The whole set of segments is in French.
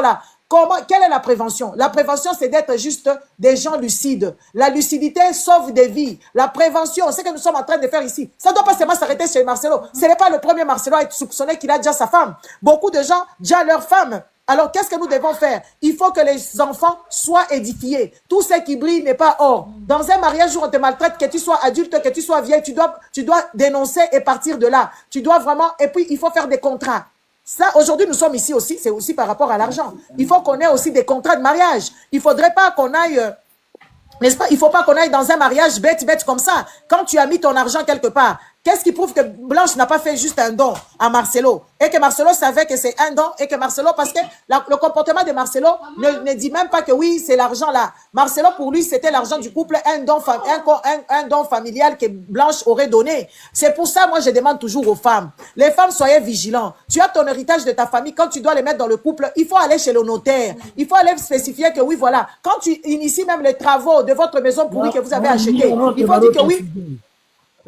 là, quelle est la prévention? La prévention, c'est d'être juste des gens lucides. La lucidité sauve des vies. La prévention, c'est ce que nous sommes en train de faire ici. Ça ne doit pas seulement s'arrêter chez Marcelo. Ce n'est pas le premier Marcelo à être soupçonné qu'il a déjà sa femme. Beaucoup de gens déjà leur femme. Alors, qu'est-ce que nous devons faire? Il faut que les enfants soient édifiés. Tout ce qui brille n'est pas or. Dans un mariage où on te maltraite, que tu sois adulte, que tu sois vieille, tu dois dénoncer et partir de là. Tu dois vraiment... Et puis, il faut faire des contrats. Ça, aujourd'hui, nous sommes ici aussi, c'est aussi par rapport à l'argent. Il faut qu'on ait aussi des contrats de mariage. Il ne faudrait pas qu'on aille... n'est-ce pas? Il ne faut pas qu'on aille dans un mariage bête comme ça. Quand tu as mis ton argent quelque part, qu'est-ce qui prouve que Blanche n'a pas fait juste un don à Marcelo? Et que Marcelo savait que c'est un don et que Marcelo, parce que le comportement de Marcelo ne dit même pas que oui, c'est l'argent là. Marcelo, pour lui, c'était l'argent du couple, un don familial que Blanche aurait donné. C'est pour ça, moi, je demande toujours aux femmes. Les femmes, soyez vigilants. Tu as ton héritage de ta famille. Quand tu dois le mettre dans le couple, il faut aller chez le notaire. Il faut aller spécifier que oui, voilà. Quand tu inities même les travaux de votre maison pourrie que vous avez acheté, il faut dire que oui.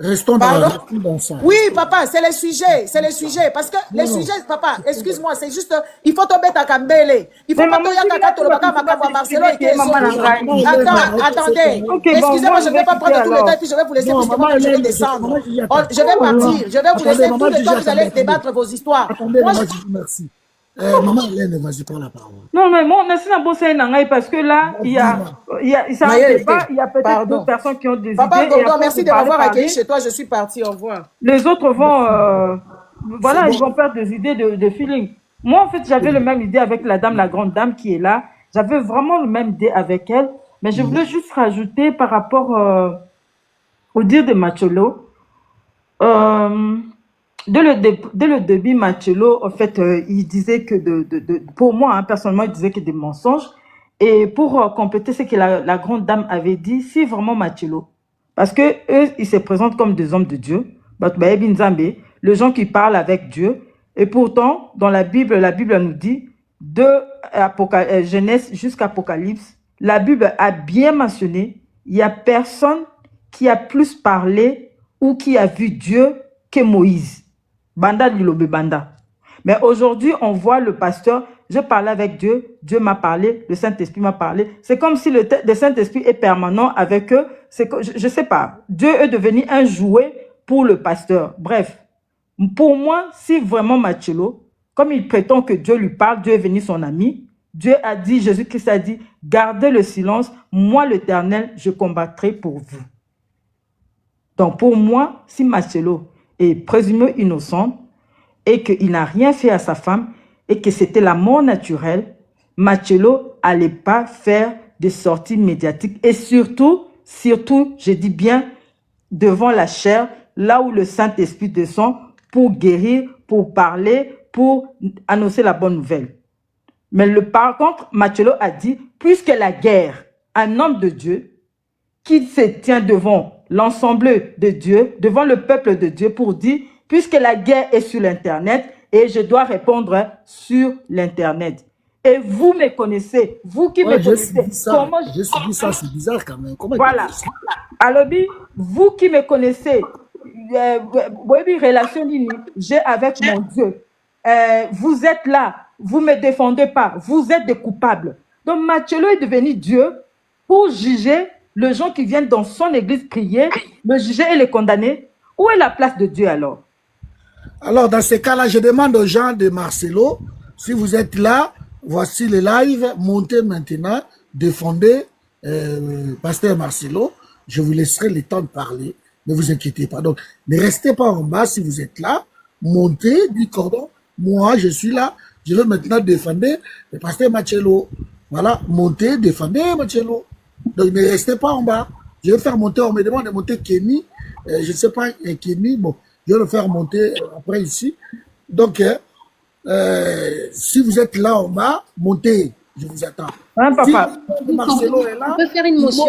Restons dans ça. Oui, papa, c'est les sujets. C'est les sujets. Parce que les sujets, papa, excuse-moi, c'est juste, il faut tomber ta cambele. Il faut pas tomber Marcelo et attendez. Excusez-moi, je ne vais pas prendre tout le temps et puis je vais vous laisser parce que moi, je vais descendre. Je vais partir. Je vais vous laisser tout le temps, vous allez débattre vos histoires. Merci. Maman Hélène, vas-y, prends la parole. Non, mais moi, parce que là, il y a peut-être d'autres personnes qui ont des Papa idées. Gordon, merci de m'avoir accueilli chez toi. Je suis partie. Au revoir. Les autres vont, voilà, ils vont faire des idées de feeling. Moi, en fait, j'avais la même idée avec la grande dame qui est là. J'avais vraiment la même idée avec elle. Mais je voulais juste rajouter par rapport au dire de Macholo. Dès le début, Machelo, en fait, il disait que pour moi, hein, personnellement, il disait que des mensonges. Et pour compléter ce que la grande dame avait dit, si vraiment Machelo, parce que eux, ils se présentent comme des hommes de Dieu, les gens qui parlent avec Dieu. Et pourtant, dans la Bible nous dit, de Genèse jusqu'à Apocalypse, la Bible a bien mentionné, il n'y a personne qui a plus parlé ou qui a vu Dieu que Moïse. Banda Lilobe Banda. Mais aujourd'hui, on voit le pasteur, je parlais avec Dieu, Dieu m'a parlé, le Saint-Esprit m'a parlé. C'est comme si le Saint-Esprit est permanent avec eux. Je ne sais pas. Dieu est devenu un jouet pour le pasteur. Bref, pour moi, si vraiment Machelo, comme il prétend que Dieu lui parle, Dieu est venu son ami, Dieu a dit, Jésus-Christ a dit, gardez le silence, moi l'Éternel, je combattrai pour vous. Donc pour moi, si Machelo est présumé innocent et qu'il n'a rien fait à sa femme et que c'était la mort naturelle, Machelo n'allait pas faire des sorties médiatiques et surtout, je dis bien, devant la chair, là où le Saint-Esprit descend pour guérir, pour parler, pour annoncer la bonne nouvelle. Mais par contre, Machelo a dit, puisque la guerre, un homme de Dieu qui se tient devant l'ensemble de Dieu, devant le peuple de Dieu pour dire, puisque la guerre est sur l'Internet et je dois répondre sur l'Internet. Et vous me connaissez, vous qui me connaissez. Je suis ça, c'est bizarre quand même. Comment voilà. Alors, vous qui me connaissez, relation j'ai avec mon Dieu. Vous êtes là, vous ne me défendez pas, vous êtes des coupables. Donc, Machelo est devenu Dieu pour juger les gens qui viennent dans son église prier, le juger et les condamner. Où est la place de Dieu alors? Alors, dans ces cas-là, je demande aux gens de Marcelo, si vous êtes là, voici le live, montez maintenant, défendez Pasteur Marcelo. Je vous laisserai le temps de parler, ne vous inquiétez pas. Donc, ne restez pas en bas si vous êtes là, montez du cordon. Moi, je suis là, je veux maintenant défendre le Pasteur Marcelo. Voilà, montez, défendez Marcelo. Donc, ne restez pas en bas. Je vais faire monter, on me demande de monter Kenny. Je ne sais pas, Kenny, bon, je vais le faire monter après ici. Donc, si vous êtes là en bas, montez, je vous attends. Hein, papa. Si Marcelo est là, on peut faire une motion.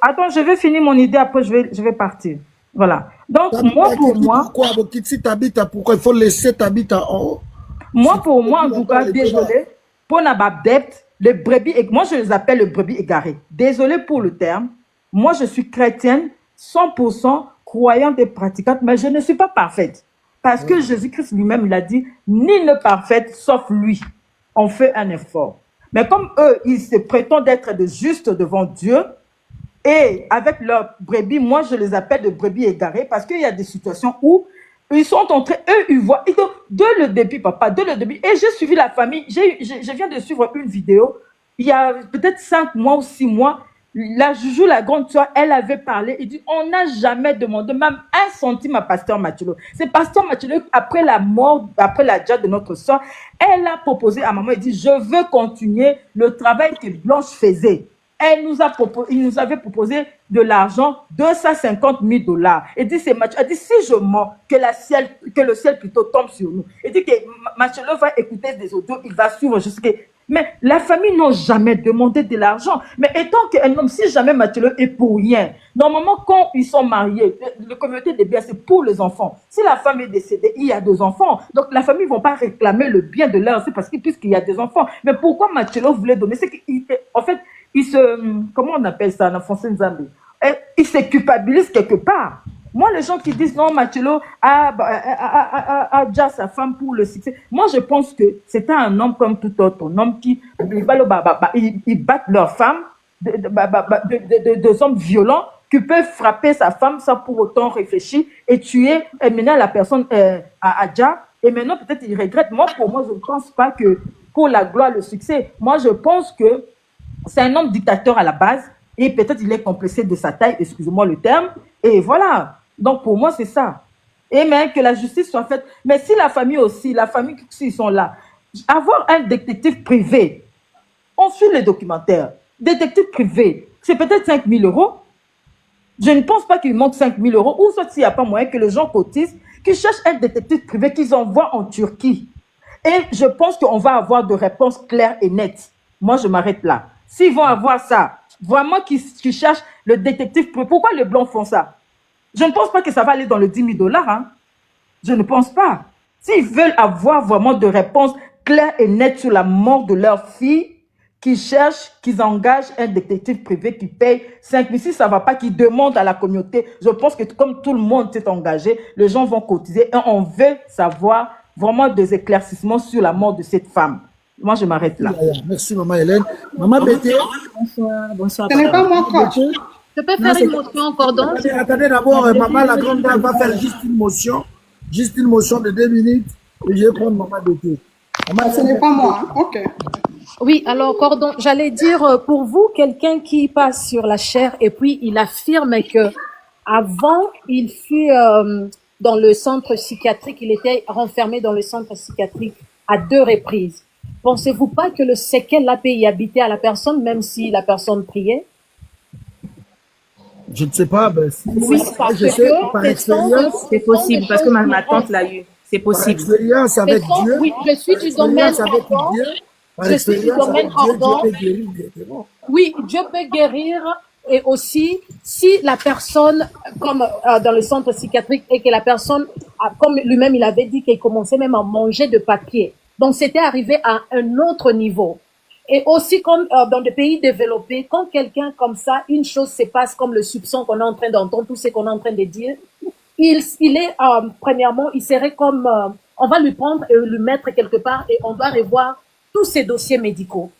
Attends, je vais finir mon idée, après je vais partir. Voilà. Donc, moi, pour moi... Pourquoi il faut laisser Tabitha en haut? Moi, pour moi, en tout cas, désolé, pour Nababdept, les brebis, moi je les appelle les brebis égarées. Désolé pour le terme. Moi, je suis chrétienne, 100% croyante et pratiquante, mais je ne suis pas parfaite. Parce que Jésus-Christ lui-même, il a dit, nul n'est parfaite sauf lui. On fait un effort. Mais comme eux, ils se prétendent être de justes devant Dieu, et avec leurs brebis, moi je les appelle de brebis égarées parce qu'il y a des situations où ils sont entrés, eux, ils voient. Et donc, dès le début, papa, dès le début, et j'ai suivi la famille, je viens de suivre une vidéo, il y a peut-être 5 mois ou 6 mois, la Joujou, la grande soeur, elle avait parlé, et dit, on n'a jamais demandé même 1 centime à Pasteur Mathieu. C'est Pasteur Mathieu, après la mort, après la djihad de notre soeur, elle a proposé à maman, elle dit, je veux continuer le travail que Blanche faisait. Il nous avait proposé de l'argent, 250 000 $. Elle dit, elle dit, si je mens, que le ciel plutôt tombe sur nous. Elle dit que Mathieu va écouter des audios, il va suivre jusqu'à... Mais la famille n'a jamais demandé de l'argent. Mais étant qu'un homme, si jamais Mathieu est pour rien, normalement, quand ils sont mariés, la communauté des biens, c'est pour les enfants. Si la femme est décédée, il y a 2 enfants. Donc, la famille ne va pas réclamer le bien de leur, c'est parce puisqu'il y a des enfants. Mais pourquoi Mathieu voulait donner? C'est qu'en fait, comment on appelle ça en français, Nzambi? Il se culpabilise quelque part. Moi, les gens qui disent non, Mathieu a déjà sa femme pour le succès. Moi, je pense que c'est un homme comme tout autre. Un homme qui, ils battent leur femme, des hommes violents qui peuvent frapper sa femme sans pour autant réfléchir et tuer, et mener la personne à Adja. Et maintenant, peut-être il regrette. Moi, pour moi, je ne pense pas que pour la gloire, le succès. Moi, je pense que c'est un homme dictateur à la base et peut-être il est complexé de sa taille, excusez-moi le terme, et voilà. Donc pour moi c'est ça. Et même que la justice soit faite. Mais si la famille aussi, s'ils sont là, avoir un détective privé, on suit les documentaires, détective privé, c'est peut-être 5 000 €. Je ne pense pas qu'il manque 5 000 €, ou soit s'il n'y a pas moyen que les gens cotisent, qu'ils cherchent un détective privé qu'ils envoient en Turquie. Et je pense qu'on va avoir de réponses claires et nettes. Moi je m'arrête là. S'ils vont avoir ça, vraiment qu'ils cherchent le détective privé. Pourquoi les Blancs font ça? Je ne pense pas que ça va aller dans le 10 000 $. Hein. Je ne pense pas. S'ils veulent avoir vraiment de réponses claires et nettes sur la mort de leur fille, qu'ils cherchent, qu'ils engagent un détective privé qui paye 5 000. Si ça ne va pas, qu'ils demandent à la communauté. Je pense que comme tout le monde s'est engagé, les gens vont cotiser et on veut savoir vraiment des éclaircissements sur la mort de cette femme. Moi, je m'arrête là. Merci, Maman Hélène. Maman Bété. Bonsoir. Ce n'est pas moi, coach. Je peux faire une motion, Cordon? Attendez d'abord, Maman, la grande dame va faire juste une motion de 2 minutes, et je vais prendre Maman Bété. Ce n'est pas moi, ok. Oui, alors, Cordon, j'allais dire, pour vous, quelqu'un qui passe sur la chair et puis il affirme que avant, il fut dans le centre psychiatrique, il était renfermé dans le centre psychiatrique à 2 reprises. Pensez-vous pas que le séquel là peut y habiter à la personne, même si la personne priait? Je ne sais pas. Ben, oui, parce que par expérience, c'est possible, parce que ma tante l'a eu. C'est possible. Par expérience avec Dieu. Oui, je suis du domaine ardent. Je suis du domaine ardent. Oui, Dieu peut guérir. Et aussi, si la personne, comme dans le centre psychiatrique, et que la personne, comme lui-même il avait dit, qu'il commençait même à manger de papier. Donc, c'était arrivé à un autre niveau. Et aussi, comme dans des pays développés, quand quelqu'un comme ça, une chose se passe comme le soupçon qu'on est en train d'entendre, tout ce qu'on est en train de dire, il est, premièrement, il serait comme, on va lui prendre et lui mettre quelque part et on doit revoir tous ses dossiers médicaux.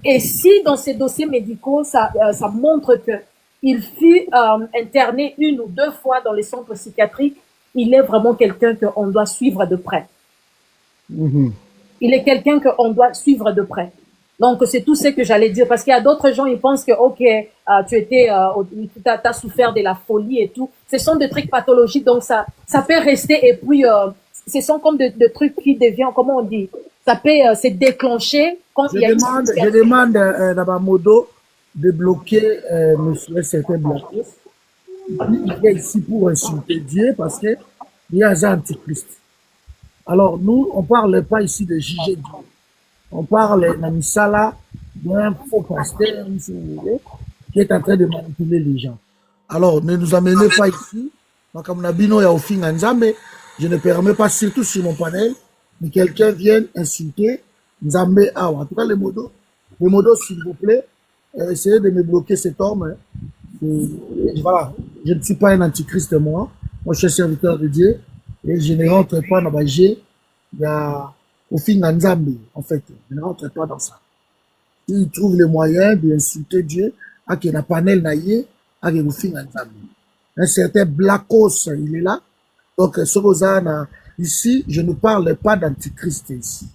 Et si dans ces dossiers médicaux, ça montre que il fut interné 1 ou 2 fois dans les centres psychiatriques, il est vraiment quelqu'un qu'on doit suivre de près. Mm-hmm. Il est quelqu'un qu'on doit suivre de près. Donc, c'est tout ce que j'allais dire. Parce qu'il y a d'autres gens, ils pensent que, ok, t'as souffert de la folie et tout. Ce sont des trucs pathologiques, donc ça peut rester. Et puis, ce sont comme de trucs qui deviennent, comment on dit, ça peut se déclencher quand il y a Je demande à Nabamodo de bloquer monsieur certain bloqué. Il est ici pour insulter Dieu parce que il y a un antichrist. Alors, nous, on parle pas ici de juger Dieu. On parle d'un misala, d'un faux pasteur, qui est en train de manipuler les gens. Alors, ne nous amenez pas ici. Je ne permets pas, surtout sur mon panel, que quelqu'un vienne insulter Nzambe Awa. En tout cas, les modos, s'il vous plaît, essayez de me bloquer cet homme. Voilà, je ne suis pas un antichrist, moi. Moi, je suis serviteur de Dieu. Et je ne rentre pas dans ma G. Il y a au fin Nzambe, en fait. Je ne rentre pas dans ça. Il trouve les moyens d'insulter Dieu, à qui n'a panel naïe, à qui vous finit un certain Blacos, il est là. Donc, ici, je ne parle pas d'antichrist ici.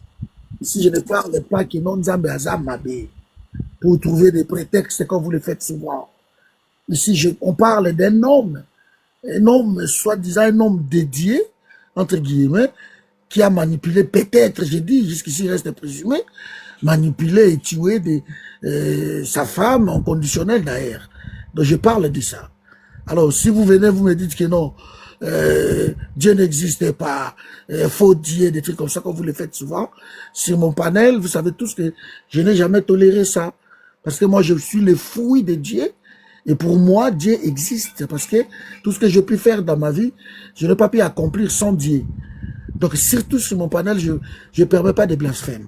Ici, je ne parle pas que non Nzambe Azam Mabé pour trouver des prétextes comme vous le faites souvent. Ici, on parle d'un homme, soi-disant un homme dédié, entre guillemets, qui a manipulé, peut-être, j'ai dit, jusqu'ici il reste présumé, manipulé et tué sa femme en conditionnel d'ailleurs. Donc je parle de ça. Alors si vous venez, vous me dites que non, Dieu n'existait pas, faux Dieu, des trucs comme ça, comme vous le faites souvent, sur mon panel, vous savez tous que je n'ai jamais toléré ça. Parce que moi je suis le fruit de Dieu. Et pour moi, Dieu existe. Parce que tout ce que j'ai pu faire dans ma vie, je n'ai pas pu accomplir sans Dieu. Donc, surtout sur mon panel, je ne permets pas de blasphème.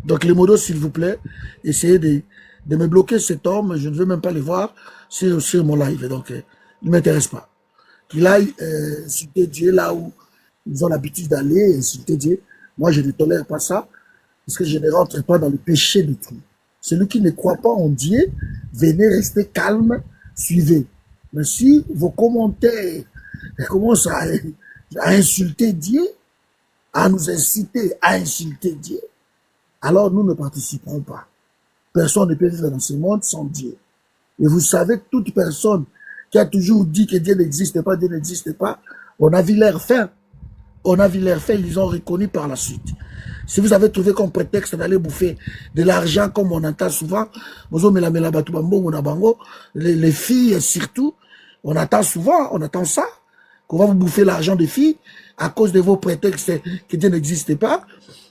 Donc, les modos, s'il vous plaît, essayez de me bloquer cet homme. Je ne veux même pas les voir sur mon live. Donc, il ne m'intéresse pas. Qu'il aille insulter Dieu là où ils ont l'habitude d'aller, insulter Dieu. Moi, je ne tolère pas ça. Parce que je ne rentre pas dans le péché du tout. Celui qui ne croit pas en Dieu, venez rester calme, suivez. Mais si vos commentaires commencent à insulter Dieu, à nous inciter à insulter Dieu, alors nous ne participerons pas. Personne ne peut vivre dans ce monde sans Dieu. Et vous savez, toute personne qui a toujours dit que Dieu n'existe pas, Dieu n'existe pas, on a vu leur fin. On a vu leur fin, ils ont reconnu par la suite. Si vous avez trouvé comme prétexte d'aller bouffer de l'argent, comme on entend souvent, les filles surtout, on attend souvent, on attend ça, qu'on va vous bouffer l'argent des filles à cause de vos prétextes que Dieu n'existe pas,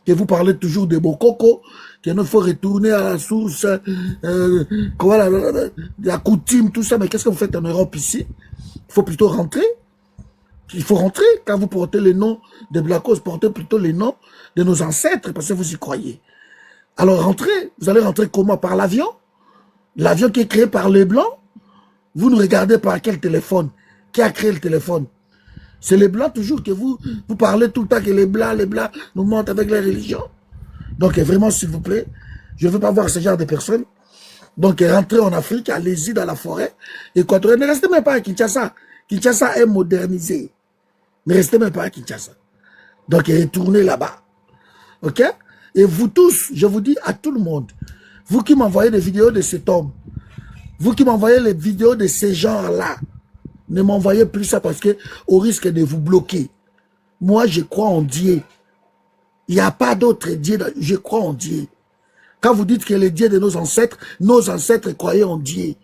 que vous parlez toujours de Bokoko, qu'il faut retourner à la source, la coutume, tout ça. Mais qu'est-ce que vous faites en Europe ici? Il faut plutôt rentrer. Il faut rentrer. Quand vous portez le nom de Blacos, portez plutôt les noms de nos ancêtres, parce que vous y croyez. Alors rentrez. Vous allez rentrer comment? Par l'avion? L'avion qui est créé par les Blancs? Vous nous regardez par quel téléphone? Qui a créé le téléphone? C'est les Blancs toujours que vous parlez tout le temps que les Blancs nous mentent avec les religions. Donc vraiment, s'il vous plaît, je ne veux pas voir ce genre de personnes. Donc rentrez en Afrique, allez-y dans la forêt. Équatorienne, ne restez même pas à Kinshasa. Kinshasa est modernisé. Ne restez même pas à Kinshasa. Donc retournez là-bas. Ok? Et vous tous, je vous dis à tout le monde, vous qui m'envoyez des vidéos de cet homme, vous qui m'envoyez les vidéos de ces gens-là, ne m'envoyez plus ça parce que au risque de vous bloquer. Moi, je crois en Dieu. Il n'y a pas d'autre Dieu. Je crois en Dieu. Quand vous dites que le Dieu de nos ancêtres croyaient en Dieu.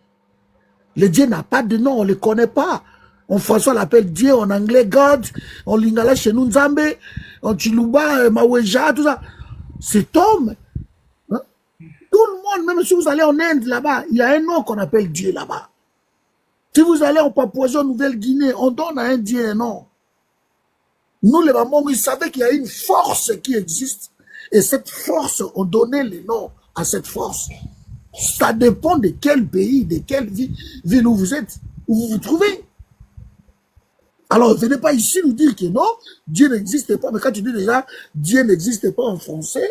Le Dieu n'a pas de nom, on ne le connaît pas. On François l'appelle Dieu en anglais, God. On lingala chez nous, Nzambe. On Chiluba, Maweja, tout ça. Cet homme, hein, tout le monde, même si vous allez en Inde là-bas, il y a un nom qu'on appelle Dieu là-bas. Si vous allez en Papouasie, en Nouvelle-Guinée, on donne à un Dieu un nom. Nous, les mamans, ils savaient qu'il y a une force qui existe. Et cette force, on donnait les noms à cette force. Ça dépend de quel pays, de quelle ville où vous êtes, où vous vous trouvez. Alors, venez pas ici nous dire que non, Dieu n'existe pas. Mais quand tu dis déjà, Dieu n'existe pas en français,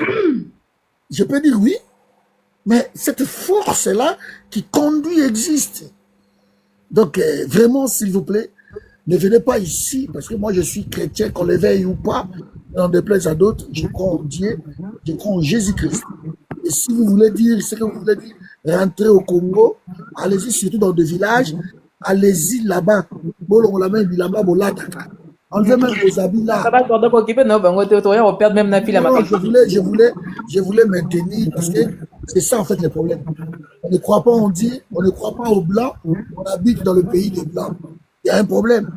je peux dire oui. Mais cette force-là qui conduit existe. Donc, vraiment, s'il vous plaît, ne venez pas ici, parce que moi, je suis chrétien, qu'on l'éveille ou pas, n'en déplaise à d'autres, je crois en Dieu, je crois en Jésus-Christ. Et si vous voulez dire ce que vous voulez dire, rentrez au Congo, allez-y surtout dans des villages, allez-y là-bas. Enlevez même vos habits là. Je voulais maintenir, parce que c'est ça en fait le problème. On ne croit pas en Dieu, on ne croit pas aux Blancs, on habite dans le pays des Blancs. Il y a un problème.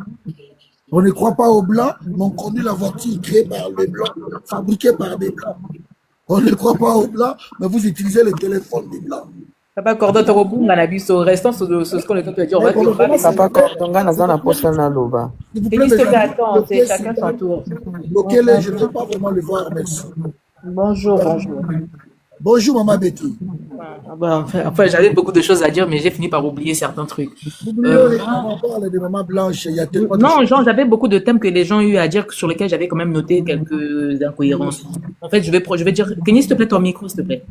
On ne croit pas aux Blancs, mais on conduit la voiture créée par les Blancs, fabriquée par des Blancs. On ne croit pas aux Blancs, mais vous utilisez le téléphone des Blancs. Papa Cordon, restons sur ce qu'on est en train de dire. Papa Cordon, attends, c'est chacun son tour. Bloquez-les, je ne veux pas vraiment le voir, merci. Bonjour. Bonjour, Maman Betty. Enfin, j'avais beaucoup de choses à dire, mais j'ai fini par oublier certains trucs. On parle de Maman Blanche, il y a tellement de non, Jean, j'avais beaucoup de thèmes que les gens ont eu à dire, sur lesquels j'avais quand même noté quelques incohérences. En fait, je vais dire, Kenny, s'il te plaît, ton micro, s'il te plaît.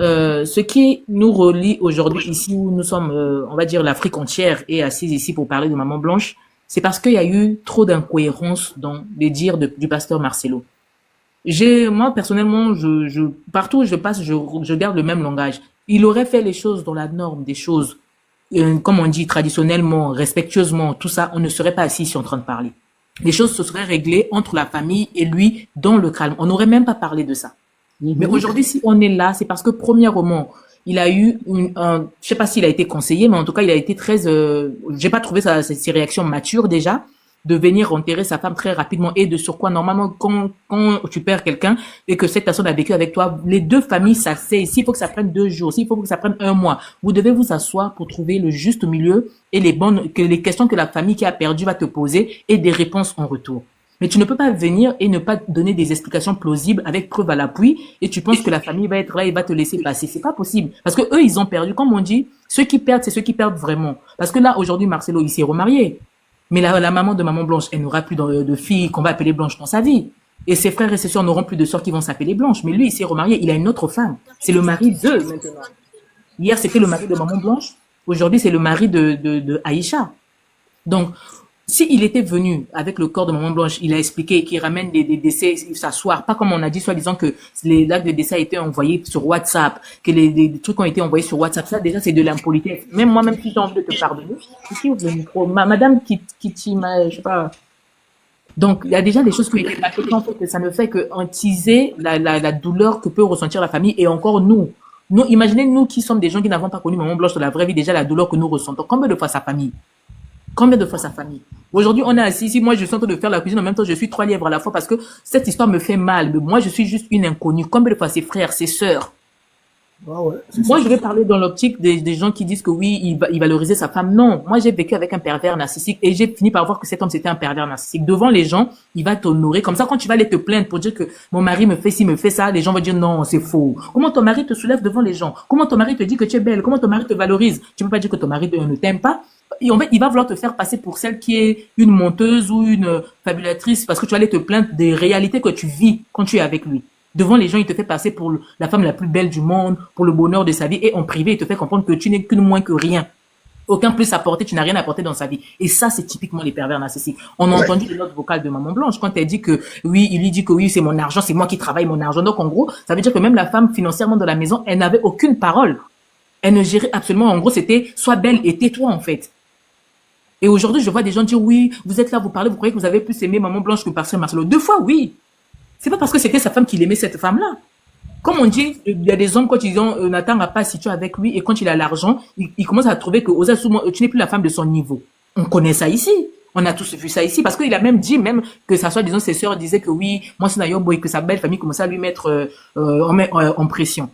ce qui nous relie aujourd'hui ici où nous sommes, on va dire l'Afrique entière est assise ici pour parler de Maman Blanche, c'est parce qu'il y a eu trop d'incohérences dans les dires du pasteur Marcelo. Moi personnellement, partout où je passe, je garde le même langage. Il aurait fait les choses dans la norme des choses, comme on dit traditionnellement, respectueusement, tout ça, on ne serait pas assis ici en train de parler. Les choses se seraient réglées entre la famille et lui dans le calme. On n'aurait même pas parlé de ça. Mais aujourd'hui, si on est là, c'est parce que premièrement, il a eu je sais pas s'il a été conseillé, mais en tout cas, il a été très, j'ai pas trouvé ses réactions matures déjà, de venir enterrer sa femme très rapidement et de sur quoi, normalement, quand tu perds quelqu'un et que cette personne a vécu avec toi, les deux familles s'asseyent. S'il faut que ça prenne 2 jours, s'il faut que ça prenne 1 mois, vous devez vous asseoir pour trouver le juste milieu et les questions que la famille qui a perdu va te poser et des réponses en retour. Mais tu ne peux pas venir et ne pas donner des explications plausibles avec preuve à l'appui et tu penses que la famille va être là et va te laisser passer. C'est pas possible. Parce que eux, ils ont perdu. Comme on dit, ceux qui perdent, c'est ceux qui perdent vraiment. Parce que là, aujourd'hui, Marcelo, il s'est remarié. Mais la maman de Maman Blanche, elle n'aura plus de fille qu'on va appeler Blanche dans sa vie. Et ses frères et ses sœurs n'auront plus de sœurs qui vont s'appeler Blanche. Mais lui, il s'est remarié. Il a une autre femme. C'est le mari d'eux, maintenant. Hier, c'était le mari de Maman Blanche. Aujourd'hui, c'est le mari de Aïcha. Donc, s'il était venu avec le corps de Maman Blanche, il a expliqué qu'il ramène des décès, s'asseoir, pas comme on a dit, soi-disant que les actes de décès a été envoyés sur WhatsApp, que les trucs ont été envoyés sur WhatsApp. Ça, déjà, c'est de l'impolitesse. Même moi, même si j'ai envie de te pardonner, ici, ouvre le micro. Madame Kitty, je sais pas. Donc, il y a déjà des choses qui ont été passées, en fait, que ça ne fait que teaser la douleur que peut ressentir la famille et encore nous. Nous, imaginez nous qui sommes des gens qui n'avons pas connu Maman Blanche dans la vraie vie, déjà la douleur que nous ressentons. Combien de fois sa famille? Combien de fois sa famille? Aujourd'hui, on est assis ici, moi je suis en train de faire la cuisine, en même temps je suis 3 lièvres à la fois parce que cette histoire me fait mal. Mais moi je suis juste une inconnue. Combien de fois ses frères, ses sœurs? Ah ouais, Moi je vais parler dans l'optique des gens qui disent que oui, il valorisait sa femme. Non, moi j'ai vécu avec un pervers narcissique et j'ai fini par voir que cet homme c'était un pervers narcissique. Devant les gens, il va t'honorer. Comme ça, quand tu vas aller te plaindre pour dire que mon mari me fait ci, me fait ça, les gens vont dire non, c'est faux. Comment ton mari te soulève devant les gens? Comment ton mari te dit que tu es belle? Comment ton mari te valorise? Tu peux pas dire que ton mari ne t'aime pas? Et en fait, il va vouloir te faire passer pour celle qui est une menteuse ou une fabulatrice parce que tu vas aller te plaindre des réalités que tu vis quand tu es avec lui. Devant les gens, il te fait passer pour la femme la plus belle du monde, pour le bonheur de sa vie et en privé, il te fait comprendre que tu n'es qu'une moins que rien. Aucun plus à porter, tu n'as rien à porter dans sa vie. Et ça, c'est typiquement les pervers narcissiques. On a entendu les notes vocales de Maman Blanche quand elle dit que oui, il lui dit que oui, c'est mon argent, c'est moi qui travaille mon argent. Donc en gros, ça veut dire que même la femme financièrement dans la maison, elle n'avait aucune parole. Elle ne gérait absolument, en gros, c'était sois belle et tais-toi en fait. Et aujourd'hui, je vois des gens dire, oui, vous êtes là, vous parlez, vous croyez que vous avez plus aimé Maman Blanche que Pasteur Marcelo. 2 fois, oui. C'est pas parce que c'était sa femme qu'il aimait cette femme-là. Comme on dit, il y a des hommes, quand ils ont, Nathan n'a pas situé avec lui, et quand il a l'argent, il commence à trouver que, tu n'es plus la femme de son niveau. On connaît ça ici. On a tous vu ça ici, parce qu'il a même dit, même que ça soit, disons, ses sœurs disaient que oui, moi c'est Nayobo et que sa belle famille commençait à lui mettre en pression.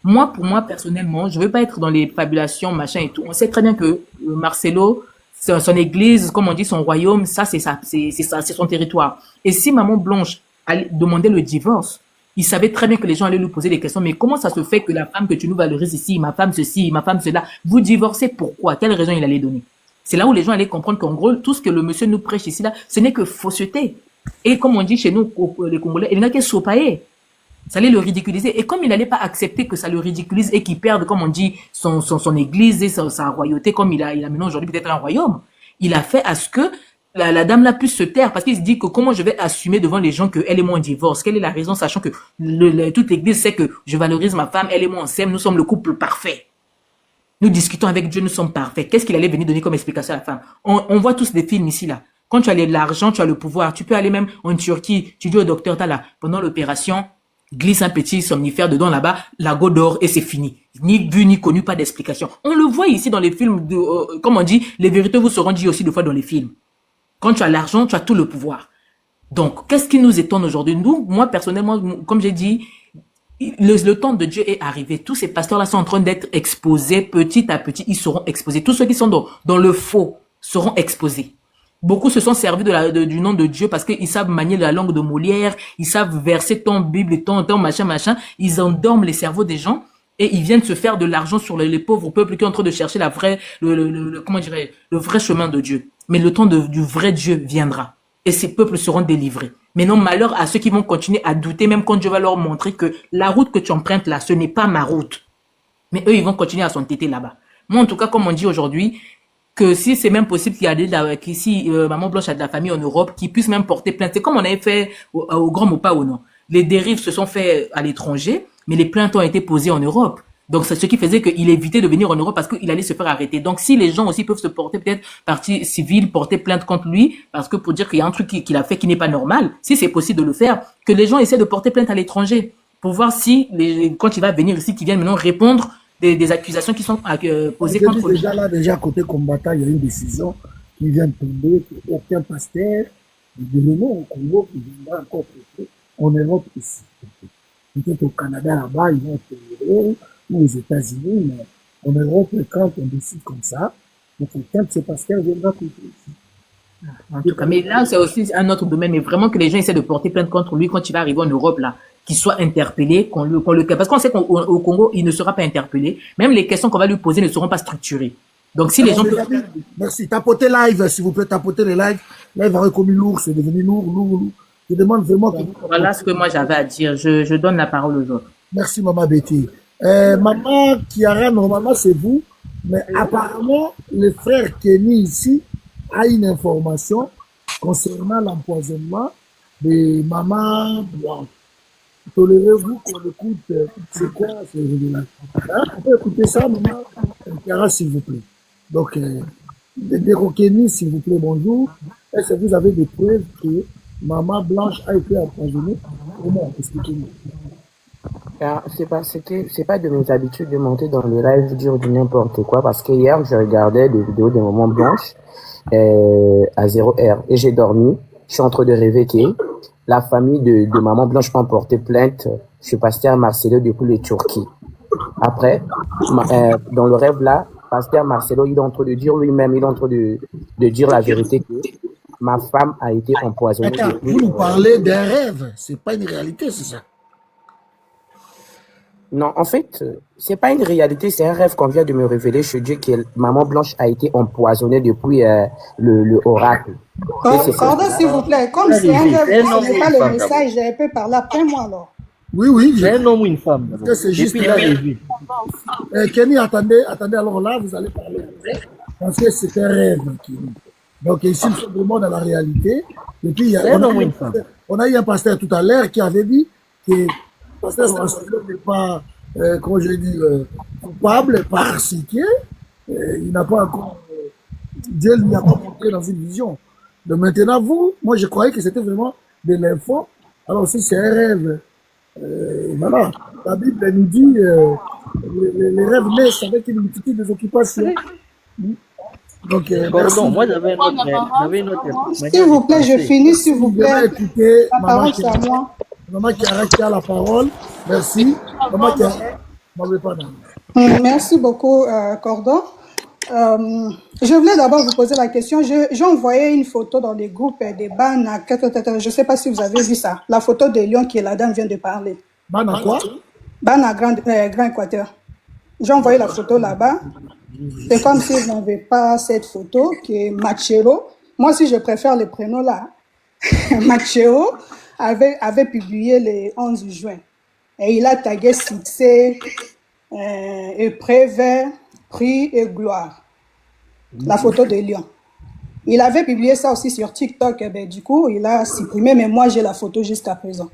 Moi, pour moi, personnellement, je veux pas être dans les fabulations, machin et tout. On sait très bien que Marcelo, son église, comme on dit, son royaume, ça, c'est son territoire. Et si Maman Blanche allait demander le divorce, il savait très bien que les gens allaient lui poser des questions. Mais comment ça se fait que la femme que tu nous valorises ici, ma femme ceci, ma femme cela, vous divorcez pourquoi? Quelle raison il allait donner? C'est là où les gens allaient comprendre qu'en gros, tout ce que le monsieur nous prêche ici, là, ce n'est que fausseté. Et comme on dit chez nous, les Congolais, il n'a qu'à sopailler. Ça allait le ridiculiser. Et comme il n'allait pas accepter que ça le ridiculise et qu'il perde, comme on dit, son église et sa royauté, comme il a maintenant aujourd'hui peut-être un royaume, il a fait à ce que la dame là puisse se taire parce qu'il se dit que comment je vais assumer devant les gens qu'elle et moi on divorce? Quelle est la raison, sachant que toute l'église sait que je valorise ma femme, elle et moi on s'aime, nous sommes le couple parfait. Nous discutons avec Dieu, nous sommes parfaits. Qu'est-ce qu'il allait venir donner comme explication à la femme? On voit tous des films ici là. Quand tu as l'argent, tu as le pouvoir. Tu peux aller même en Turquie, tu dis au docteur, t'as là, pendant l'opération, glisse un petit somnifère dedans là-bas, la go d'or et c'est fini. Ni vu ni connu, pas d'explication. On le voit ici dans les films, comme on dit, les vérités vous seront dites aussi 2 fois dans les films. Quand tu as l'argent, tu as tout le pouvoir. Donc, qu'est-ce qui nous étonne aujourd'hui? Nous, moi personnellement, comme j'ai dit, le temps de Dieu est arrivé. Tous ces pasteurs-là sont en train d'être exposés petit à petit. Ils seront exposés. Tous ceux qui sont dans le faux seront exposés. Beaucoup se sont servis du nom de Dieu parce qu'ils savent manier la langue de Molière, ils savent verser ton Bible et ton machin. Ils endorment les cerveaux des gens et ils viennent se faire de l'argent sur les pauvres peuples qui sont en train de chercher le vrai chemin de Dieu. Mais le temps du vrai Dieu viendra et ces peuples seront délivrés. Maintenant, malheur à ceux qui vont continuer à douter, même quand Dieu va leur montrer que la route que tu empruntes là, ce n'est pas ma route. Mais eux, ils vont continuer à s'entêter là-bas. Moi, en tout cas, comme on dit aujourd'hui, que si c'est même possible qu'il y a qu'ici, Maman Blanche a de la famille en Europe, qui puisse même porter plainte. C'est comme on avait fait au Grand Mopa ou non. Les dérives se sont fait à l'étranger, mais les plaintes ont été posées en Europe. Donc, c'est ce qui faisait qu'il évitait de venir en Europe parce qu'il allait se faire arrêter. Donc, si les gens aussi peuvent se porter peut-être partie civile, porter plainte contre lui, parce que pour dire qu'il y a un truc qu'il a fait qui n'est pas normal, si c'est possible de le faire, que les gens essaient de porter plainte à l'étranger pour voir si, quand il va venir ici, qu'ils viennent maintenant répondre des accusations qui sont posées contre lui. Déjà là, déjà côté combattant, il y a une décision qui vient de tomber, aucun pasteur de renom au Congo qui viendra encore prêcher en Europe ici. Peut-être au Canada là-bas, ils vont être ou aux États-Unis, mais en Europe, quand on décide comme ça, donc aucun de ces pasteurs viendra prêcher ici. En tout cas, mais là, c'est aussi un autre domaine, mais vraiment que les gens essaient de porter plainte contre lui quand il va arriver en Europe, là, qu'il soit interpellé, parce qu'on sait qu'au Congo, il ne sera pas interpellé. Même les questions qu'on va lui poser ne seront pas structurées. Donc, si les gens peuvent... Merci. Tapotez live, s'il vous plaît, tapotez les lives. Là, il va recommencer lourd, c'est devenu lourd. Je demande vraiment que vous... Voilà ce que moi j'avais à dire. Je donne la parole aux autres. Merci, Maman Betty. Maman Kiara, normalement, c'est vous. Mais apparemment, le frère Kenny ici a une information concernant l'empoisonnement de Maman Blanche. Tolérez-vous qu'on écoute, c'est quoi ces révélations? On peut écouter ça, Maman Kiara, s'il vous plaît. Donc, Kenny, s'il vous plaît, bonjour. Est-ce que vous avez des preuves que Maman Blanche a été empoisonnée? Comment? Expliquez-nous. C'est pas de mes habitudes de monter dans le live dire du n'importe quoi parce que hier je regardais des vidéos de Maman Blanche à 0h et j'ai dormi. Je suis en train de rêver que la famille de Maman Blanche m'a porté plainte chez Pasteur Marcelo depuis les Turquie. Après, dans le rêve là, Pasteur Marcelo il est en train de dire lui-même, il est en train de dire la vérité que ma femme a été empoisonnée. Attends, vous nous parlez d'un rêve, c'est pas une réalité, c'est ça? Non, en fait, c'est pas une réalité, c'est un rêve qu'on vient de me révéler. Je dis que Maman Blanche a été empoisonnée depuis le oracle. Pardon, s'il vous plaît, comme c'est un rêve, ce n'est pas le message, je peux parler après moi alors. Oui. C'est un homme ou une femme? C'est juste là, j'ai vu. Kenny, attendez, alors là, vous allez parler après, parce que c'est un rêve, Kenny. Donc ici, nous sommes vraiment dans la réalité. Et puis, on a eu un pasteur tout à l'heure qui avait dit que pasteur Marcelo n'est pas, comment je dis, coupable parce que il n'a pas encore, Dieu lui a pas montré dans une vision. Donc maintenant, moi je croyais que c'était vraiment de l'info. Alors si c'est un rêve, voilà, la Bible nous dit les rêves naissent avec une multitude des occupations. Donc, pardon, moi j'avais une autre. S'il vous plaît, je finis, s'il vous plaît. Écouter, la parole c'est à moi. Maman Kiara qui a la parole. Merci. Maman Kiara, m'en pas Merci beaucoup, Cordon. Je voulais d'abord vous poser la question. J'ai envoyé une photo dans les groupes des Bana. Je ne sais pas si vous avez vu ça. La photo de Lyon que la dame vient de parler. Bana quoi? Bana Grand Équateur. J'ai envoyé la photo là-bas. C'est comme si vous n'avez pas cette photo qui est Machero. Moi, si je préfère le prénom là, Machero avait publié le 11 juin. Et il a tagué succès, épreuve, prix et gloire. La photo de Lyon. Il avait publié ça aussi sur TikTok. Et ben, du coup, il a supprimé, mais moi, j'ai la photo jusqu'à présent.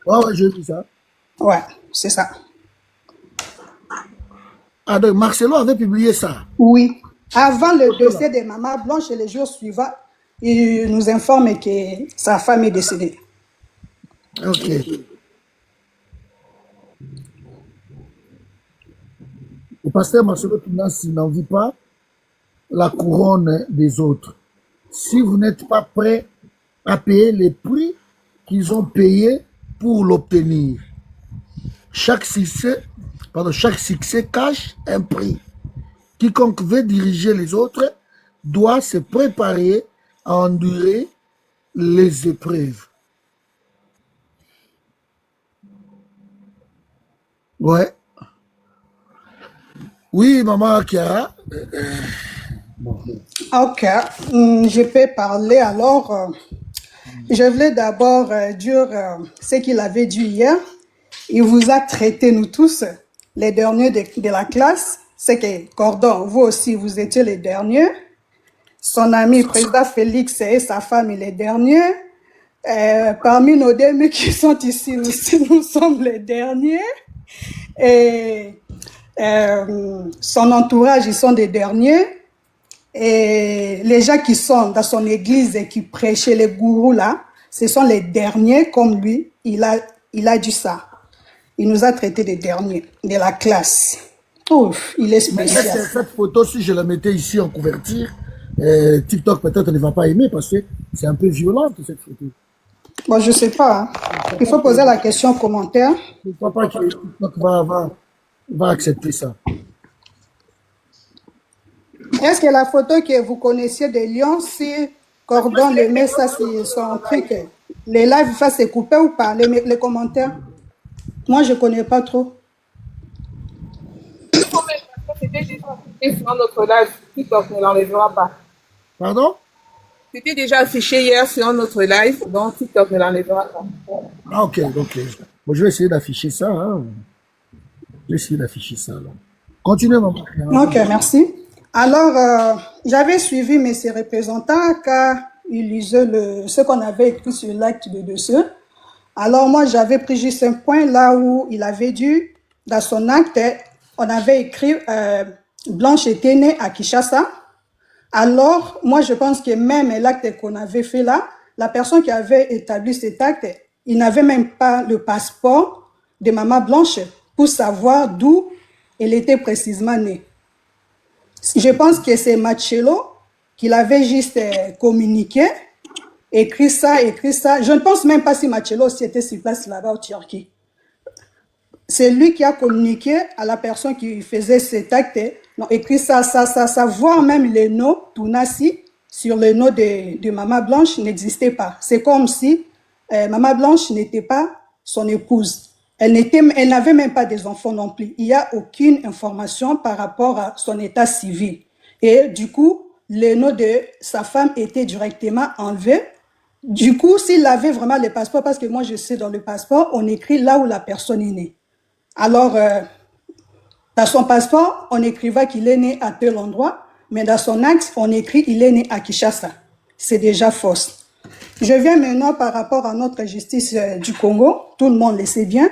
Ouais, j'ai vu ça. Ouais, c'est ça. Ah, donc Marcelo avait publié ça? Oui. Avant le décès de Maman Blanche, et les jours suivants, il nous informe que sa femme est décédée. Ok. Le pasteur Marcelo Tounas n'envie pas la couronne des autres. Si vous n'êtes pas prêt à payer les prix qu'ils ont payés pour l'obtenir, chaque succès cache un prix. Quiconque veut diriger les autres doit se préparer à endurer les épreuves. Ouais. Oui, maman Chiara. Ok, je peux parler alors. Je voulais d'abord dire ce qu'il avait dit hier. Il vous a traité, nous tous, les derniers de la classe. C'est que, Cordon, vous aussi, vous étiez les derniers. Son ami, président Félix et sa femme, les derniers. Parmi nos deux qui sont ici, nous sommes les derniers. Et son entourage, ils sont des derniers. Et les gens qui sont dans son église et qui prêchaient les gourous là, ce sont les derniers comme lui. Il a dit ça. Il nous a traités des derniers de la classe. Ouf, il est spécial. Mais cette photo, si je la mettais ici en couverture, TikTok peut-être ne va pas aimer parce que c'est un peu violent cette photo. Bon, je sais pas. Hein. Il faut poser la question en commentaire. Je ne crois pas que TikTok va accepter ça. Est-ce que la photo que vous connaissiez de Lyon, si Cordon le met ça sur son truc, les lives va se couper ou pas, les commentaires? Moi, je ne connais pas trop. C'était déjà affiché sur notre live, TikTok ne l'enlèvera pas. Pardon? C'était déjà affiché hier sur notre live, donc TikTok ne l'enlèvera pas. Ah, ok. Bon, je vais essayer d'afficher ça. Hein. Je vais essayer d'afficher ça. Alors. Continuez, maman. Ok, merci. Alors, j'avais suivi mes représentants car ils lisaient ce qu'on avait écrit sur l'acte de dessus. Alors, moi, j'avais pris juste un point là où il avait dit, dans son acte, on avait écrit Blanche était née à Kinshasa. Alors, moi, je pense que même l'acte qu'on avait fait là, la personne qui avait établi cet acte, il n'avait même pas le passeport de maman Blanche pour savoir d'où elle était précisément née. Je pense que c'est Marcello qui l'avait juste communiqué, écrit ça. Je ne pense même pas si Marcello aussi était sur place là-bas au Turquie. C'est lui qui a communiqué à la personne qui faisait cet acte, écrit ça, voire même les noms, Tounassi, sur le nom de Maman Blanche n'existait pas. C'est comme si Maman Blanche n'était pas son épouse. Elle n'avait même pas des enfants non plus. Il n'y a aucune information par rapport à son état civil. Et du coup, le nom de sa femme était directement enlevé. Du coup, s'il avait vraiment le passeport, parce que moi je sais dans le passeport, on écrit là où la personne est née. Alors, dans son passeport, on écrivait qu'il est né à tel endroit, mais dans son acte, on écrit qu'il est né à Kinshasa. C'est déjà fausse. Je viens maintenant par rapport à notre justice du Congo. Tout le monde le sait bien.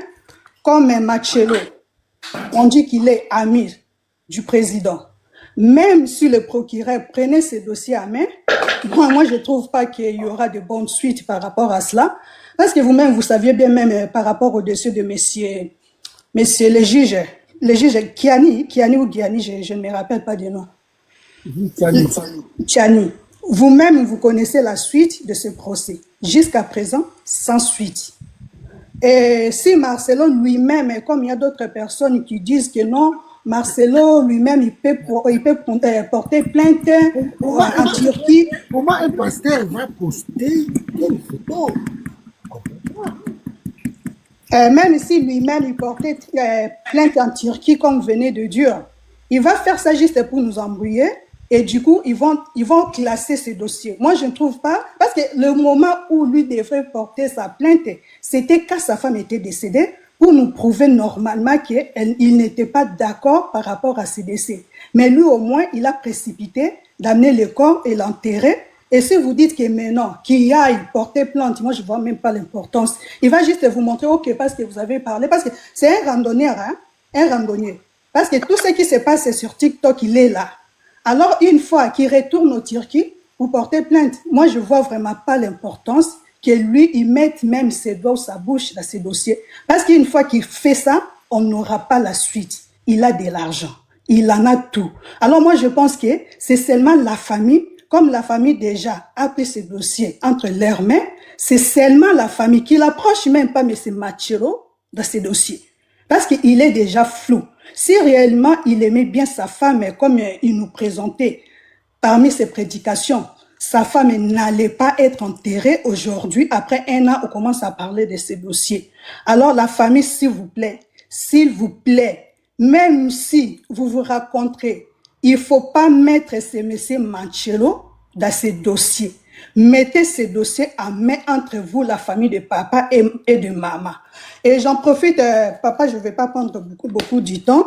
Comme Marcello, on dit qu'il est ami du président. Même si le procureur prenait ce dossier à main, moi je ne trouve pas qu'il y aura de bonnes suites par rapport à cela. Parce que vous-même, vous saviez bien même par rapport au dossier de messieurs le juge Kiani ou Gianni, je ne me rappelle pas du nom. Kiani. Vous-même, vous connaissez la suite de ce procès. Jusqu'à présent, sans suite. Et si Marcello lui-même, comme il y a d'autres personnes qui disent que non, Marcello lui-même, il peut porter plainte en Turquie. Comment un pasteur va poster une photo? Même si lui-même, il portait plainte en Turquie, comme venait de dire, il va faire ça juste pour nous embrouiller. Et du coup, ils vont classer ces dossiers. Moi, je ne trouve pas, parce que le moment où lui devrait porter sa plainte, c'était quand sa femme était décédée, pour nous prouver normalement qu'il n'était pas d'accord par rapport à ce décès. Mais lui, au moins, il a précipité d'amener le corps et l'enterrer. Et si vous dites que maintenant, qu'il aille porter plainte, moi, je ne vois même pas l'importance. Il va juste vous montrer, ok, parce que vous avez parlé, parce que c'est un randonneur, hein, un randonnier. Parce que tout ce qui se passe sur TikTok, il est là. Alors, une fois qu'il retourne au Turquie, vous portez plainte. Moi, je ne vois vraiment pas l'importance que lui, il mette même ses doigts ou sa bouche dans ses dossiers. Parce qu'une fois qu'il fait ça, on n'aura pas la suite. Il a de l'argent. Il en a tout. Alors, moi, je pense que c'est seulement la famille, comme la famille déjà a pris ses dossiers entre leurs mains, c'est seulement la famille qui l'approche même pas, mais c'est Marcello dans ses dossiers. Parce qu'il est déjà flou. Si réellement il aimait bien sa femme, comme il nous présentait parmi ses prédications, sa femme n'allait pas être enterrée aujourd'hui. Après 1 an, on commence à parler de ces dossiers. Alors la famille, s'il vous plaît, même si vous vous rencontrez, il ne faut pas mettre ce monsieur Marcelo dans ces dossiers. Mettez ces dossiers en main entre vous, la famille de papa et de maman. Et j'en profite, papa, je ne vais pas prendre beaucoup du temps.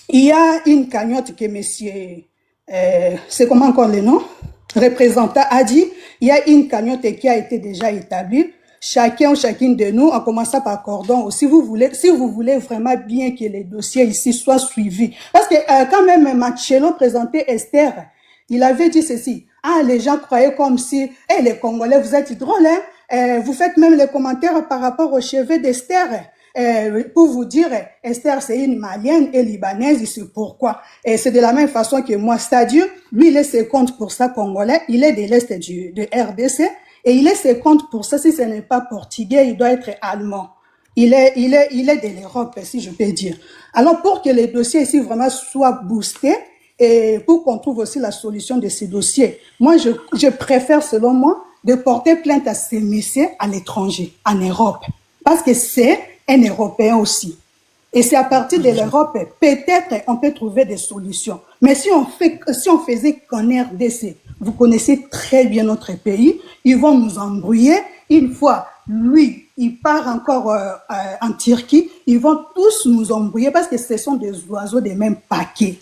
Il y a une cagnotte que monsieur, c'est comment encore le nom? Représentant a dit, il y a une cagnotte qui a été déjà établie. Chacun ou chacune de nous, en commençant par cordon, si vous voulez vraiment bien que les dossiers ici soient suivis. Parce que quand même Marcelo présentait Esther, il avait dit ceci. Ah, les gens croyaient comme si, les Congolais, vous êtes drôles, hein? Vous faites même les commentaires par rapport au chevet d'Esther. Pour vous dire, Esther, c'est une Malienne et Libanaise, c'est pourquoi. Et c'est de la même façon que moi, c'est-à-dire, lui, il est 50% Congolais, il est de l'Est de RDC, et il est 50%, si ce n'est pas portugais, il doit être allemand. Il est de l'Europe, si je peux dire. Alors, pour que les dossiers ici vraiment soient boostés, et pour qu'on trouve aussi la solution de ces dossiers, moi, je préfère, selon moi, de porter plainte à ces messieurs à l'étranger, en Europe. Parce que c'est un Européen aussi. Et c'est à partir de l'Europe, peut-être on peut trouver des solutions. Mais si on faisait qu'en RDC, vous connaissez très bien notre pays, ils vont nous embrouiller. Une fois, lui, il part encore en Turquie, ils vont tous nous embrouiller parce que ce sont des oiseaux des mêmes paquets.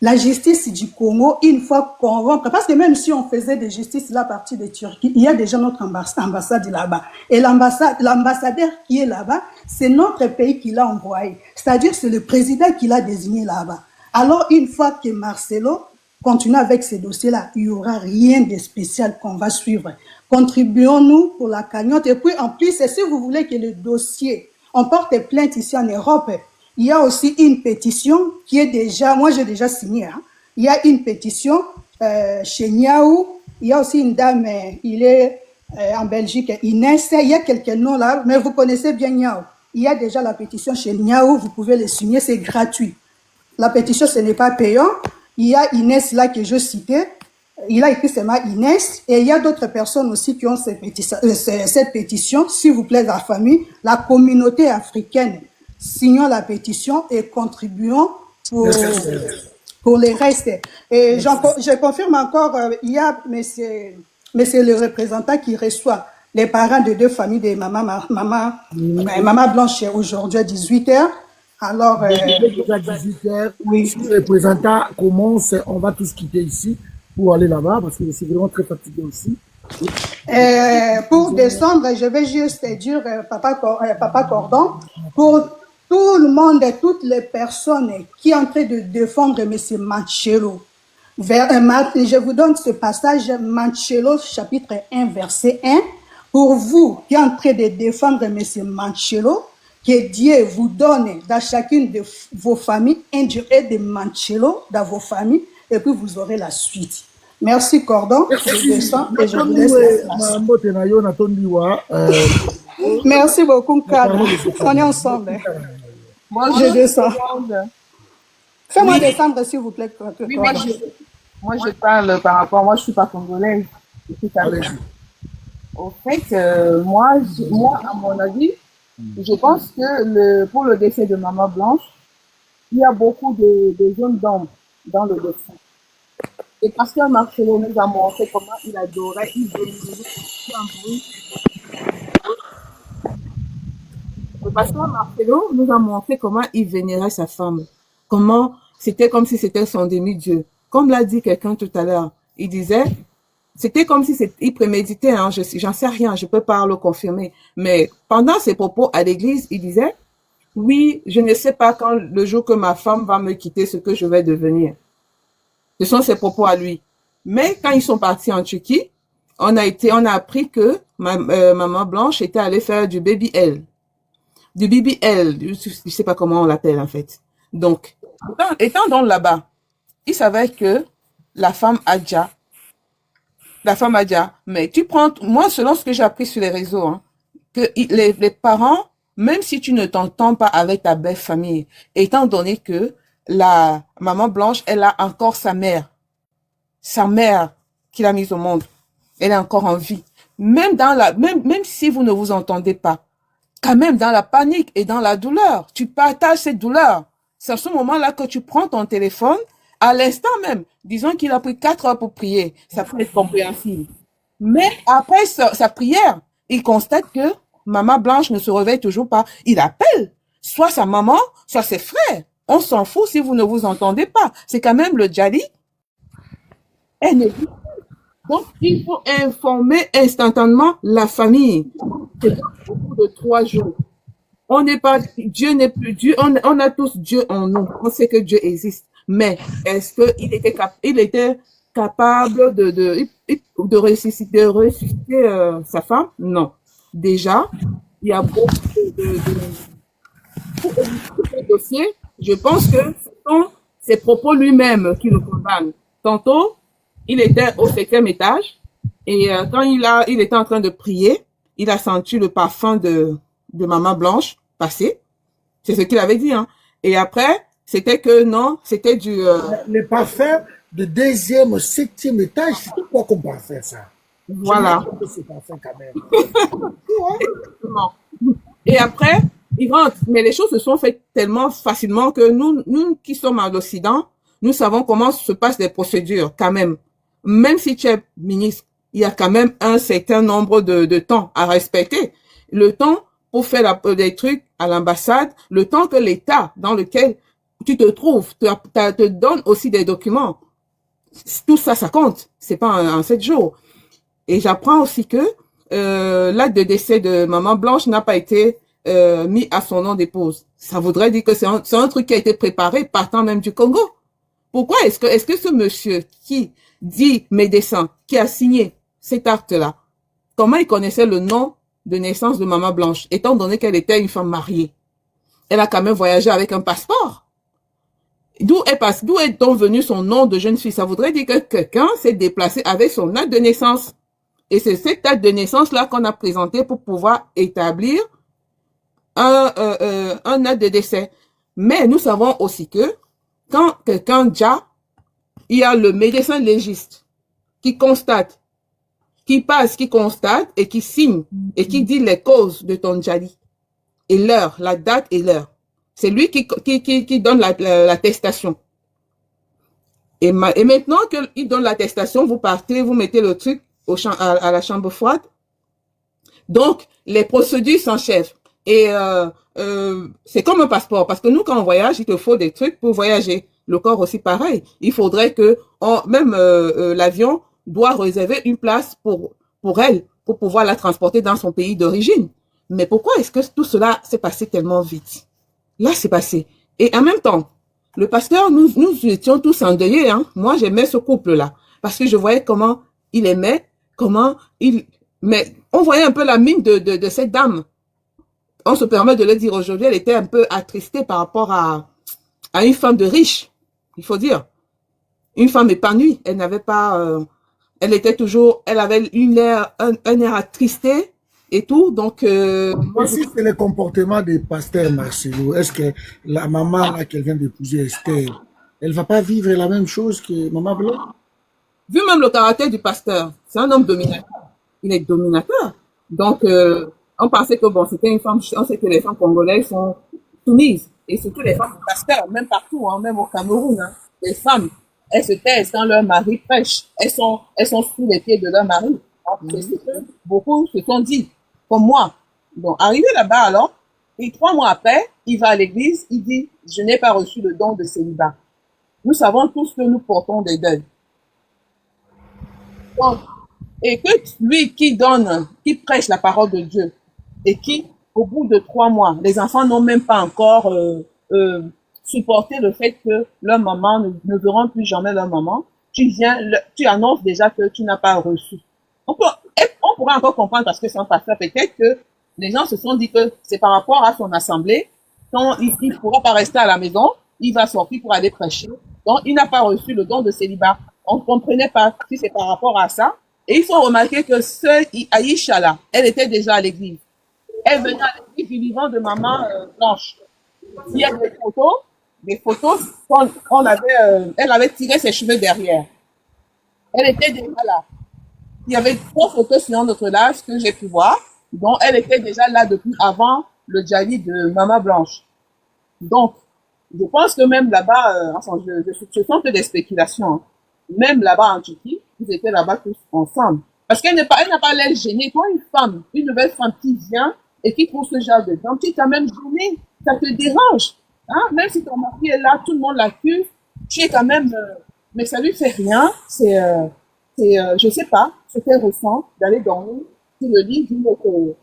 La justice du Congo, une fois qu'on rentre, parce que même si on faisait des justices là à partir de Turquie, il y a déjà notre ambassade là-bas. Et l'ambassadeur qui est là-bas, c'est notre pays qui l'a envoyé. C'est-à-dire c'est le président qui l'a désigné là-bas. Alors une fois que Marcelo continue avec ces dossiers-là, il n'y aura rien de spécial qu'on va suivre. Contribuons-nous pour la cagnotte. Et puis en plus, si vous voulez que le dossier, on porte plainte ici en Europe, il y a aussi une pétition qui est déjà, moi j'ai déjà signé, hein. Il y a une pétition chez Niaou, il y a aussi une dame, il est en Belgique, Inès, il y a quelques noms là, mais vous connaissez bien Niaou. Il y a déjà la pétition chez Niaou, vous pouvez le signer, c'est gratuit. La pétition, ce n'est pas payant. Il y a Inès là que je citais, il a écrit seulement Inès, et il y a d'autres personnes aussi qui ont cette pétition, s'il vous plaît, la famille, la communauté africaine. Signons la pétition et contribuons pour les restes. Et je confirme encore, il y a monsieur le représentant qui reçoit les parents de deux familles de maman Blanche aujourd'hui à 18h. Alors, déjà 18h, oui. Si le représentant commence, on va tous quitter ici pour aller là-bas parce que je suis vraiment très fatigué aussi. Pour décembre, je vais juste dire, Papa Cordon, pour tout le monde et toutes les personnes qui sont en train de défendre M. Marcelo. Je vous donne ce passage, Marcelo, chapitre 1, verset 1. Pour vous qui êtes en train de défendre M. Marcelo, que Dieu vous donne dans chacune de vos familles un Dieu de Marcelo dans vos familles, et puis vous aurez la suite. Merci Cordon, je descends et je vous laisse la place. Merci beaucoup, Kad. On est ensemble. Moi, Je descends. Fais-moi descendre, s'il vous plaît. Oui, moi, je parle par rapport. Moi, je ne suis pas congolaise. Au fait, moi, à mon avis, je pense que pour le décès de Maman Blanche, il y a beaucoup de zones d'ombre dans le décès. Et Pasteur Marcelo nous a montré comment il adorait, il vénérait. Le pasteur Marcelo nous a montré comment il vénérait sa femme. Comment c'était comme si c'était son demi-dieu. Comme l'a dit quelqu'un tout à l'heure, il disait, c'était comme si il préméditait, hein, j'en sais rien, je peux pas le confirmer. Mais pendant ses propos à l'église, il disait, oui, je ne sais pas quand le jour que ma femme va me quitter, ce que je vais devenir. Ce sont ses propos à lui. Mais quand ils sont partis en Turquie, on a appris que Maman Blanche était allée faire du BBL. Du BBL, je sais pas comment on l'appelle en fait. Donc, étant donc là-bas, il savait que la femme Adja, mais moi selon ce que j'ai appris sur les réseaux, hein, que les parents, même si tu ne t'entends pas avec ta belle famille, étant donné que la Maman Blanche, elle a encore sa mère qui l'a mise au monde, elle est encore en vie. Même si vous ne vous entendez pas, quand même dans la panique et dans la douleur, tu partages cette douleur. c'est à ce moment-là que tu prends ton téléphone, à l'instant même, disons qu'il a pris 4 heures pour prier, ça peut être compréhensible. Mais après sa prière, il constate que maman Blanche ne se réveille toujours pas. Il appelle soit sa maman, soit ses frères. On s'en fout si vous ne vous entendez pas. C'est quand même le Djali. Elle ne dit pas. Donc, il faut informer instantanément la famille. C'est au bout de 3 jours. On n'est pas, Dieu n'est plus Dieu, on a tous Dieu en nous. On sait que Dieu existe. Mais est-ce qu'il était capable de ressusciter sa femme? Non. Déjà, il y a beaucoup de dossiers. Je pense que ce sont ses propos lui-même qui le condamnent. Tantôt, il était au 7e étage et quand il était en train de prier, il a senti le parfum de maman Blanche passer. C'est ce qu'il avait dit, hein. Et après, c'était que non, c'était du... Les parfums de 2e, 7e étage, c'est quoi qu'on peut faire ça? Voilà. C'est parfum quand même. Et après, il rentre. Mais les choses se sont faites tellement facilement que nous qui sommes à l'Occident, nous savons comment se passent les procédures quand même. Même si tu es ministre, il y a quand même un certain nombre de temps à respecter. Le temps pour faire des trucs à l'ambassade, le temps que l'État dans lequel tu te trouves te donne aussi des documents. Tout ça, ça compte. C'est pas en 7 jours. Et j'apprends aussi que l'acte de décès de maman Blanche n'a pas été mis à son nom d'épouse. Ça voudrait dire que c'est un truc qui a été préparé partant même du Congo. Pourquoi est-ce que ce monsieur qui dit médecin, qui a signé cet acte-là, comment il connaissait le nom de naissance de maman Blanche, étant donné qu'elle était une femme mariée? Elle a quand même voyagé avec un passeport. D'où est donc venu son nom de jeune fille? Ça voudrait dire que quelqu'un s'est déplacé avec son acte de naissance. Et c'est cet acte de naissance-là qu'on a présenté pour pouvoir établir un acte de décès. Mais nous savons aussi que quand quelqu'un déjà, il y a le médecin légiste qui constate, qui passe, qui constate et qui signe et qui dit les causes de ton Djali et l'heure, la date et l'heure. C'est lui qui donne l'attestation. Et maintenant qu'il donne l'attestation, vous partez, vous mettez le truc à la chambre froide. Donc, les procédures s'enchaînent. Et c'est comme un passeport. Parce que nous, quand on voyage, il te faut des trucs pour voyager. Le corps aussi, pareil. Il faudrait que même l'avion doit réserver une place pour elle, pour pouvoir la transporter dans son pays d'origine. Mais pourquoi est-ce que tout cela s'est passé tellement vite? Là, c'est passé. Et en même temps, le pasteur, nous étions tous endeuillés. Hein. Moi, j'aimais ce couple-là. Parce que je voyais comment il aimait, mais on voyait un peu la mine de cette dame. On se permet de le dire aujourd'hui, elle était un peu attristée par rapport à une femme de riche, il faut dire. Une femme épanouie. Elle n'avait pas... elle était toujours... Elle avait un air attristé et tout, donc... Voici c'est le comportement du pasteur Marcelo. Est-ce que la maman là qu'elle vient d'épouser, Esther, elle va pas vivre la même chose que maman Blanc? Vu même le caractère du pasteur, c'est un homme dominateur. Il est dominateur. Donc, on pensait que bon, c'était une femme, on sait que les femmes congolaises sont soumises. Et surtout les femmes pasteurs, même partout, hein, même au Cameroun, hein, les femmes, elles se taisent quand leur mari prêche. Elles sont sous les pieds de leur mari. C'est ce que beaucoup se sont dit, comme moi. Donc, arrivé là-bas alors, et 3 mois après, il va à l'église, il dit, je n'ai pas reçu le don de célibat. Nous savons tous que nous portons des deuils. Donc, et que lui qui prêche la parole de Dieu, et qui, au bout de 3 mois, les enfants n'ont même pas encore supporté le fait que leur maman ne verront plus jamais leur maman, tu annonces déjà que tu n'as pas reçu. On pourrait encore comprendre parce que c'est un pasteur, peut-être que les gens se sont dit que c'est par rapport à son assemblée, quand il ne pourra pas rester à la maison, il va sortir pour aller prêcher. Donc, il n'a pas reçu le don de célibat. On ne comprenait pas si c'est par rapport à ça. Et il faut remarquer que Aïcha là, elle était déjà à l'église. Elle venait à l'église du vivant de maman Blanche. Il y a des photos, elle avait tiré ses cheveux derrière. Elle était déjà là. Il y avait 3 photos sur notre live que j'ai pu voir. Donc, elle était déjà là depuis avant le Djali de maman Blanche. Donc, Je pense que même là-bas, enfin, je sens que des spéculations, hein. Même là-bas en Turquie, ils étaient là-bas tous ensemble. Parce qu'elle n'a pas l'air gênée. Toi, une nouvelle femme qui vient et qui trouve ce genre d'exemple, tu es quand même gênée. Ça te dérange. Hein? Même si ton mari est là, tout le monde l'accuse, tu es quand même... mais ça lui fait rien. Je sais pas ce qu'elle ressent d'aller dormir sur le lit d'une autre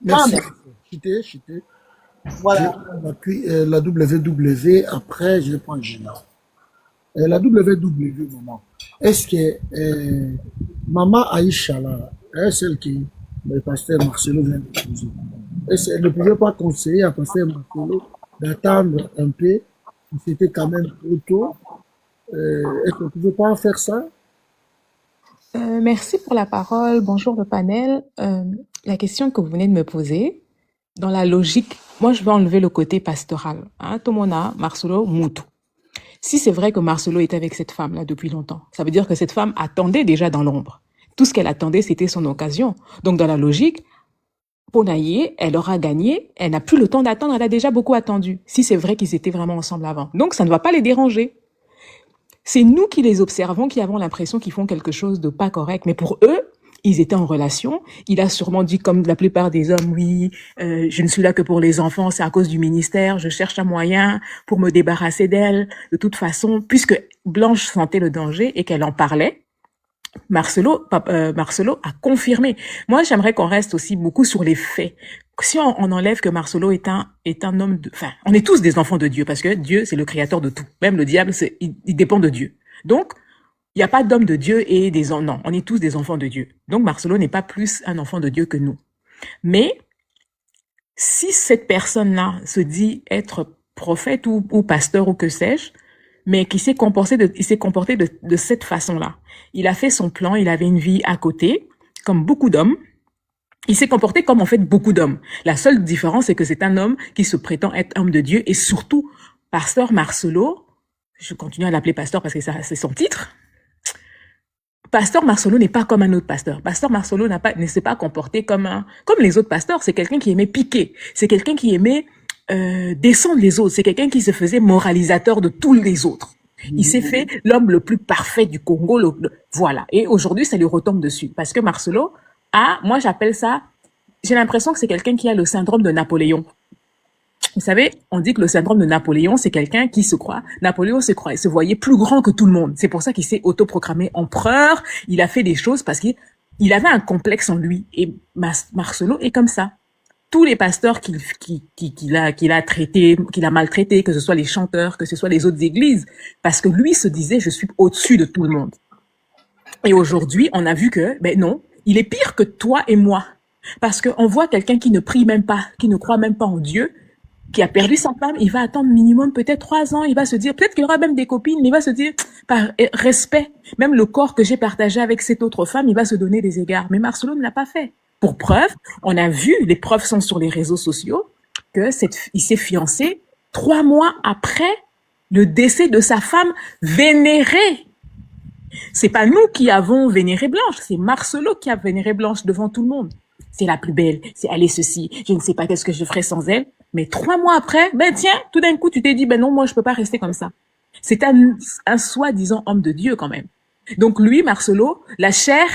Merci. femme. Chité. Voilà. La WW, après, je prends Gina. La WW, maman. Est-ce que Maman Aïcha, là, celle qui, le pasteur Marcelo vient de poser, est-ce qu'elle ne pouvait pas conseiller à pasteur Marcelo d'attendre un peu, c'était quand même trop tôt, est-ce qu'on ne pouvait pas faire ça? Merci pour la parole. Bonjour le panel. La question que vous venez de me poser, dans la logique, moi je vais enlever le côté pastoral. Hein, Tomona, Marcelo, Moutou. Si c'est vrai que Marcelo est avec cette femme-là depuis longtemps, ça veut dire que cette femme attendait déjà dans l'ombre. Tout ce qu'elle attendait, c'était son occasion. Donc dans la logique, Ponaye, elle aura gagné, elle n'a plus le temps d'attendre, elle a déjà beaucoup attendu. Si c'est vrai qu'ils étaient vraiment ensemble avant. Donc ça ne va pas les déranger. C'est nous qui les observons, qui avons l'impression qu'ils font quelque chose de pas correct. Mais pour eux, ils étaient en relation. Il a sûrement dit, comme la plupart des hommes, oui, je ne suis là que pour les enfants, c'est à cause du ministère, je cherche un moyen pour me débarrasser d'elle. De toute façon, puisque Blanche sentait le danger et qu'elle en parlait, Marcelo a confirmé. Moi, j'aimerais qu'on reste aussi beaucoup sur les faits. Si on enlève que Marcelo est un homme enfin, on est tous des enfants de Dieu, parce que Dieu, c'est le créateur de tout. Même le diable, il dépend de Dieu. Donc, il n'y a pas d'homme de Dieu et non, on est tous des enfants de Dieu. Donc, Marcelo n'est pas plus un enfant de Dieu que nous. Mais, si cette personne-là se dit être prophète ou pasteur ou que sais-je, mais qui s'est comporté de cette façon-là. Il a fait son plan, il avait une vie à côté, comme beaucoup d'hommes. Il s'est comporté comme en fait beaucoup d'hommes. La seule différence, c'est que c'est un homme qui se prétend être homme de Dieu et surtout, pasteur Marcelo, je continue à l'appeler pasteur parce que c'est son titre. Pasteur Marcelo n'est pas comme un autre pasteur. Pasteur Marcelo ne s'est pas comporté comme les autres pasteurs. C'est quelqu'un qui aimait piquer. C'est quelqu'un qui aimait descendre les autres. C'est quelqu'un qui se faisait moralisateur de tous les autres. Il s'est fait l'homme le plus parfait du Congo. Voilà. Et aujourd'hui, ça lui retombe dessus. Parce que Marcelo moi j'appelle ça, j'ai l'impression que c'est quelqu'un qui a le syndrome de Napoléon. Vous savez, on dit que le syndrome de Napoléon, c'est quelqu'un qui se croit. Napoléon se voyait plus grand que tout le monde. C'est pour ça qu'il s'est autoproclamé empereur. Il a fait des choses parce qu'il avait un complexe en lui. Et Marcelo est comme ça. Tous les pasteurs qu'il a traités, qu'il a maltraités, que ce soit les chanteurs, que ce soit les autres églises, parce que lui se disait, je suis au-dessus de tout le monde. Et aujourd'hui, on a vu que, non, il est pire que toi et moi. Parce qu'on voit quelqu'un qui ne prie même pas, qui ne croit même pas en Dieu, qui a perdu sa femme, il va attendre minimum peut-être 3 ans, il va se dire, peut-être qu'il aura même des copines, mais il va se dire, par respect, même le corps que j'ai partagé avec cette autre femme, il va se donner des égards. Mais Marcelo ne l'a pas fait. Pour preuve, on a vu, les preuves sont sur les réseaux sociaux, il s'est fiancé 3 mois après le décès de sa femme vénérée. C'est pas nous qui avons vénéré Blanche, c'est Marcelo qui a vénéré Blanche devant tout le monde. C'est la plus belle, elle est ceci, je ne sais pas qu'est-ce que je ferais sans elle. Mais 3 mois après, tiens, tout d'un coup, tu t'es dit, non, moi, je peux pas rester comme ça. C'est un soi-disant homme de Dieu, quand même. Donc, lui, Marcelo, la chair,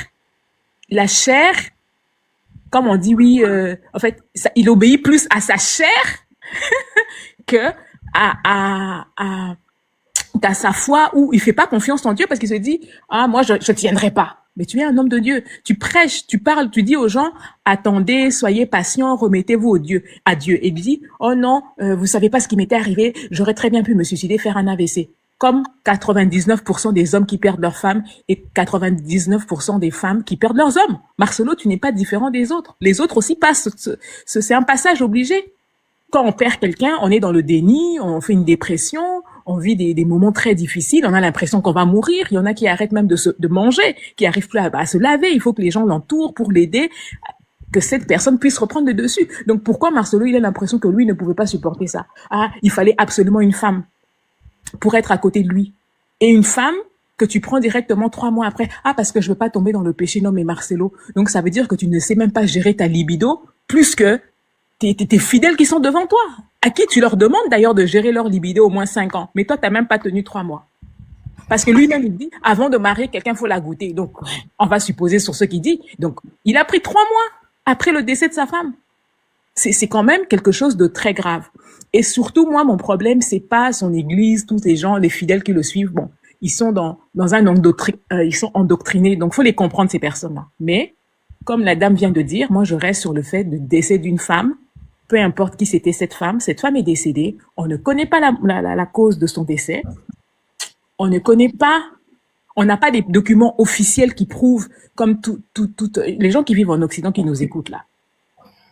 comme on dit, oui, en fait, il obéit plus à sa chair que à sa foi, où il fait pas confiance en Dieu parce qu'il se dit, moi, je tiendrai pas. Mais tu es un homme de Dieu. Tu prêches, tu parles, tu dis aux gens, attendez, soyez patients, remettez-vous à Dieu. Et il dit, oh non, vous savez pas ce qui m'était arrivé, j'aurais très bien pu me suicider, faire un AVC. Comme 99% des hommes qui perdent leurs femmes et 99% des femmes qui perdent leurs hommes. Marcelo, tu n'es pas différent des autres. Les autres aussi passent, c'est un passage obligé. Quand on perd quelqu'un, on est dans le déni, on fait une dépression, on vit des moments très difficiles, on a l'impression qu'on va mourir. Il y en a qui arrêtent même de manger, qui arrivent plus à se laver. Il faut que les gens l'entourent pour l'aider, que cette personne puisse reprendre le dessus. Donc pourquoi Marcelo, il a l'impression que lui ne pouvait pas supporter ça? Il fallait absolument une femme pour être à côté de lui. Et une femme que tu prends directement 3 mois après. Parce que je veux pas tomber dans le péché, non mais Marcelo. Donc ça veut dire que tu ne sais même pas gérer ta libido plus que tes fidèles qui sont devant toi, à qui tu leur demandes d'ailleurs de gérer leur libido au moins 5 ans. Mais toi, t'as même pas tenu 3 mois. Parce que lui-même, il dit, avant de marier quelqu'un, faut la goûter. Donc, on va supposer sur ce qu'il dit. Donc, il a pris 3 mois après le décès de sa femme. C'est quand même quelque chose de très grave. Et surtout, moi, mon problème, c'est pas son église, tous les gens, les fidèles qui le suivent. Bon, ils sont dans un ils sont endoctrinés. Donc, faut les comprendre, ces personnes-là. Mais, comme la dame vient de dire, moi, je reste sur le fait du décès d'une femme. Peu importe qui c'était cette femme est décédée. On ne connaît pas la cause de son décès. On ne connaît pas, on n'a pas des documents officiels qui prouvent, comme les gens qui vivent en Occident qui nous écoutent là.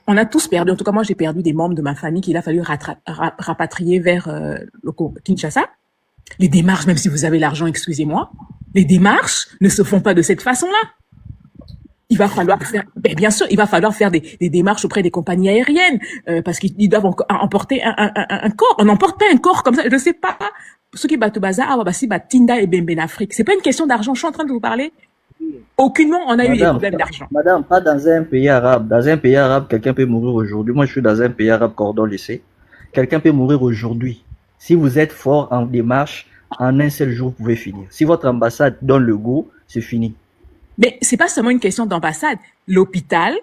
On a tous perdu, en tout cas moi j'ai perdu des membres de ma famille qu'il a fallu rapatrier vers Kinshasa. Les démarches, même si vous avez l'argent, excusez-moi, les démarches ne se font pas de cette façon-là. Il va falloir faire, bien sûr, il va falloir faire des démarches auprès des compagnies aériennes, parce qu'ils doivent emporter un corps. On n'emporte pas un corps comme ça, je ne sais pas. Ceux qui battent bazar, si Tinda et Bembe en Afrique. C'est pas une question d'argent. Je suis en train de vous parler. Aucunement, on a eu des problèmes d'argent. Madame, pas dans un pays arabe. Dans un pays arabe, quelqu'un peut mourir aujourd'hui. Moi, je suis dans un pays arabe, cordon lycée. Quelqu'un peut mourir aujourd'hui. Si vous êtes fort en démarche, en un seul jour, vous pouvez finir. Si votre ambassade donne le go, c'est fini. Mais c'est pas seulement une question d'ambassade. L'hôpital,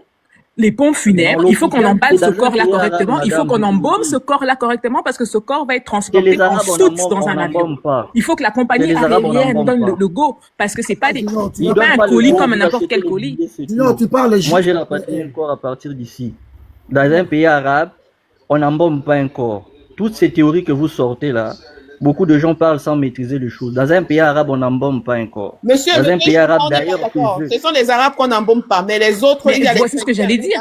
les pompes funèbres, il faut qu'on emballe ce corps-là correctement, il faut qu'on embaume ce corps-là correctement parce que ce corps va être transporté en soute dans un avion. Il faut que la compagnie aérienne donne le go parce que c'est pas un colis comme n'importe quel colis. Non, tu parles. Moi, j'ai rapatrié un corps à partir d'ici. Dans un pays arabe, on n'embaume pas un corps. Toutes ces théories que vous sortez là, beaucoup de gens parlent sans maîtriser les choses. Dans un pays arabe, on n'embaume pas encore. Monsieur, dans un pays arabe, d'ailleurs, ce sont les Arabes qu'on n'embaume pas, mais les autres... Voici ce que j'allais dire.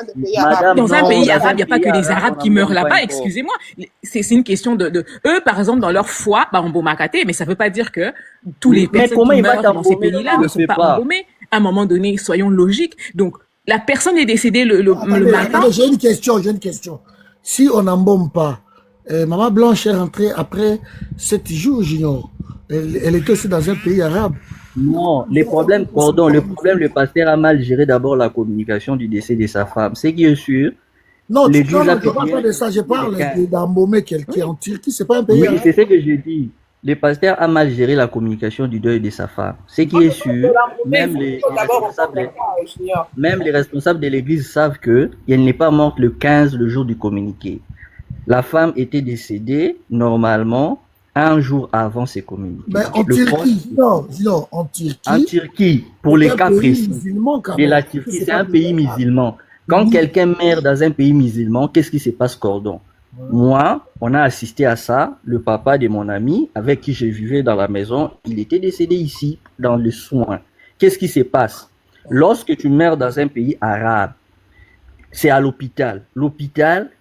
Dans un pays arabe, il n'y a pas que les Arabes qui meurent là-bas, excusez-moi. C'est une question de... Eux, par exemple, dans leur foi, embaume à Katé, mais ça ne veut pas dire que tous les personnes qui meurent dans ces pays-là ne sont pas embaumées. À un moment donné, soyons logiques. Donc, la personne est décédée le matin. J'ai une question. Si on n'embaume pas, Maman Blanche est rentrée après 7 jours, Junior. Elle était aussi dans un pays arabe. Non, le pasteur a mal géré d'abord la communication du décès de sa femme. C'est qui est sûr. Non, je ne parle pas de ça, je parle d'embaumer quelqu'un en Turquie, c'est pas un pays arabe. Oui, c'est ce que j'ai dit. Le pasteur a mal géré la communication du deuil de sa femme. Ce qui est sûr, même les responsables de l'église savent qu'elle n'est pas morte le 15, le jour du communiqué. La femme était décédée, normalement, un jour avant ses communiqués. Mais en Turquie, non, en Turquie. En Turquie, pour les cas précis. Et la Turquie, c'est un pays musulman. Quand quelqu'un meurt dans un pays musulman, qu'est-ce qui se passe, cordon? Moi, on a assisté à ça. Le papa de mon ami, avec qui je vivais dans la maison, il était décédé ici, dans les soins. Qu'est-ce qui se passe? Lorsque tu meurs dans un pays arabe, c'est à l'hôpital. L'hôpital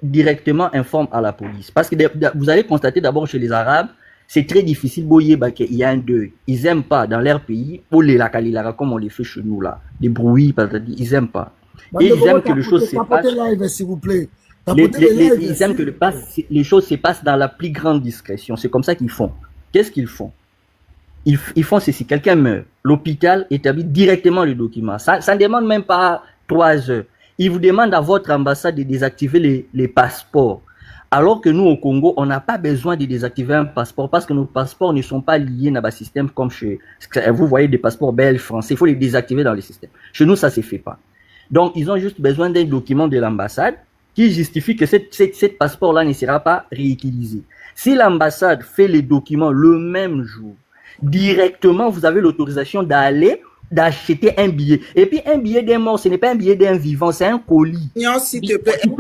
directement informe à la police. Parce que vous allez constater d'abord chez les Arabes, c'est très difficile, il y a un deuil. Ils n'aiment pas dans leur pays, pour les lacalilara, comme on les fait chez nous là, des bruits, ils n'aiment pas. Et ils aiment que les choses se passent. S'il vous plaît. Ils aiment que les choses se passent dans la plus grande discrétion. C'est comme ça qu'ils font. Qu'est-ce qu'ils font? Ils font ceci. Quelqu'un meurt. L'hôpital établit directement le document. Ça ne demande même pas 3 heures. Ils vous demandent à votre ambassade de désactiver les passeports. Alors que nous, au Congo, on n'a pas besoin de désactiver un passeport parce que nos passeports ne sont pas liés dans le système comme chez... Vous voyez des passeports belges, français, il faut les désactiver dans le système. Chez nous, ça ne se fait pas. Donc, ils ont juste besoin d'un document de l'ambassade qui justifie que cette passeport-là ne sera pas réutilisé. Si l'ambassade fait les documents le même jour, directement, vous avez l'autorisation d'acheter un billet. Et puis, un billet d'un mort, ce n'est pas un billet d'un vivant, c'est un colis. Non, s'il te plaît. Tu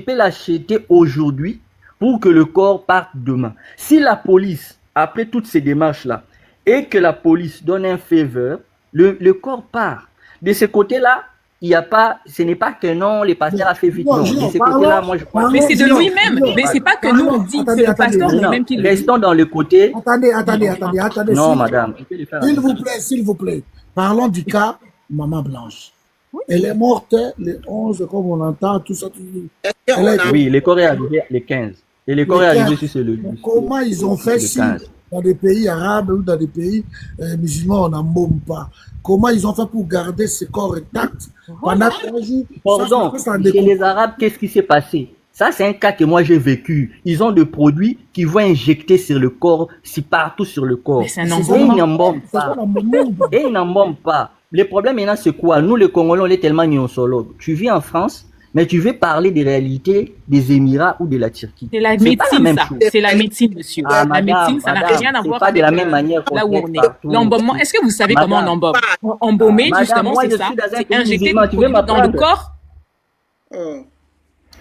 peux l'acheter aujourd'hui pour que le corps parte demain. Si la police, après toutes ces démarches-là, et que la police donne un faveur, le corps part. De ce côté-là, il n'y a pas, ce n'est pas que non, les pasteurs a fait vite. Non, de ce côté-là, moi je crois. Mais c'est de lui-même. Mais c'est pas que nous on dit, c'est le pasteur lui-même qui le dit. Restons dans le côté. Attendez. Non, madame. S'il vous plaît. Parlons du cas Maman Blanche. Elle est morte le 11, comme on entend, tout ça. Oui, le corps est arrivé le 15. Et le corps est arrivé sur le 10. Comment ils ont fait si dans des pays arabes ou dans des pays musulmans, on n'embaume pas. Comment ils ont fait pour garder ce corps intact pendant 3 jours? Pardon, chez les Arabes, qu'est-ce qui s'est passé? Ça, c'est un cas que moi j'ai vécu. Ils ont des produits qu'ils vont injecter sur le corps, partout sur le corps. Mais c'est un Et ils n'embombent pas. Et ils n'embombent pas. Le problème maintenant, c'est quoi? Nous, les Congolais, on est tellement nyonsologues. Tu vis en France, mais tu veux parler des réalités des Émirats ou de la Turquie. C'est la médecine, ça. C'est la médecine, monsieur. Ah, la médecine, ça n'a rien à voir avec de la même manière là où on est. partout. L'embaumement, est-ce que vous savez comment on embaume? Embaumer, justement, c'est ça. C'est injecter du produit dans le corps.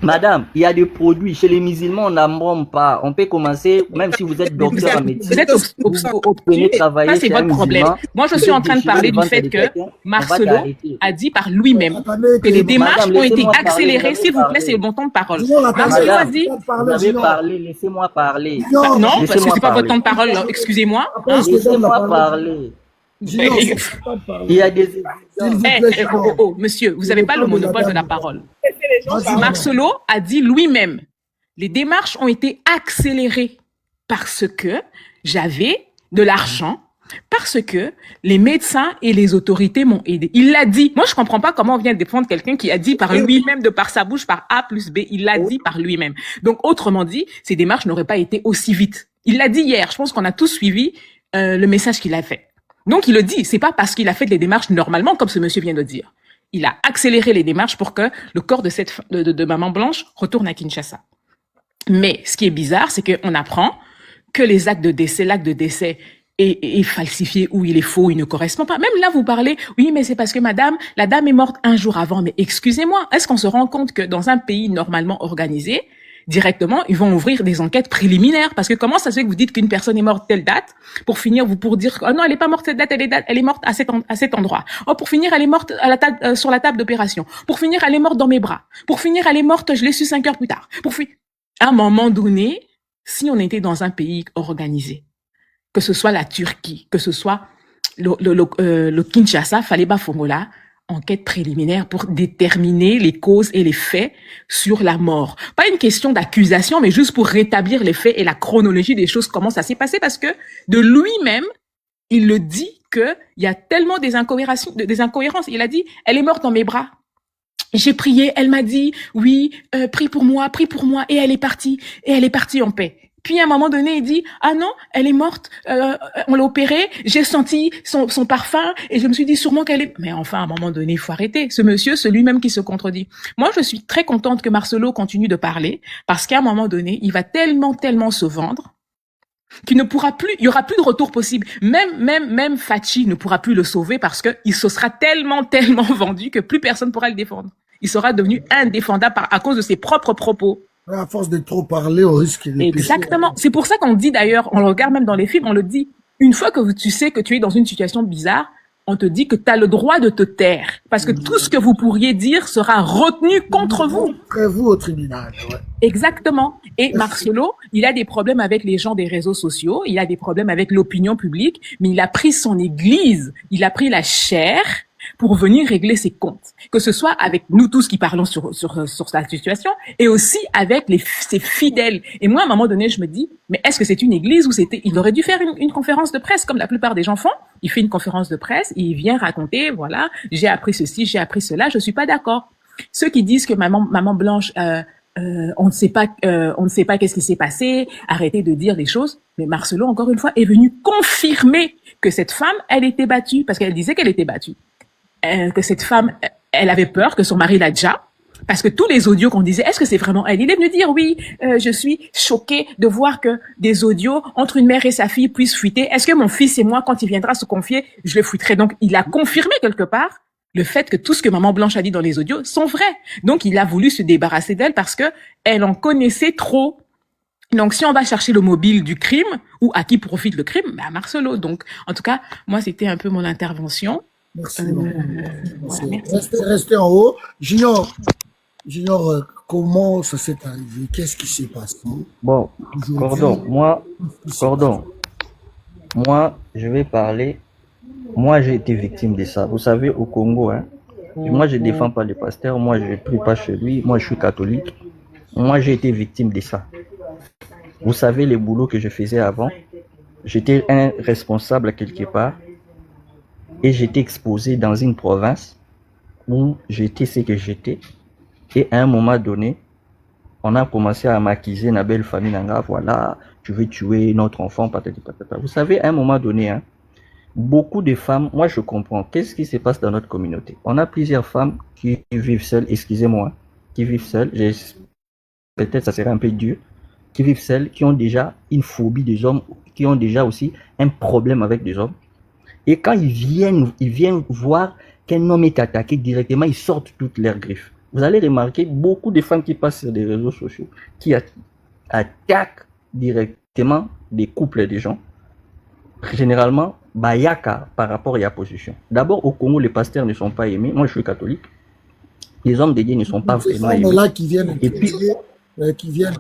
Madame, il y a des produits. Chez les musulmans, on n'embaume pas. On peut commencer, même si vous êtes docteur en médecine. Vous êtes obstrué. Ça, c'est votre problème. Moi, je suis en train de parler du fait que Marcelo a dit par lui-même que les démarches ont été accélérées. S'il vous plaît, c'est le bon temps de parole. Marcelo a dit... Vous avez parlé, laissez-moi parler. Non, parce que c'est pas votre temps de parole. Excusez-moi. Laissez-moi parler. Il y a des... monsieur, vous n'avez pas le monopole de la parole. Marcelo a dit lui-même, les démarches ont été accélérées parce que j'avais de l'argent, parce que les médecins et les autorités m'ont aidé. Il l'a dit. Moi, je comprends pas comment on vient défendre quelqu'un qui a dit par lui-même, de par sa bouche, par A plus B. Il l'a dit par lui-même. Donc, autrement dit, ces démarches n'auraient pas été aussi vite. Il l'a dit hier. Je pense qu'on a tous suivi le message qu'il a fait. Donc, il le dit. C'est pas parce qu'il a fait les démarches normalement, comme ce monsieur vient de dire. Il a accéléré les démarches pour que le corps de Maman Blanche retourne à Kinshasa. Mais ce qui est bizarre, c'est qu'on apprend que l'acte de décès est falsifié ou il est faux, il ne correspond pas. Même là, vous parlez, oui, mais c'est parce que la dame est morte un jour avant. Mais excusez-moi, est-ce qu'on se rend compte que dans un pays normalement organisé, directement, ils vont ouvrir des enquêtes préliminaires? Parce que comment ça se fait que vous dites qu'une personne est morte telle date, pour dire, oh non, elle est pas morte cette date, elle est morte à cet endroit. Oh, pour finir, elle est morte sur la table d'opération. Pour finir, elle est morte dans mes bras. Pour finir, elle est morte, je l'ai su 5 heures plus tard. À un moment donné, si on était dans un pays organisé, que ce soit la Turquie, que ce soit le Kinshasa, Faleba Fongola, enquête préliminaire pour déterminer les causes et les faits sur la mort. Pas une question d'accusation, mais juste pour rétablir les faits et la chronologie des choses, comment ça s'est passé, parce que de lui-même, il le dit qu'il y a tellement des incohérences. Il a dit, elle est morte dans mes bras. J'ai prié, elle m'a dit, oui, prie pour moi, et elle est partie en paix. Puis à un moment donné, il dit, ah non, elle est morte, on l'a opérée, j'ai senti son parfum et je me suis dit sûrement qu'elle est... Mais enfin, à un moment donné, il faut arrêter. Ce monsieur, c'est lui-même qui se contredit. Moi, je suis très contente que Marcelo continue de parler parce qu'à un moment donné, il va tellement se vendre qu'il ne pourra plus, il y aura plus de retour possible. Même Fachi ne pourra plus le sauver parce que il se sera tellement vendu que plus personne pourra le défendre. Il sera devenu indéfendable à cause de ses propres propos. À force de trop parler, au risque de... Exactement. C'est pour ça qu'on dit d'ailleurs, on le regarde même dans les films, on le dit. Une fois que tu sais que tu es dans une situation bizarre, on te dit que tu as le droit de te taire. Parce que tout ce que vous pourriez dire sera retenu contre vous. Contre vous au tribunal, ouais. Exactement. Et Marcelo, il a des problèmes avec les gens des réseaux sociaux, il a des problèmes avec l'opinion publique, mais il a pris son église, il a pris la chair pour venir régler ses comptes. Que ce soit avec nous tous qui parlons sur sa situation et aussi avec ses fidèles. Et moi, à un moment donné, je me dis, mais est-ce que c'est une église ou il aurait dû faire une conférence de presse comme la plupart des gens font. Il fait une conférence de presse, il vient raconter, voilà, j'ai appris ceci, j'ai appris cela, je suis pas d'accord. Ceux qui disent que maman Blanche, on ne sait pas qu'est-ce qui s'est passé, arrêtez de dire des choses. Mais Marcelo, encore une fois, est venu confirmer que cette femme, elle était battue, parce qu'elle disait qu'elle était battue. Que cette femme, elle avait peur que son mari la déjà, parce que tous les audios qu'on disait, est-ce que c'est vraiment elle? Il est venu dire, oui, je suis choqué de voir que des audios entre une mère et sa fille puissent fuiter. Est-ce que mon fils et moi, quand il viendra se confier, je le fuiterai? Donc, il a confirmé quelque part le fait que tout ce que maman Blanche a dit dans les audios sont vrais. Donc, il a voulu se débarrasser d'elle parce que elle en connaissait trop. Donc, si on va chercher le mobile du crime, ou à qui profite le crime, à Marcelo. Donc, en tout cas, moi, c'était un peu mon intervention. Merci. Restez en haut. Junior, comment ça s'est arrivé? Qu'est-ce qui s'est passé? Bon, Cordon, moi, je vais parler. Moi, j'ai été victime de ça. Vous savez, au Congo, hein, moi, je ne défends pas le pasteur. Moi, je ne prie pas chez lui. Moi, je suis catholique. Moi, j'ai été victime de ça. Vous savez, les boulots que je faisais avant, j'étais un responsable quelque part et j'étais exposé dans une province où j'étais ce que j'étais. Et à un moment donné, on a commencé à m'accuser, la belle famille, voilà, tu veux tuer notre enfant, patati patata. Vous savez, à un moment donné, hein, beaucoup de femmes, moi je comprends, qu'est-ce qui se passe dans notre communauté? On a plusieurs femmes qui vivent seules, excusez-moi, qui vivent seules, peut-être ça serait un peu dur, qui vivent seules, qui ont déjà une phobie des hommes, qui ont déjà aussi un problème avec des hommes. Et quand ils viennent voir qu'un homme est attaqué directement, ils sortent toutes leurs griffes. Vous allez remarquer beaucoup de femmes qui passent sur des réseaux sociaux, qui attaquent directement des couples de gens. Généralement, bayaka par rapport à la position. D'abord, au Congo, les pasteurs ne sont pas aimés. Moi, je suis catholique. Les hommes de Dieu ne sont pas vraiment aimés. Là qui viennent et puis,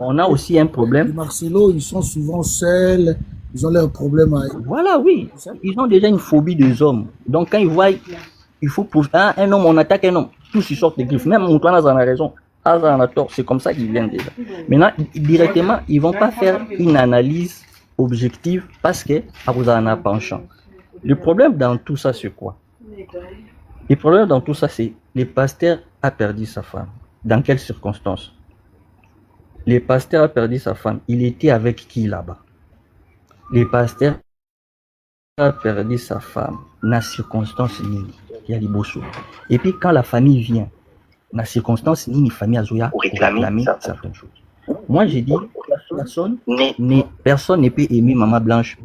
on a aussi un problème. Les Marcelo, ils sont souvent seuls. Ils ont leurs problèmes à... Voilà, oui. Ils ont déjà une phobie des hommes. Donc, quand ils voient, il faut prouver, un homme, on attaque un homme. Tous ils sortent des griffes. Même Antoine en a raison. Azan a tort. C'est comme ça qu'ils viennent déjà. Maintenant, directement, ils ne vont pas faire une analyse objective parce que vous en a penchant. Le problème dans tout ça, c'est quoi? Le problème dans tout ça, c'est le pasteur a perdu sa femme. Dans quelles circonstances? Le pasteur a perdu sa femme. Il était avec qui là-bas? Le pasteur a perdu sa femme dans la circonstance nini. Il y a les bossos. Et puis quand la famille vient, dans la circonstance nini, la famille a Zoya pour réclamer certaines choses. Moi j'ai dit, personne ne peut aimer Maman Blanche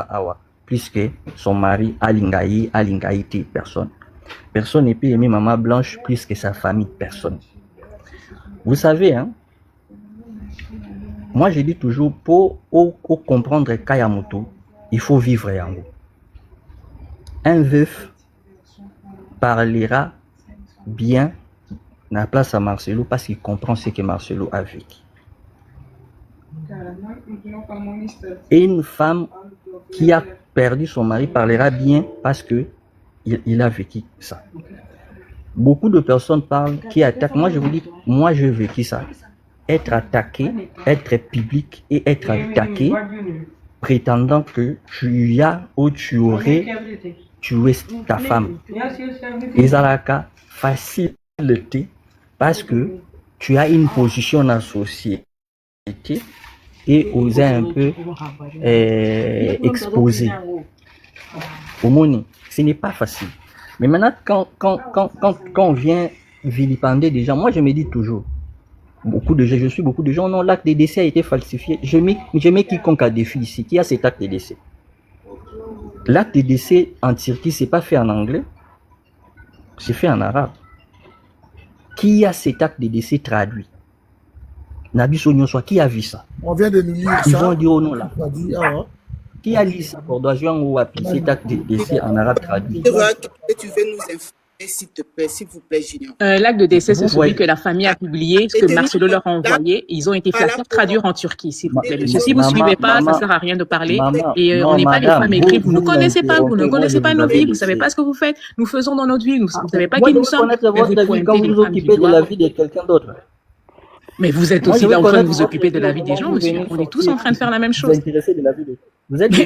Awa plus que son mari Alingaï personne. Personne ne peut aimer Maman Blanche plus que sa famille, personne. Vous savez, hein, moi je dis toujours, pour comprendre Kayamoto, il faut vivre en haut. Un veuf parlera bien dans la place à Marcelo parce qu'il comprend ce que Marcelo a vécu. Et une femme qui a perdu son mari parlera bien parce que il a vécu ça. Beaucoup de personnes parlent, qui attaquent. Moi je vous dis, moi j'ai vécu ça. Être attaqué, être public et être attaqué, prétendant que tu as ou tu aurais tué ta femme. Et ça la cas facilité parce que tu as une position dans la société et osé un peu exposer. Au monde, ce n'est pas facile. Mais maintenant, quand on vient vilipender des gens, moi je me dis toujours, je suis beaucoup de gens, non, l'acte de décès a été falsifié. Je mets quiconque a défi ici, qui a cet acte de décès. L'acte de décès en Turquie, c'est pas fait en anglais, c'est fait en arabe. Qui a cet acte de décès traduit? Nabi Sognon soit, qui a vu ça? On vient de nous lire ça. Ils ont dit au nom là. Qui a lu ça pour Doajuan ou Api, cet acte de décès en arabe traduit? Tu veux nous informer, s'il vous plaît, Junior. L'acte de décès, c'est celui que la famille a publié, ce que Marcelo leur a envoyé. Ils ont été fait traduire en Turquie, s'il vous plaît. Si vous ne suivez pas, ça ne sert à rien de parler. Et on n'est pas des femmes écrites. Vous ne connaissez pas, vous ne connaissez pas nos vies, vous ne savez pas ce que vous faites. Nous faisons dans notre vie, vous ne savez pas qui nous sommes. Quand vous vous occupez de la vie de quelqu'un d'autre. Mais vous êtes aussi en train de vous occuper de la vie des gens, monsieur. On est tous en train de faire la même chose.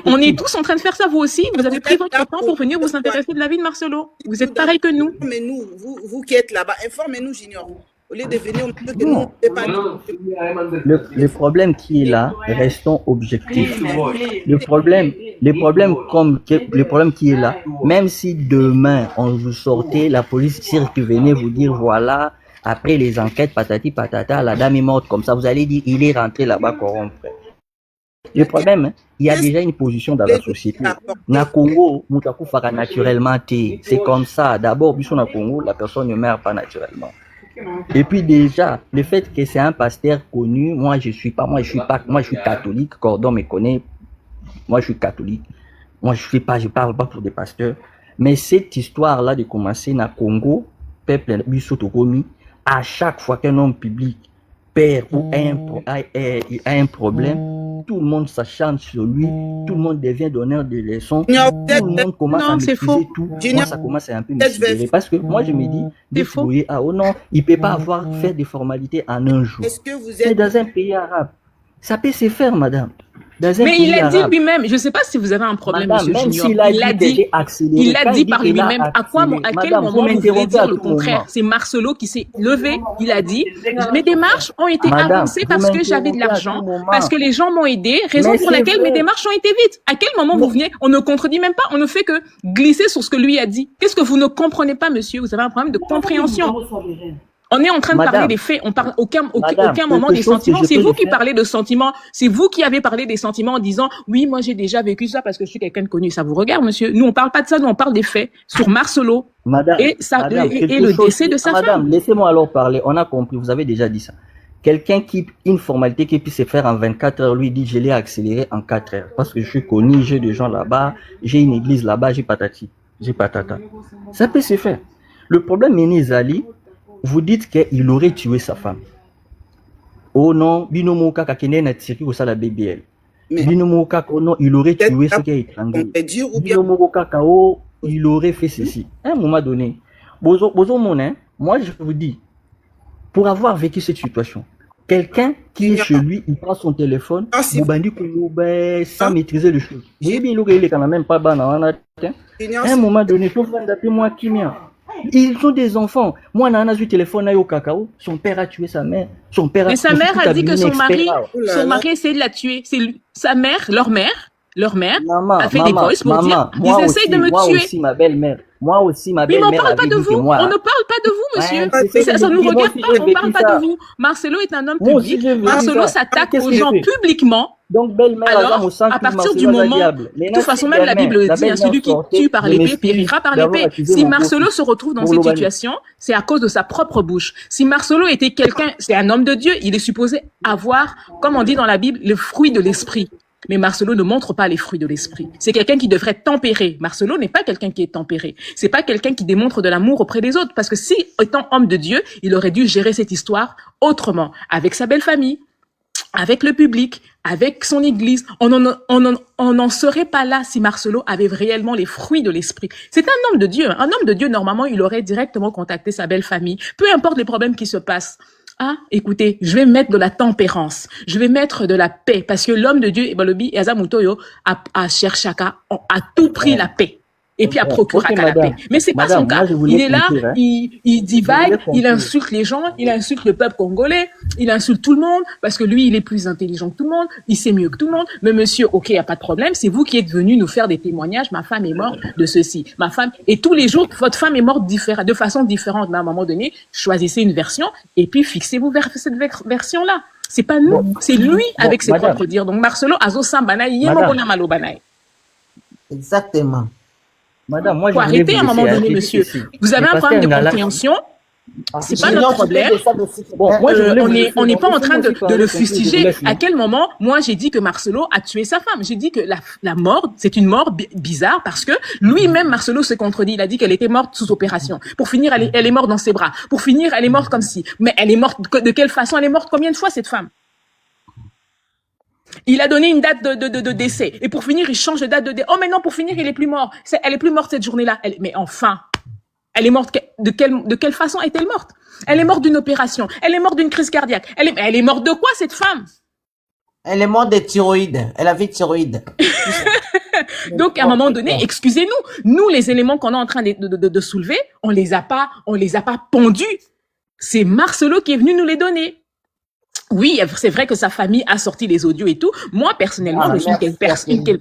On est tous en train de faire ça, vous aussi. Vous avez pris votre temps pour venir vous intéresser de la vie de Marcelo. Vous êtes pareil que nous. Mais nous, vous qui êtes là-bas, informez-nous, Junior. Au lieu de venir, on peut que nous, le problème qui est là, restons objectifs. Le problème qui est là, même si demain on vous sortait, la police qui venait vous dire voilà, après les enquêtes, patati patata, la dame est morte comme ça, vous allez dire il est rentré là-bas corrompu. Le problème, il y a déjà une position dans la société. Na Congo, Moutakou fera naturellement té. C'est comme ça. D'abord, biso na Congo, la personne ne meurt pas naturellement. Et puis déjà, le fait que c'est un pasteur connu, moi je suis catholique, Cordon me connaît. Moi je suis catholique. Je parle pas pour des pasteurs. Mais cette histoire-là de commencer na Congo, peuple biso tokomi, à chaque fois qu'un homme public perd ou a un problème, tout le monde s'acharne sur lui, tout le monde devient donneur de leçons, tout le monde commence à maîtriser tout. Moi, ça commence à un peu me sidérer parce que moi, je me dis, oh non, il ne peut pas faire des formalités en un jour. C'est dans un pays arabe. Ça peut se faire, madame. Dans un Mais il pays l'a dit arabe. lui-même. Je ne sais pas si vous avez un problème, Madame, Monsieur même Junior. s'il a Il l'a dit que dit. j'ai accéléré, Il l'a quand dit il dit par qu'il a lui-même. À accéléré, quel madame, vous moment vous voulez m'interrompez dire à le tout moment. contraire? C'est Marcelo qui s'est levé. Il a dit mes démarches ont été Madame, avancées vous parce que j'avais de m'interrompez à l'argent, tout moment. parce que les gens m'ont aidé. Raison Mais pour c'est laquelle mes vrai. démarches ont été vite. À quel moment vous venez? On ne contredit même pas. On ne fait que glisser sur ce que lui a dit. Qu'est-ce que vous ne comprenez pas, monsieur? Vous avez un problème de compréhension. On est en train de parler Madame, des faits, on parle aucun madame, moment quelque des chose que sentiments. je C'est peux vous le qui faire. parlez de sentiments. C'est vous qui avez parlé des sentiments en disant oui, moi j'ai déjà vécu ça parce que je suis quelqu'un de connu. Ça vous regarde, monsieur. Nous on parle pas de ça, nous on parle des faits sur Marcelo Madame, et quelque le chose décès de sa madame, femme. laissez-moi alors parler. On a compris, vous avez déjà dit ça. Quelqu'un qui, une formalité qui puisse se faire en 24 heures, lui dit, je l'ai accéléré en 4 heures. Parce que je suis connu, j'ai des gens là-bas, j'ai une église là-bas, j'ai patati, j'ai patata. Ça peut se faire. Le problème, Ménézali, vous dites qu'il aurait tué sa femme. Oh non, Binomoka Kakene n'a tiré au la BBL. Binomoka, oh non, il aurait tué ce qui est étranglé. Binomoka Kao, il aurait fait ceci. À un moment donné, Bozo Monin, moi je vous dis, pour avoir vécu cette situation, quelqu'un qui est chez lui, il prend son téléphone, sans maîtriser les choses. Vous voyez bien, il est quand même pas ban à un moment donné, il faut prendre moi qui mien. Ils sont des enfants. Moi, Nana, eu téléphone au cacao. Son père a tué sa mère. Son père Mais sa mère a dit que son mari essayait de la tuer. Sa mère, leur mère, a fait des voices pour dire ils essayent de me tuer. Moi aussi, ma belle-mère. Moi aussi, ma belle-mère. Mais on ne parle pas de vous. On ne parle pas de vous, monsieur. Ça ne nous regarde pas. On ne parle pas de vous. Marcelo est un homme public. Marcelo s'attaque aux gens publiquement. Donc, belle-mère, alors, à partir du moment, de toute façon, même la Bible dit, celui qui tue par l'épée périra par l'épée. Si Marcelo se retrouve dans cette situation, c'est à cause de sa propre bouche. Si Marcelo était quelqu'un, c'est un homme de Dieu, il est supposé avoir, comme on dit dans la Bible, le fruit de l'esprit. Mais Marcelo ne montre pas les fruits de l'esprit. C'est quelqu'un qui devrait tempérer. Marcelo n'est pas quelqu'un qui est tempéré. C'est pas quelqu'un qui démontre de l'amour auprès des autres. Parce que si, étant homme de Dieu, il aurait dû gérer cette histoire autrement. Avec sa belle famille, avec le public, avec son église. On n'en serait pas là si Marcelo avait réellement les fruits de l'esprit. C'est un homme de Dieu. Un homme de Dieu, normalement, il aurait directement contacté sa belle famille. Peu importe les problèmes qui se passent. Ah, écoutez, je vais mettre de la tempérance, je vais mettre de la paix, parce que l'homme de Dieu, Ebalobi et Azamutoyo, a cherché à tout prix la paix. Et puis à procurer la paix. Mais c'est pas son cas. Il est là, il divague, il insulte les gens, il insulte le peuple congolais, il insulte tout le monde, parce que lui, il est plus intelligent que tout le monde, il sait mieux que tout le monde. Mais monsieur, ok, y a pas de problème, c'est vous qui êtes venu nous faire des témoignages, ma femme est morte de ceci, ma femme, et tous les jours, votre femme est morte de façon différente. Mais à un moment donné, choisissez une version, et puis fixez-vous vers cette version-là. C'est pas nous, c'est lui avec ses propres dires. Donc Marcelo, Azo Sambanaï, Yemobona Malobanaï. Exactement. Madame, moi, faut arrêter à un moment donné, monsieur. Vous avez un problème de compréhension. C'est pas notre problème. Bon, moi, on n'est pas en train de le fustiger. À quel moment, moi, j'ai dit que Marcelo a tué sa femme. J'ai dit que la mort, c'est une mort bizarre parce que lui-même, Marcelo se contredit. Il a dit qu'elle était morte sous opération. Pour finir, elle est morte dans ses bras. Pour finir, elle est morte comme si. Mais elle est morte de quelle façon? Elle est morte combien de fois, cette femme? Il a donné une date de décès. Et pour finir, il change de date de décès. Oh, mais non, pour finir, il est plus mort. Elle est plus morte cette journée-là. Mais enfin, elle est morte de quelle façon est-elle morte? Elle est morte d'une opération. Elle est morte d'une crise cardiaque. Elle est morte de quoi, cette femme? Elle est morte de thyroïde. Elle avait thyroïde. Donc, à un moment donné, excusez-nous. Nous, les éléments qu'on est en train de soulever, on les a pas pondus. C'est Marcelo qui est venu nous les donner. Oui, c'est vrai que sa famille a sorti les audios et tout. Moi, personnellement, je suis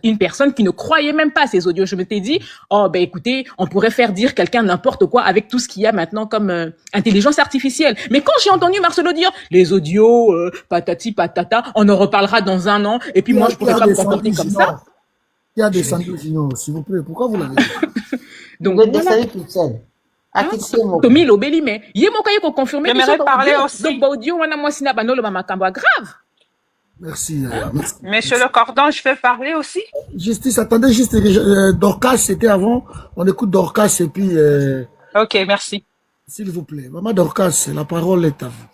une personne qui ne croyait même pas à ces audios. Je m'étais dit, oh, ben écoutez, on pourrait faire dire quelqu'un n'importe quoi avec tout ce qu'il y a maintenant comme intelligence artificielle. Mais quand j'ai entendu Marcelo dire, les audios, patati patata, on en reparlera dans un an, et puis moi, je pourrais pas me comporter comme ça. Il y a des sandwichs, s'il vous plaît. Pourquoi vous l'avez dit? Donc, Tommy Lobeli, mais Yemoka confirmé. J'aimerais parler aussi. Donc, audio, on a moi sina banolo mamakamba grave. Merci. Monsieur le Cordon, je peux parler aussi? Justice, attendez juste, Dorcas, c'était avant. On écoute Dorcas et puis... Ok, merci. S'il vous plaît. Maman Dorcas, la parole est à vous.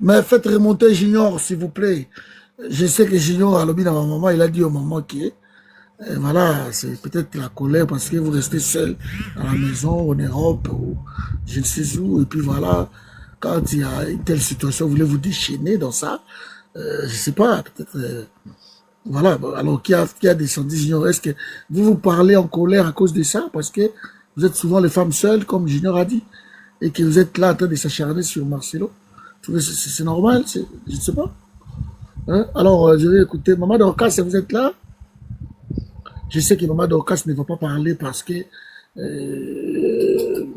Mais faites remonter Junior, s'il vous plaît. Je sais que Junior a lobby dans ma maman, il a dit au maman qui est. Et voilà, c'est peut-être la colère parce que vous restez seul à la maison, en Europe, ou je ne sais où. Et puis voilà, quand il y a une telle situation, vous voulez vous déchaîner dans ça. Je sais pas, peut-être Voilà, alors qui a descendu Junior? Est-ce que vous parlez en colère à cause de ça? Parce que vous êtes souvent les femmes seules, comme Junior a dit, et que vous êtes là en train de s'acharner sur Marcelo. C'est normal, je ne sais pas. Hein? Alors, je vais écouter. Maman Dorcas, vous êtes là? Je sais que Maman Dorcas ne va pas parler parce que...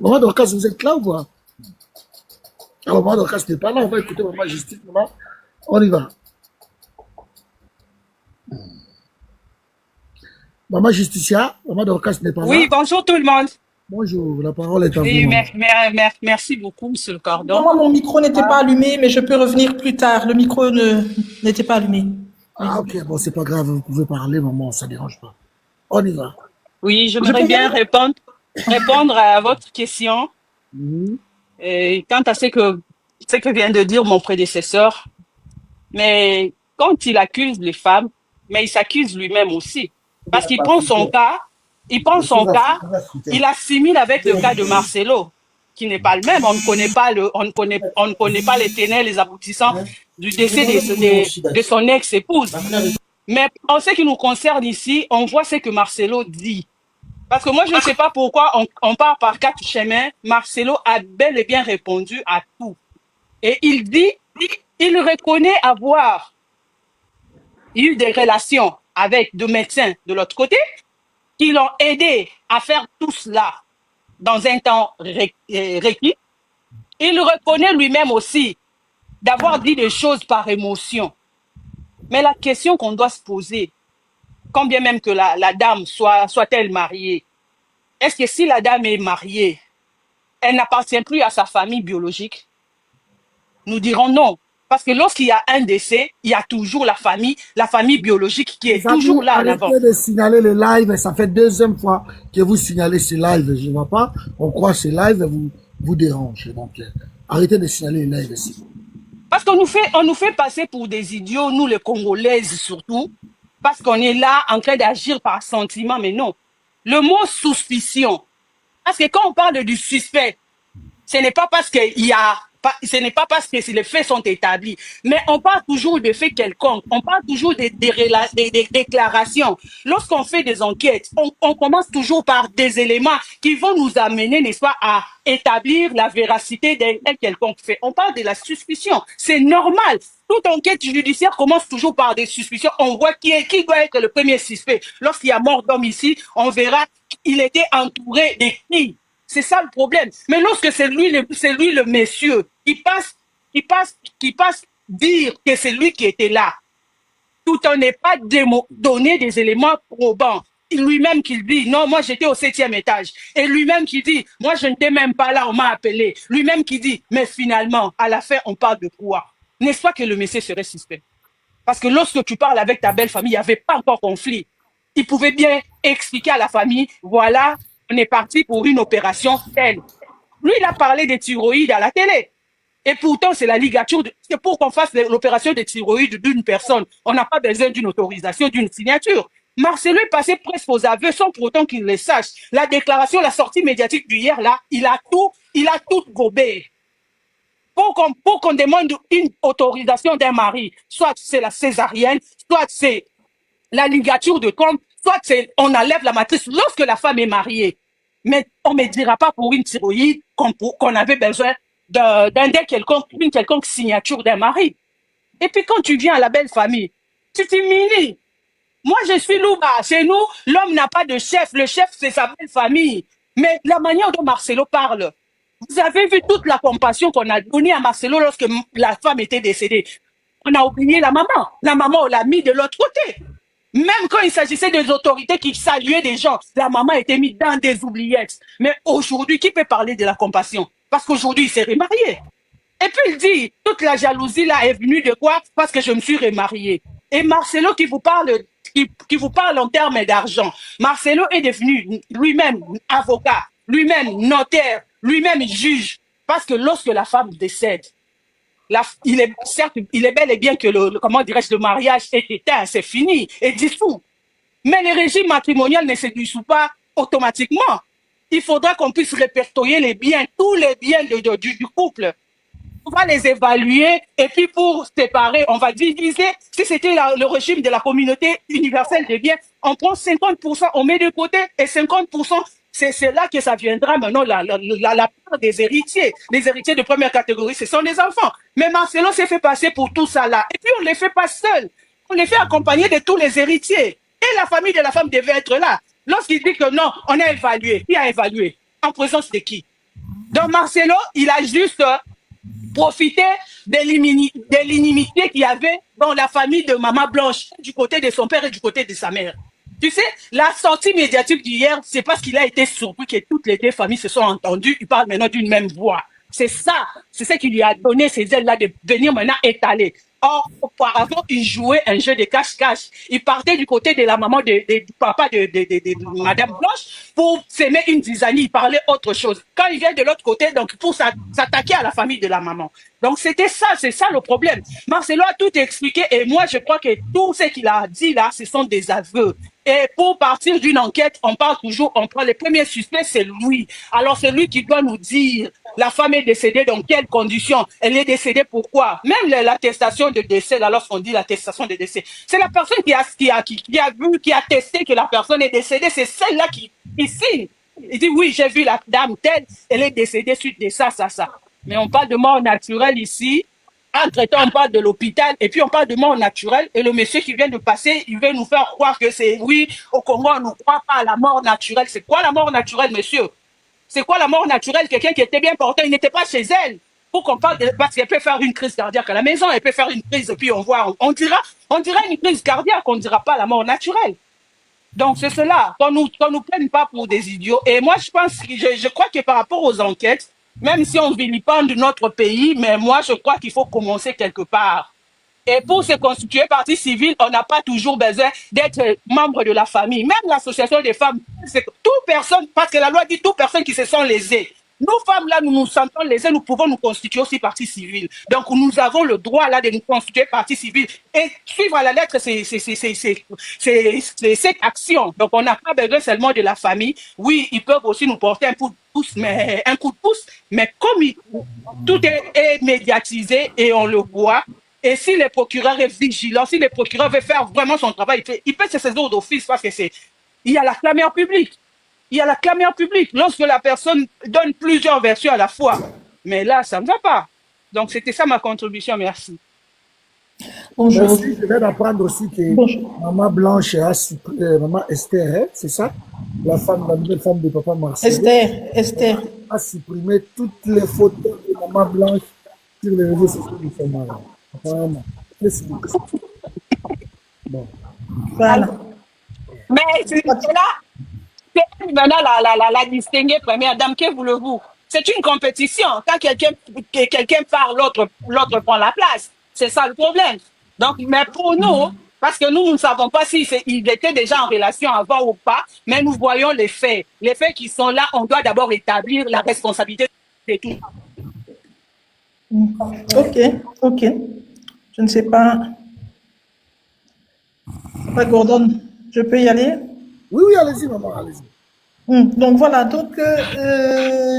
Maman Dorcas, vous êtes là ou pas? Alors, Maman Dorcas n'est pas là, on va écouter Maman Justice. Maman, on y va. Maman Justicia, Maman Dorcas n'est pas là. Oui, bonjour tout le monde. Bonjour, la parole est à vous. Oui, merci beaucoup, Monsieur le Cordon. Moi, mon micro n'était pas allumé, mais je peux revenir plus tard. Le micro n'était pas allumé. Ah, ok, bon, c'est pas grave, vous pouvez parler, maman, ça ne dérange pas. On y va. Oui, j'aimerais bien répondre à votre question. Et quant à ce que vient de dire mon prédécesseur, mais quand il accuse les femmes, mais il s'accuse lui-même aussi. Parce qu'il prend son cas, il assimile avec le cas de Marcelo, qui n'est pas le même. On ne connaît pas les tenants, les aboutissants du décès de son ex-épouse. Mais en ce qui nous concerne ici, on voit ce que Marcelo dit. Parce que moi, je ne sais pas pourquoi on part par quatre chemins. Marcelo a bel et bien répondu à tout. Et il dit, il reconnaît avoir eu des relations avec des médecins de l'autre côté qui l'ont aidé à faire tout cela dans un temps requis. Il reconnaît lui-même aussi d'avoir dit des choses par émotion. Mais la question qu'on doit se poser, quand bien même que la dame soit-elle mariée, est-ce que si la dame est mariée, elle n'appartient plus à sa famille biologique? Nous dirons non. Parce que lorsqu'il y a un décès, il y a toujours la famille biologique qui est toujours là en avant. Arrêtez de signaler les lives, ça fait deuxième fois que vous signalez ces lives, je ne vois pas. On croit que ces lives vous dérangent. Donc, arrêtez de signaler les lives ici. Parce qu'on nous fait passer pour des idiots, nous les Congolaises surtout, parce qu'on est là en train d'agir par sentiment, mais non. Le mot suspicion, parce que quand on parle du suspect, ce n'est pas parce que les faits sont établis, mais on parle toujours de faits quelconques, on parle toujours des déclarations. Lorsqu'on fait des enquêtes, on commence toujours par des éléments qui vont nous amener, n'est-ce pas, à établir la véracité d'un quelconque fait. On parle de la suspicion, c'est normal. Toute enquête judiciaire commence toujours par des suspicions. On voit qui doit être le premier suspect. Lorsqu'il y a mort d'homme ici, on verra qu'il était entouré des filles. C'est ça le problème. Mais lorsque c'est lui le monsieur qui passe dire que c'est lui qui était là, tout en n'est pas donné des éléments probants. Lui-même qui dit, non, moi j'étais au 7e étage. Et lui-même qui dit, moi je n'étais même pas là, on m'a appelé. Lui-même qui dit, mais finalement, à la fin, on parle de quoi? N'est-ce pas que le monsieur serait suspect? Parce que lorsque tu parles avec ta belle famille, il n'y avait pas encore conflit. Il pouvait bien expliquer à la famille, voilà, on est parti pour une opération telle. Lui, il a parlé des thyroïdes à la télé. Et pourtant, c'est la ligature. C'est pour qu'on fasse l'opération des thyroïdes d'une personne. On n'a pas besoin d'une autorisation, d'une signature. Marcelo est passé presque aux aveux sans pour autant qu'il le sache. La déclaration, la sortie médiatique d'hier, là, il a tout gobé. Pour qu'on demande une autorisation d'un mari, soit c'est la césarienne, soit c'est la ligature de trompe, soit on enlève la matrice lorsque la femme est mariée. Mais on ne me dira pas pour une thyroïde qu'on avait besoin d'une quelconque signature d'un mari. Et puis quand tu viens à la belle famille, tu t'humilies. Moi, je suis Louba. Chez nous, l'homme n'a pas de chef. Le chef, c'est sa belle famille. Mais la manière dont Marcelo parle, vous avez vu toute la compassion qu'on a donnée à Marcelo lorsque la femme était décédée. On a oublié la maman. La maman, on l'a mis de l'autre côté. Même quand il s'agissait des autorités qui saluaient des gens, la maman était mise dans des oubliettes. Mais aujourd'hui, qui peut parler de la compassion? Parce qu'aujourd'hui, il s'est remarié. Et puis il dit, toute la jalousie là est venue de quoi? Parce que je me suis remarié. Et Marcelo qui vous parle en termes d'argent. Marcelo est devenu lui-même avocat, lui-même notaire, lui-même juge. Parce que lorsque la femme décède, il est bel et bien que le mariage est éteint, c'est fini, et dissous. Mais le régime matrimonial ne se dissout pas automatiquement. Il faudra qu'on puisse répertorier les biens, tous les biens du couple. Vous va les évaluer et puis pour séparer, on va diviser. Si c'était le régime de la communauté universelle des biens, on prend 50%, on met de côté et 50%, c'est là que ça viendra maintenant la part des héritiers. Les héritiers de première catégorie, ce sont les enfants. Mais Marcelo s'est fait passer pour tout ça là. Et puis on ne les fait pas seuls. On les fait accompagner de tous les héritiers. Et la famille de la femme devait être là. Lorsqu'il dit que non, on a évalué. Qui a évalué? En présence de qui? Donc Marcelo, il a juste profité de l'inimité qu'il y avait dans la famille de Maman Blanche, du côté de son père et du côté de sa mère. Tu sais, la sortie médiatique d'hier, c'est parce qu'il a été surpris que toutes les deux familles se sont entendues. Il parle maintenant d'une même voix. C'est ça, c'est ce qui lui a donné ces ailes-là de venir maintenant étaler. Or, auparavant, il jouait un jeu de cache-cache. Il partait du côté de la maman du papa de Madame Blanche pour s'aimer une zizanie. Il parlait autre chose. Quand il vient de l'autre côté, donc pour s'attaquer à la famille de la maman. Donc c'était ça, c'est ça le problème. Marcelo a tout expliqué et moi je crois que tout ce qu'il a dit là, ce sont des aveux. Et pour partir d'une enquête, on parle toujours, on prend les premiers suspects, c'est lui. Alors c'est lui qui doit nous dire la femme est décédée dans quelles conditions, elle est décédée pourquoi. Même l'attestation de décès, là, lorsqu'on dit l'attestation de décès, c'est la personne qui a vu, qui a testé que la personne est décédée, c'est celle-là qui signe. Il dit oui, j'ai vu la dame telle, elle est décédée suite de ça. Mais on parle de mort naturelle ici. Entre-temps, on parle de l'hôpital et puis on parle de mort naturelle. Et le monsieur qui vient de passer, il veut nous faire croire que c'est oui, au Congo, on ne croit pas à la mort naturelle. C'est quoi la mort naturelle, monsieur? C'est quoi la mort naturelle? Quelqu'un qui était bien porté, il n'était pas chez elle. Pour qu'on parle de, parce qu'elle peut faire une crise cardiaque à la maison, elle peut faire une crise et puis on dira une crise cardiaque, on ne dira pas la mort naturelle. Donc c'est cela, qu'on nous prenne pas pour des idiots. Et moi je pense, je crois que par rapport aux enquêtes, même si on vilipende notre pays, mais moi je crois qu'il faut commencer quelque part. Et pour se constituer partie civile, on n'a pas toujours besoin d'être membre de la famille. Même l'association des femmes, c'est toute personne, parce que la loi dit toute personne qui se sent lésée. Nous femmes là, nous nous sentons lésées, nous pouvons nous constituer aussi partie civile. Donc nous avons le droit là de nous constituer partie civile et suivre à la lettre cette action. Donc on n'a pas besoin seulement de la famille. Oui, ils peuvent aussi nous porter un coup de pouce, mais comme tout est médiatisé et on le voit. Et si le procureur est vigilant, si le procureur veut faire vraiment son travail, il peut se saisir d'office parce que il y a la clameur publique. Il y a la clameur publique lorsque la personne donne plusieurs versions à la fois. Mais là, ça ne va pas. Donc, c'était ça ma contribution. Merci. Bonjour. Merci. Je viens d'apprendre aussi que Maman Blanche Maman Esther, c'est ça? La nouvelle femme de Papa Marcelo. Esther. A supprimé toutes les photos de Maman Blanche sur les réseaux sociaux de son mari. Vraiment. Bon. Voilà. Mais c'est là, c'est maintenant la distinguée première dame, que voulez-vous? C'est une compétition. Quand quelqu'un part, l'autre prend la place. C'est ça le problème. Donc, mais pour nous, parce que nous ne savons pas s'il était déjà en relation avant ou pas, mais nous voyons les faits. Les faits qui sont là, on doit d'abord établir la responsabilité de tout. Ok. Je ne sais pas. Gordon, je peux y aller? Oui, allez-y, maman, allez-y. Donc voilà,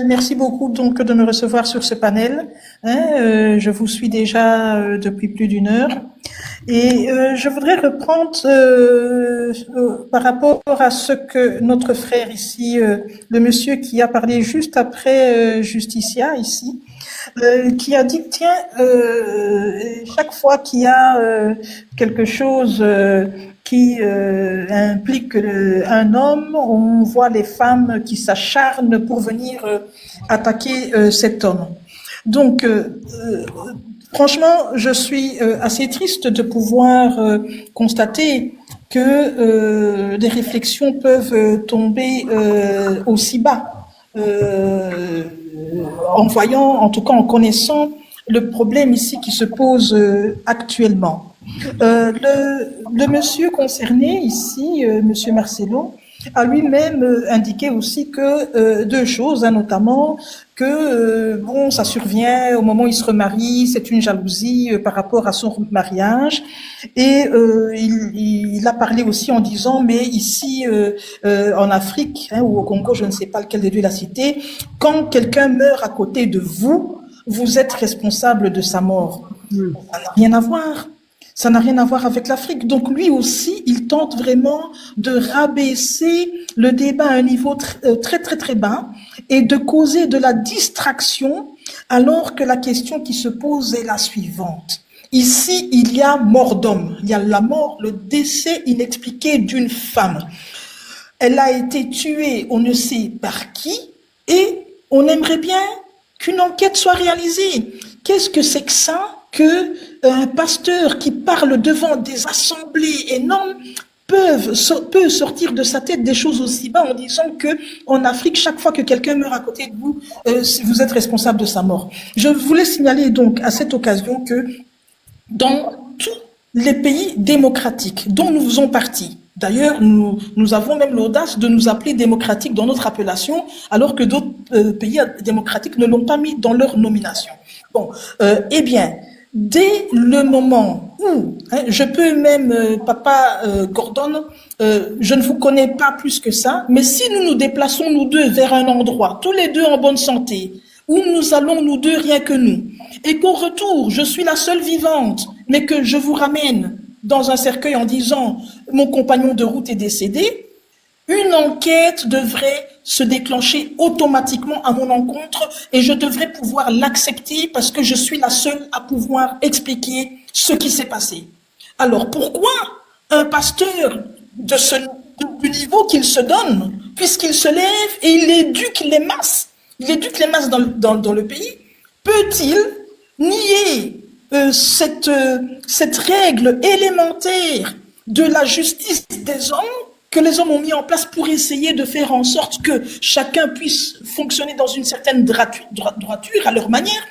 merci beaucoup donc de me recevoir sur ce panel. Je vous suis déjà depuis plus d'une heure. Et je voudrais reprendre par rapport à ce que notre frère ici, le monsieur qui a parlé juste après Justicia ici, qui a dit tiens, chaque fois qu'il y a quelque chose qui implique un homme, on voit les femmes qui s'acharnent pour venir attaquer cet homme. Donc, franchement, je suis assez triste de pouvoir constater que des réflexions peuvent tomber aussi bas, en voyant, en tout cas en connaissant le problème ici qui se pose actuellement. Le monsieur concerné ici, monsieur Marcelo, a lui-même indiqué aussi que deux choses, notamment que ça survient au moment où il se remarie, c'est une jalousie par rapport à son mariage, et il a parlé aussi en disant mais ici en Afrique ou au Congo, je ne sais pas lequel des deux il a cité, quand quelqu'un meurt à côté de vous, vous êtes responsable de sa mort. Ça n'a rien à voir. Ça n'a rien à voir avec l'Afrique. Donc lui aussi, il tente vraiment de rabaisser le débat à un niveau très, très, très bas et de causer de la distraction alors que la question qui se pose est la suivante. Ici, il y a mort d'homme. Il y a la mort, le décès inexpliqué d'une femme. Elle a été tuée, on ne sait par qui, et on aimerait bien qu'une enquête soit réalisée. Qu'est-ce que c'est que ça qu'un pasteur qui parle devant des assemblées énormes peut sortir de sa tête des choses aussi bas en disant que en Afrique, chaque fois que quelqu'un meurt à côté de vous, vous êtes responsable de sa mort. Je voulais signaler donc à cette occasion que dans tous les pays démocratiques dont nous faisons partie, d'ailleurs, nous avons même l'audace de nous appeler démocratiques dans notre appellation, alors que d'autres pays démocratiques ne l'ont pas mis dans leur nomination. Bon, eh bien, dès le moment où, je peux même, Papa Gordon, je ne vous connais pas plus que ça, mais si nous nous déplaçons nous deux vers un endroit, tous les deux en bonne santé, où nous allons nous deux rien que nous, et qu'au retour, je suis la seule vivante, mais que je vous ramène dans un cercueil en disant « mon compagnon de route est décédé », une enquête devrait se déclencher automatiquement à mon encontre et je devrais pouvoir l'accepter parce que je suis la seule à pouvoir expliquer ce qui s'est passé. Alors pourquoi un pasteur du niveau qu'il se donne, puisqu'il se lève et il éduque les masses dans le pays, peut-il nier cette règle élémentaire de la justice des hommes que les hommes ont mis en place pour essayer de faire en sorte que chacun puisse fonctionner dans une certaine droiture à leur manière?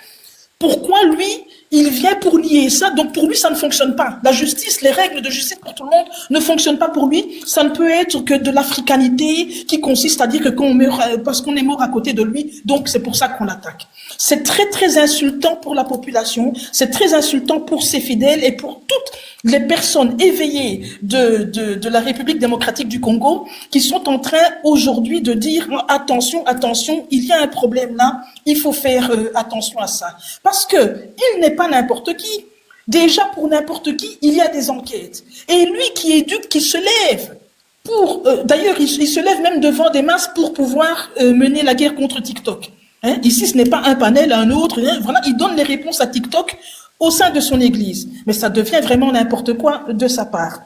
Pourquoi lui, il vient pour nier ça? Donc pour lui, ça ne fonctionne pas. La justice, les règles de justice pour tout le monde ne fonctionnent pas pour lui. Ça ne peut être que de l'africanité qui consiste à dire que quand on meurt, parce qu'on est mort à côté de lui, donc c'est pour ça qu'on l'attaque. C'est très, très insultant pour la population, c'est très insultant pour ses fidèles et pour toutes les personnes éveillées de la République démocratique du Congo qui sont en train aujourd'hui de dire « attention, attention, il y a un problème là, il faut faire attention à ça ». Parce que il n'est pas n'importe qui. Déjà, pour n'importe qui, il y a des enquêtes. Et lui qui éduque, qui se lève pour... D'ailleurs, il se lève même devant des masses pour pouvoir mener la guerre contre TikTok. Hein? Ici, ce n'est pas un panel, un autre. Hein? Voilà, il donne les réponses à TikTok au sein de son église. Mais ça devient vraiment n'importe quoi de sa part.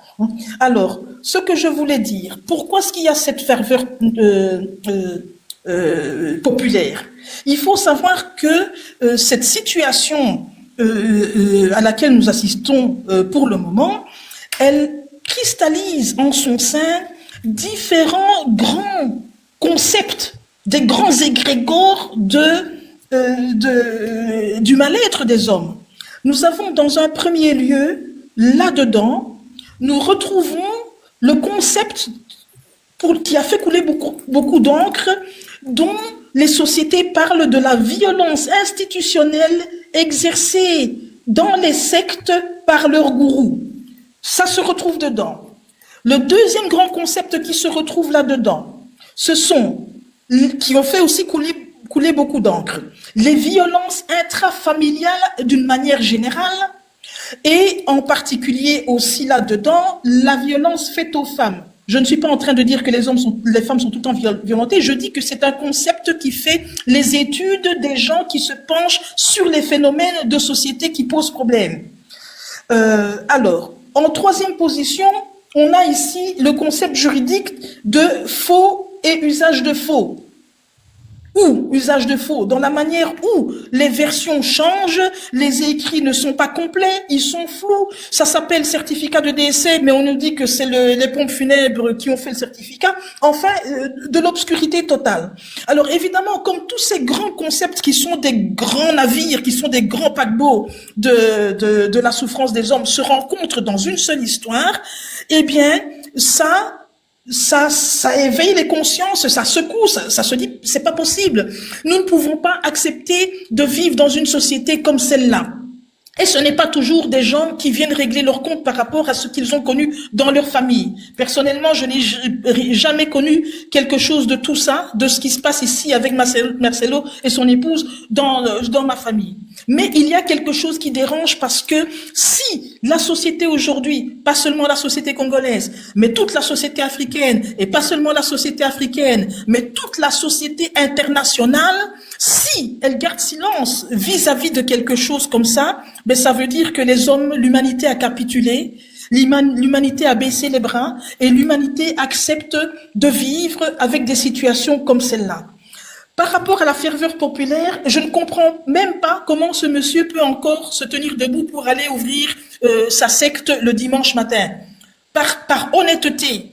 Alors, ce que je voulais dire, pourquoi est-ce qu'il y a cette ferveur populaire? Il faut savoir que cette situation à laquelle nous assistons pour le moment, elle cristallise en son sein différents grands concepts, des grands égrégores du mal-être des hommes. Nous avons dans un premier lieu, là-dedans, nous retrouvons le concept qui a fait couler beaucoup d'encre, dont les sociétés parlent de la violence institutionnelle exercée dans les sectes par leurs gourous. Ça se retrouve dedans. Le deuxième grand concept qui se retrouve là-dedans, ce sont, qui ont fait aussi couler beaucoup d'encre, les violences intrafamiliales d'une manière générale, et en particulier aussi là-dedans, la violence faite aux femmes. Je ne suis pas en train de dire que les femmes sont tout le temps violentées, je dis que c'est un concept qui fait les études des gens qui se penchent sur les phénomènes de société qui posent problème. Alors, en troisième position, on a ici le concept juridique de faux et usage de faux. Ou usage de faux, dans la manière où les versions changent, les écrits ne sont pas complets, ils sont flous. Ça s'appelle certificat de décès, mais on nous dit que c'est les pompes funèbres qui ont fait le certificat. Enfin, de l'obscurité totale. Alors évidemment, comme tous ces grands concepts qui sont des grands navires, qui sont des grands paquebots de la souffrance des hommes se rencontrent dans une seule histoire, eh bien, ça éveille les consciences, ça secoue, ça se dit, c'est pas possible. Nous ne pouvons pas accepter de vivre dans une société comme celle-là. Et ce n'est pas toujours des gens qui viennent régler leur compte par rapport à ce qu'ils ont connu dans leur famille. Personnellement, je n'ai jamais connu quelque chose de tout ça, de ce qui se passe ici avec Marcelo et son épouse dans ma famille. Mais il y a quelque chose qui dérange parce que si la société aujourd'hui, pas seulement la société congolaise, mais toute la société africaine, et pas seulement la société africaine, mais toute la société internationale, si elle garde silence vis-à-vis de quelque chose comme ça, ben ça veut dire que les hommes, l'humanité a capitulé, l'humanité a baissé les bras et l'humanité accepte de vivre avec des situations comme celle-là. Par rapport à la ferveur populaire, je ne comprends même pas comment ce monsieur peut encore se tenir debout pour aller ouvrir sa secte le dimanche matin. Par honnêteté,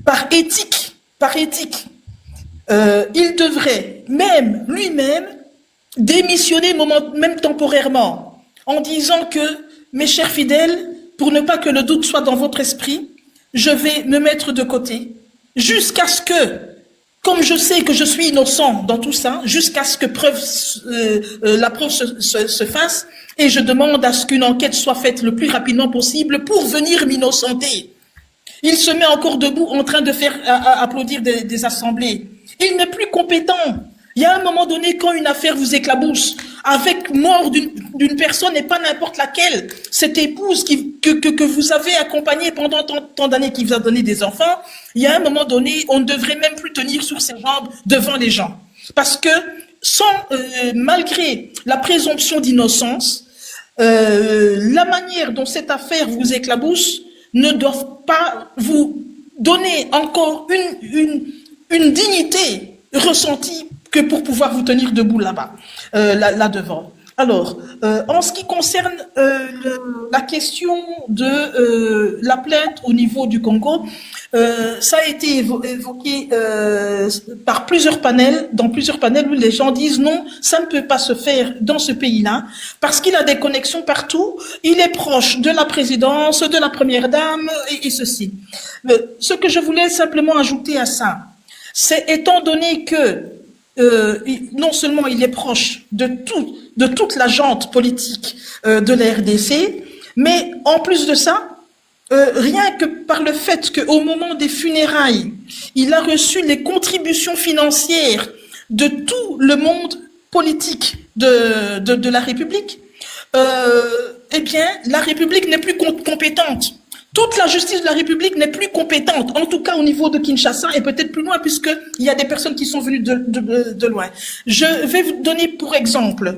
par éthique, il devrait même lui-même démissionner même temporairement en disant que, mes chers fidèles, pour ne pas que le doute soit dans votre esprit, je vais me mettre de côté jusqu'à ce que, comme je sais que je suis innocent dans tout ça, jusqu'à ce que la preuve se fasse, et je demande à ce qu'une enquête soit faite le plus rapidement possible pour venir m'innocenter. Il se met encore debout en train de faire applaudir des assemblées. Il n'est plus compétent. Il y a un moment donné, quand une affaire vous éclabousse, avec mort d'une personne et pas n'importe laquelle, cette épouse que vous avez accompagnée pendant tant d'années, qui vous a donné des enfants, il y a un moment donné, on ne devrait même plus tenir sur ses jambes devant les gens. Parce que malgré la présomption d'innocence, la manière dont cette affaire vous éclabousse ne doit pas vous donner encore une dignité ressentie que pour pouvoir vous tenir debout là-bas, là devant. Alors, en ce qui concerne la question de la plainte au niveau du Congo, ça a été évoqué par plusieurs panels, dans plusieurs panels où les gens disent non, ça ne peut pas se faire dans ce pays-là, parce qu'il a des connexions partout, il est proche de la présidence, de la première dame, et ceci. Ce que je voulais simplement ajouter à ça, c'est étant donné que non seulement il est proche de toute la jante politique de la RDC, mais en plus de ça, rien que par le fait qu'au moment des funérailles, il a reçu les contributions financières de tout le monde politique de la République, eh bien, la République n'est plus compétente. Toute la justice de la République n'est plus compétente, en tout cas au niveau de Kinshasa et peut-être plus loin, puisqu'il y a des personnes qui sont venues de loin. Je vais vous donner pour exemple,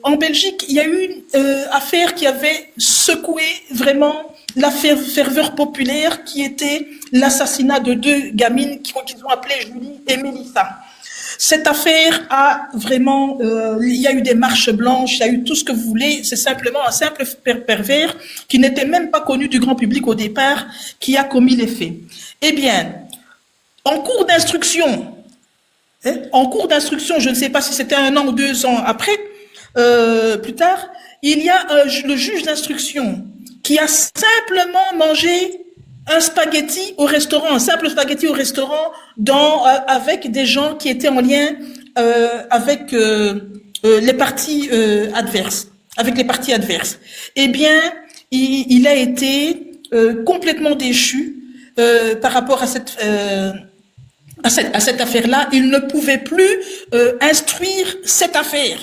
en Belgique, il y a eu une affaire qui avait secoué vraiment la ferveur populaire, qui était l'assassinat de 2 gamines qu'ils ont appelées Julie et Mélissa. Cette affaire a vraiment, il y a eu des marches blanches, il y a eu tout ce que vous voulez, c'est simplement un simple pervers qui n'était même pas connu du grand public au départ, qui a commis les faits. Eh bien, en cours d'instruction, je ne sais pas si c'était 1 an ou 2 ans après, plus tard, il y a le juge d'instruction qui a simplement mangé un spaghetti au restaurant, un simple spaghetti au restaurant, avec des gens qui étaient en lien avec les partis adverses, Eh bien, il a été complètement déchu par rapport à cette affaire-là. Il ne pouvait plus instruire cette affaire.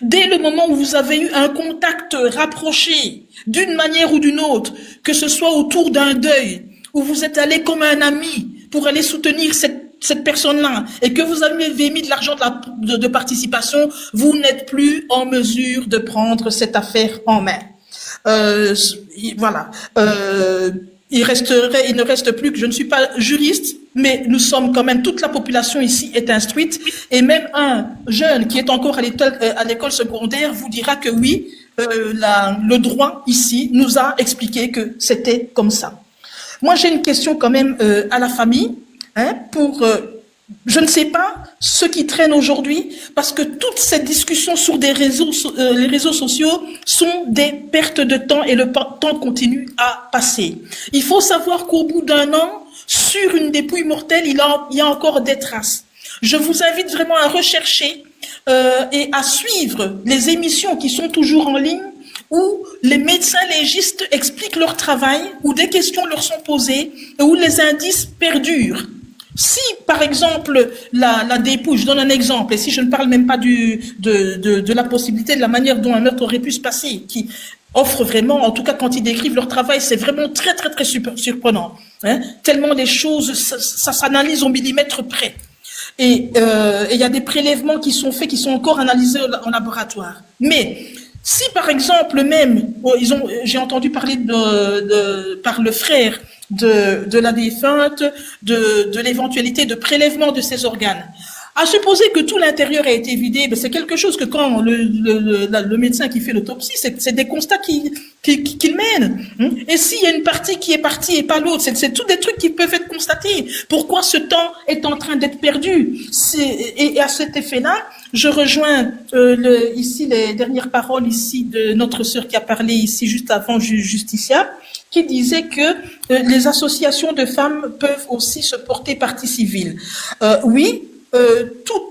Dès le moment où vous avez eu un contact rapproché, d'une manière ou d'une autre, que ce soit autour d'un deuil, où vous êtes allé comme un ami pour aller soutenir cette personne-là, et que vous avez mis de l'argent de participation, vous n'êtes plus en mesure de prendre cette affaire en main. Voilà. Il ne reste plus que, je ne suis pas juriste, mais nous sommes quand même, toute la population ici est instruite, et même un jeune qui est encore à l'école secondaire vous dira que oui, le droit ici nous a expliqué que c'était comme ça. Moi, j'ai une question quand même à la famille, je ne sais pas ce qui traîne aujourd'hui, parce que toutes ces discussions sur les réseaux sociaux sont des pertes de temps, et le temps continue à passer. Il faut savoir qu'au bout d'1 an, sur une dépouille mortelle, il y a encore des traces. Je vous invite vraiment à rechercher et à suivre les émissions qui sont toujours en ligne où les médecins légistes expliquent leur travail, où des questions leur sont posées, et où les indices perdurent. Si, par exemple, la dépouille, je donne un exemple, et si je ne parle même pas de la possibilité, de la manière dont un meurtre aurait pu se passer, qui offre vraiment, en tout cas quand ils décrivent leur travail, c'est vraiment très, très, très surprenant. Hein, tellement les choses, ça s'analyse au millimètre près. Et il y a des prélèvements qui sont faits, qui sont encore analysés en laboratoire. Mais si, par exemple, même, j'ai entendu parler par le frère de la défunte, de l'éventualité de prélèvement de ses organes. À supposer que tout l'intérieur a été vidé, ben c'est quelque chose que quand le médecin qui fait l'autopsie, c'est des constats qu'il mène. Et s'il y a une partie qui est partie et pas l'autre, c'est tous des trucs qui peuvent être constatés. Pourquoi ce temps est en train d'être perdu? Et à cet effet-là, je rejoins ici les dernières paroles ici de notre sœur qui a parlé ici juste avant, Justicia, qui disait que les associations de femmes peuvent aussi se porter partie civile. Oui, tout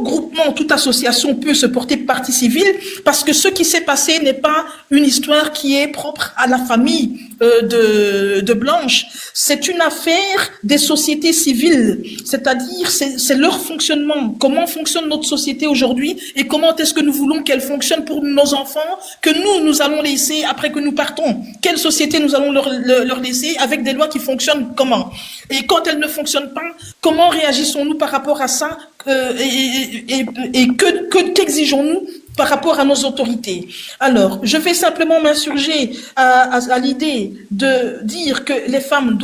groupement, toute association peut se porter partie civile parce que ce qui s'est passé n'est pas une histoire qui est propre à la famille de Blanche. C'est une affaire des sociétés civiles, c'est-à-dire c'est leur fonctionnement, comment fonctionne notre société aujourd'hui et comment est-ce que nous voulons qu'elle fonctionne pour nos enfants que nous allons laisser après que nous partons. Quelle société nous allons leur laisser avec des lois qui fonctionnent comment? Et quand elles ne fonctionnent pas, comment réagissons-nous par rapport à ça et qu'exigeons-nous par rapport à nos autorités? Alors, je vais simplement m'insurger à l'idée de dire que les femmes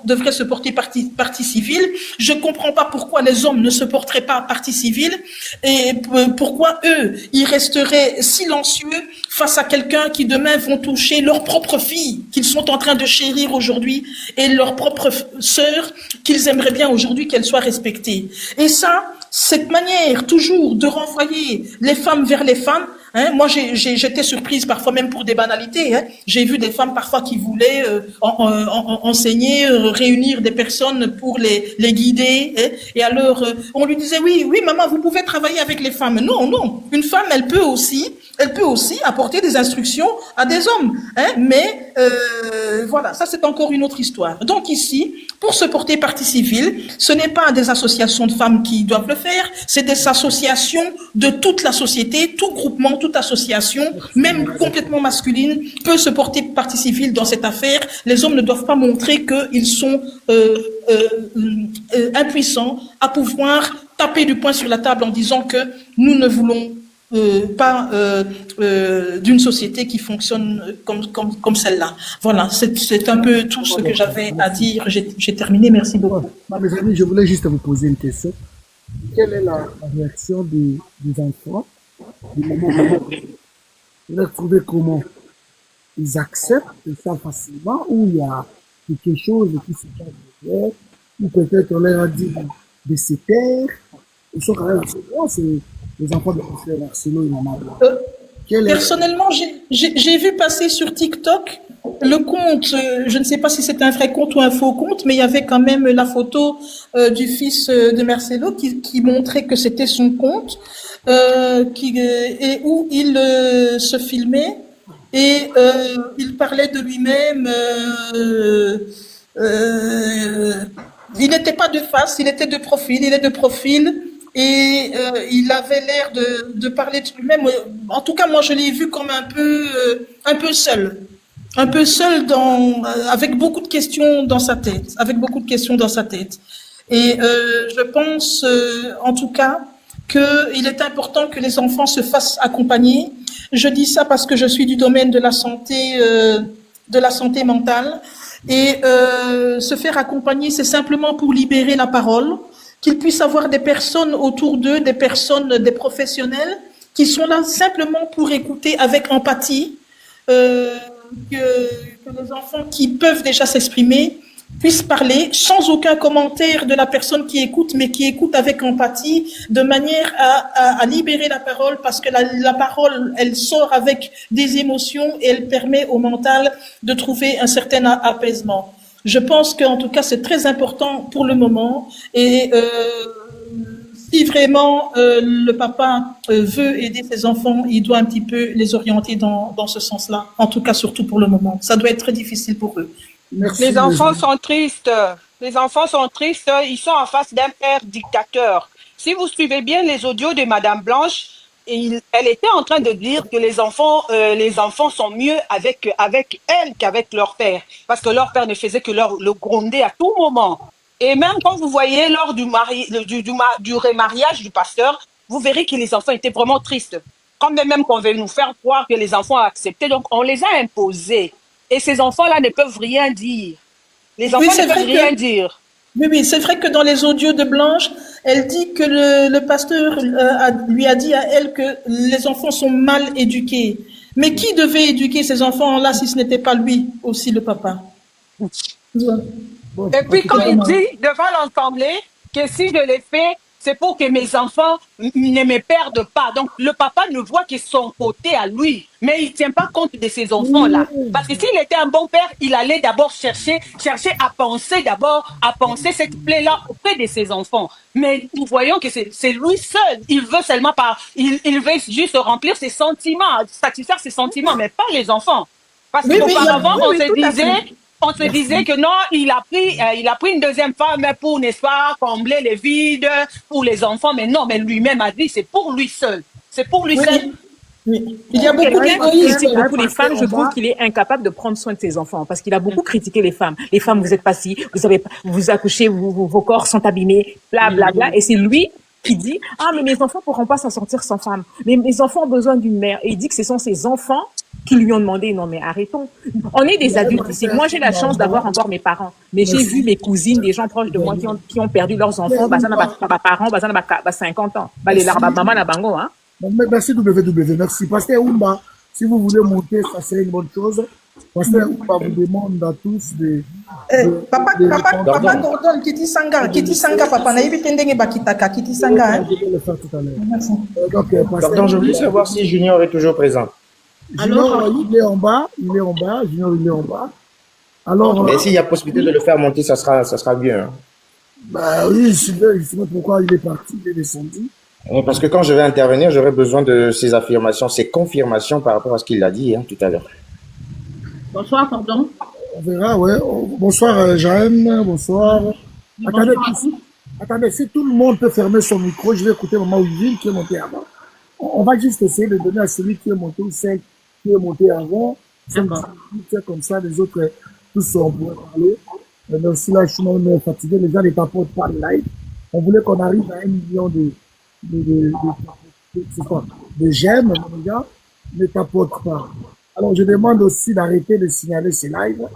devraient se porter partie civile. Je ne comprends pas pourquoi les hommes ne se porteraient pas partie civile et pourquoi eux, ils resteraient silencieux face à quelqu'un qui demain vont toucher leur propre fille qu'ils sont en train de chérir aujourd'hui et leur propre sœur qu'ils aimeraient bien aujourd'hui qu'elle soit respectée. Et ça, cette manière toujours de renvoyer les femmes vers les femmes, hein, moi j'étais surprise parfois même pour des banalités. Hein. J'ai vu des femmes parfois qui voulaient enseigner, réunir des personnes pour les guider. Hein, et alors on lui disait oui maman vous pouvez travailler avec les femmes. Non, une femme elle peut aussi apporter des instructions à des hommes. Hein, mais voilà, ça c'est encore une autre histoire. Donc ici, pour se porter partie civile, ce n'est pas des associations de femmes qui doivent le faire, c'est des associations de toute la société, tout groupement, toute association, même complètement masculine, peut se porter partie civile dans cette affaire. Les hommes ne doivent pas montrer qu'ils sont impuissants à pouvoir taper du poing sur la table en disant que nous ne voulons pas d'une société qui fonctionne comme celle-là. Voilà, c'est un peu tout ce que j'avais à dire. J'ai terminé, merci beaucoup. Mes amis, je voulais juste vous poser une question. Quelle est la réaction des enfants du moment où vous les trouvez comment? Ils acceptent ça facilement ou il y a quelque chose qui se cache derrière ou peut-être on leur a dit de se taire? Ils sont quand même assez grands, c'est les enfants de Pasteur Marcelo et Maman. Personnellement, j'ai vu passer sur TikTok le compte, je ne sais pas si c'est un vrai compte ou un faux compte, mais il y avait quand même la photo du fils de Marcelo qui montrait que c'était son compte et où il se filmait et il parlait de lui-même. Il n'était pas de face, il était de profil, il est de profil. Et il avait l'air de parler de lui-même. En tout cas, moi, je l'ai vu comme un peu seul, avec beaucoup de questions dans sa tête, Et je pense, en tout cas, qu'il est important que les enfants se fassent accompagner. Je dis ça parce que je suis du domaine de la santé mentale. Et se faire accompagner, c'est simplement pour libérer la parole. Qu'ils puissent avoir des personnes autour d'eux, des professionnels, qui sont là simplement pour écouter avec empathie, que les enfants qui peuvent déjà s'exprimer puissent parler sans aucun commentaire de la personne qui écoute, mais qui écoute avec empathie, de manière à libérer la parole, parce que la parole, elle sort avec des émotions et elle permet au mental de trouver un certain apaisement. Je pense qu'en tout cas, c'est très important pour le moment et si vraiment le papa veut aider ses enfants, il doit un petit peu les orienter dans ce sens-là. En tout cas, surtout pour le moment. Ça doit être très difficile pour eux. Merci. Les enfants sont tristes. Les enfants sont tristes. Ils sont en face d'un père dictateur. Si vous suivez bien les audios de Madame Blanche, elle était en train de dire que les enfants sont mieux avec elle qu'avec leur père. Parce que leur père ne faisait que le gronder à tout moment. Et même quand vous voyez lors du remariage du pasteur, vous verrez que les enfants étaient vraiment tristes. Quand même qu'on veut nous faire croire que les enfants ont accepté, donc on les a imposés. Et ces enfants-là ne peuvent rien dire. Les enfants ne peuvent rien dire. Oui, c'est vrai que dans les audios de Blanche, elle dit que le pasteur lui a dit à elle que les enfants sont mal éduqués. Mais qui devait éduquer ces enfants-là si ce n'était pas lui, aussi le papa? Et puis quand il dit devant l'assemblée que si je l'ai fait, c'est pour que mes enfants ne me perdent pas. Donc le papa ne voit que son côté à lui, mais il ne tient pas compte de ses enfants-là. Parce que s'il était un bon père, il allait d'abord chercher à penser cette plaie-là auprès de ses enfants. Mais nous voyons que c'est lui seul. Il veut seulement il veut juste remplir ses sentiments, satisfaire ses sentiments, mais pas les enfants. Parce qu'auparavant, on se disait que non, il a pris une deuxième femme pour, n'est-ce pas, combler les vides pour les enfants. Mais non, mais lui-même a dit, c'est pour lui seul. C'est pour lui seul. Oui. Il y a beaucoup d'égoïsme. Beaucoup les femmes, je trouve qu'il est incapable de prendre soin de ses enfants parce qu'il a beaucoup critiqué les femmes. Les femmes, vous êtes pas si, vous accouchez, vos corps sont abîmés, bla bla bla. Et c'est lui qui dit, ah, mais mes enfants pourront pas s'en sortir sans femme. Mais mes enfants ont besoin d'une mère. Et il dit que ce sont ses enfants qui lui ont demandé, non mais arrêtons. On est des adultes ici. Moi, j'ai la chance d'avoir encore mes parents. Mais j'ai vu mes cousines, des gens proches de moi qui ont perdu leurs enfants. Bah, ça n'a pas parents, bah, ça n'a pas 50 ans. Bah, les larmes, maman, la bango, hein. Merci WW, merci. Pasteur Oumba, si vous voulez monter, ça serait une bonne chose. Pasteur Oumba vous demande à tous de... Papa Gordon, Kiti Sanga, papa, na yebi tendenge bakitaka, Kiti Sanga. Je vais le faire tout à l'heure. Pardon, je voulais savoir si Junior est toujours présent. Junior, il est en bas, Junior, il est en bas. Alors, mais s'il y a possibilité de le faire monter, ça sera bien. Hein. Bah oui, je sais pas pourquoi il est parti, il est descendu. Parce que quand je vais intervenir, j'aurai besoin de ses affirmations, ses confirmations par rapport à ce qu'il a dit tout à l'heure. Bonsoir, pardon. On verra, ouais. Bonsoir, Jeanne, bonsoir. Attendez, si tout le monde peut fermer son micro, je vais écouter Maman Ouville qui est montée avant. On va juste essayer de donner à celui qui est monté ou celle qui est montée avant. C'est comme ça, les autres, tous on pourrait parler. Même si là, je suis même fatigué, les gens ne tapotent pas le live. On voulait qu'on arrive à 1 million de j'aime, mon gars, ne tapote pas. Alors, je demande aussi d'arrêter de signaler ces lives.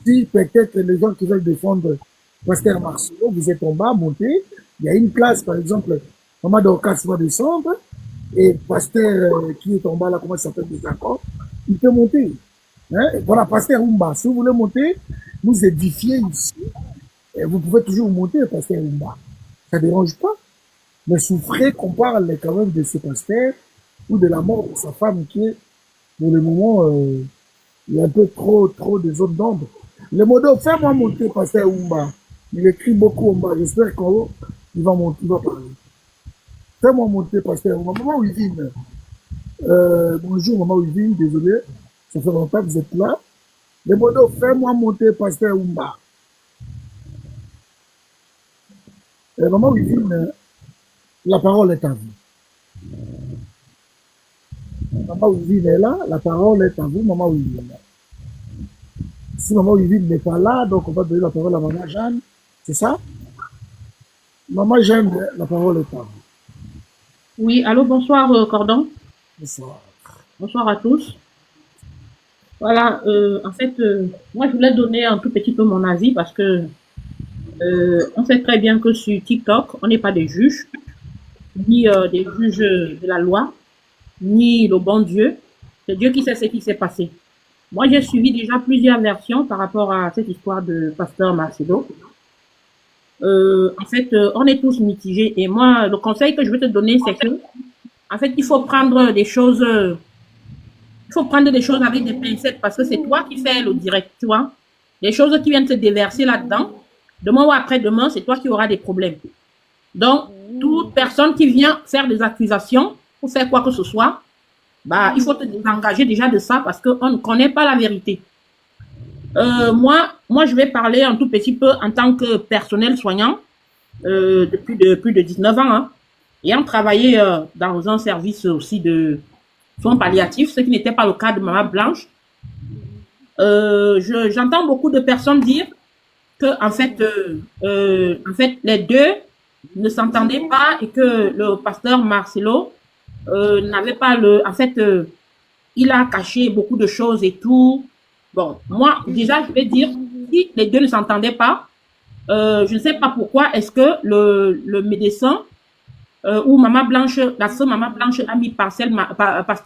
Si peut-être les gens qui veulent défendre Pasteur Marcelo, vous êtes en bas, montez. Il y a une place, par exemple, Maman Dorcas va descendre, et Pasteur qui est en bas là, comment ça s'appelle, désaccord, il peut monter. Hein? Voilà, Pasteur Oumba, si vous voulez monter, nous édifier ici, et vous pouvez toujours monter, Pasteur Oumba. Ça ne dérange pas. Mais souffrez qu'on parle quand même de ce pasteur ou de la mort de sa femme qui est, pour le moment, il y a un peu trop de zones d'ombre. Le modo, fais-moi monter, pasteur Oumba. Il écrit beaucoup Oumba. J'espère qu'il va monter, il va parler. Fais-moi monter, pasteur Oumba. Maman Wivine. Bonjour, Maman Wivine, désolé. Ça fait longtemps que vous êtes là. Le modo, fais-moi monter, pasteur Oumba. Maman Wivine, la parole est à vous. Maman Wivine est là, la parole est à vous, Maman Wivine. Si Maman Wivine n'est pas là, donc on va donner la parole à Maman Jeanne, c'est ça? Maman Jeanne, la parole est à vous. Oui, allô, bonsoir Cordon. Bonsoir. Bonsoir à tous. Voilà, en fait, moi je voulais donner un tout petit peu mon avis parce que on sait très bien que sur TikTok, on n'est pas des juges, ni des juges de la loi, ni le bon Dieu. C'est Dieu qui sait ce qui s'est passé. Moi, j'ai suivi déjà plusieurs versions par rapport à cette histoire de Pasteur Marcelo. En fait, on est tous mitigés. Et moi, le conseil que je veux te donner, c'est que, en fait, il faut prendre des choses avec des pincettes parce que c'est toi qui fais le direct, tu vois. Les choses qui viennent se déverser là-dedans, demain ou après-demain, c'est toi qui auras des problèmes. Donc, toute personne qui vient faire des accusations ou faire quoi que ce soit, bah, il faut te désengager déjà de ça parce qu'on ne connaît pas la vérité. Moi, je vais parler un tout petit peu en tant que personnel soignant depuis plus de 19 ans, hein, ayant travaillé dans un service aussi de soins palliatifs, ce qui n'était pas le cas de Maman Blanche. J'entends beaucoup de personnes dire que en fait, les deux ne s'entendaient pas et que le pasteur Marcelo n'avait pas il a caché beaucoup de choses et tout. Bon, moi, déjà, je vais dire, si les deux ne s'entendaient pas, je ne sais pas pourquoi est-ce que le médecin ou Maman Blanche, la sœur Maman Blanche a mis pasteur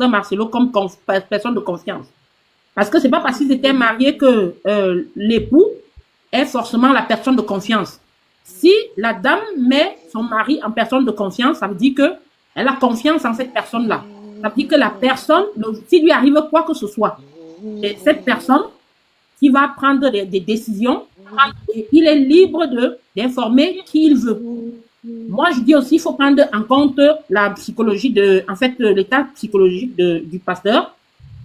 Marcelo comme personne de confiance. Parce que c'est pas parce qu'ils étaient mariés que l'époux est forcément la personne de confiance. Si la dame met son mari en personne de confiance, ça veut dire que elle a confiance en cette personne-là. Ça veut dire que la personne, s'il lui arrive quoi que ce soit, c'est cette personne qui va prendre des décisions et il est libre d'informer qui il veut. Moi, je dis aussi, il faut prendre en compte la psychologie l'état psychologique du pasteur.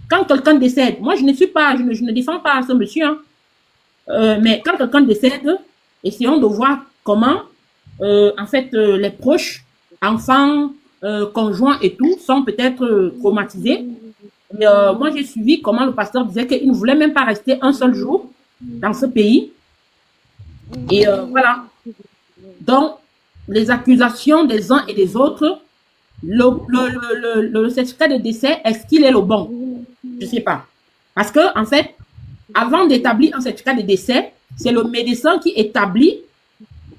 Quand quelqu'un décède, moi, je ne défends pas ce monsieur, hein. Mais quand quelqu'un décède, essayons de voir comment, les proches, enfants, conjoints et tout, sont peut-être traumatisés. Moi, j'ai suivi comment le pasteur disait qu'il ne voulait même pas rester un seul jour dans ce pays. Et voilà. Donc, les accusations des uns et des autres, le certificat de décès, est-ce qu'il est le bon? Je ne sais pas. Parce que, en fait, avant d'établir un certificat de décès, c'est le médecin qui établit,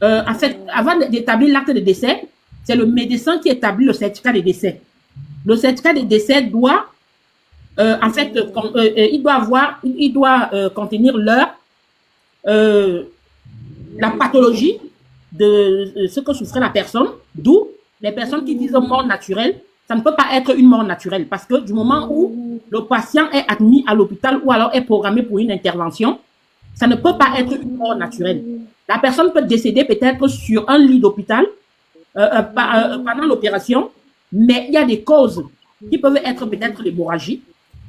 avant d'établir l'acte de décès, c'est le médecin qui établit le certificat de décès. Le certificat de décès doit, il doit contenir l'heure, la pathologie de ce que souffrait la personne, d'où les personnes qui disent mort naturelle, ça ne peut pas être une mort naturelle parce que du moment où le patient est admis à l'hôpital ou alors est programmé pour une intervention, ça ne peut pas être une mort naturelle. La personne peut décéder peut-être sur un lit d'hôpital pendant l'opération, mais il y a des causes qui peuvent être peut-être l'hémorragie,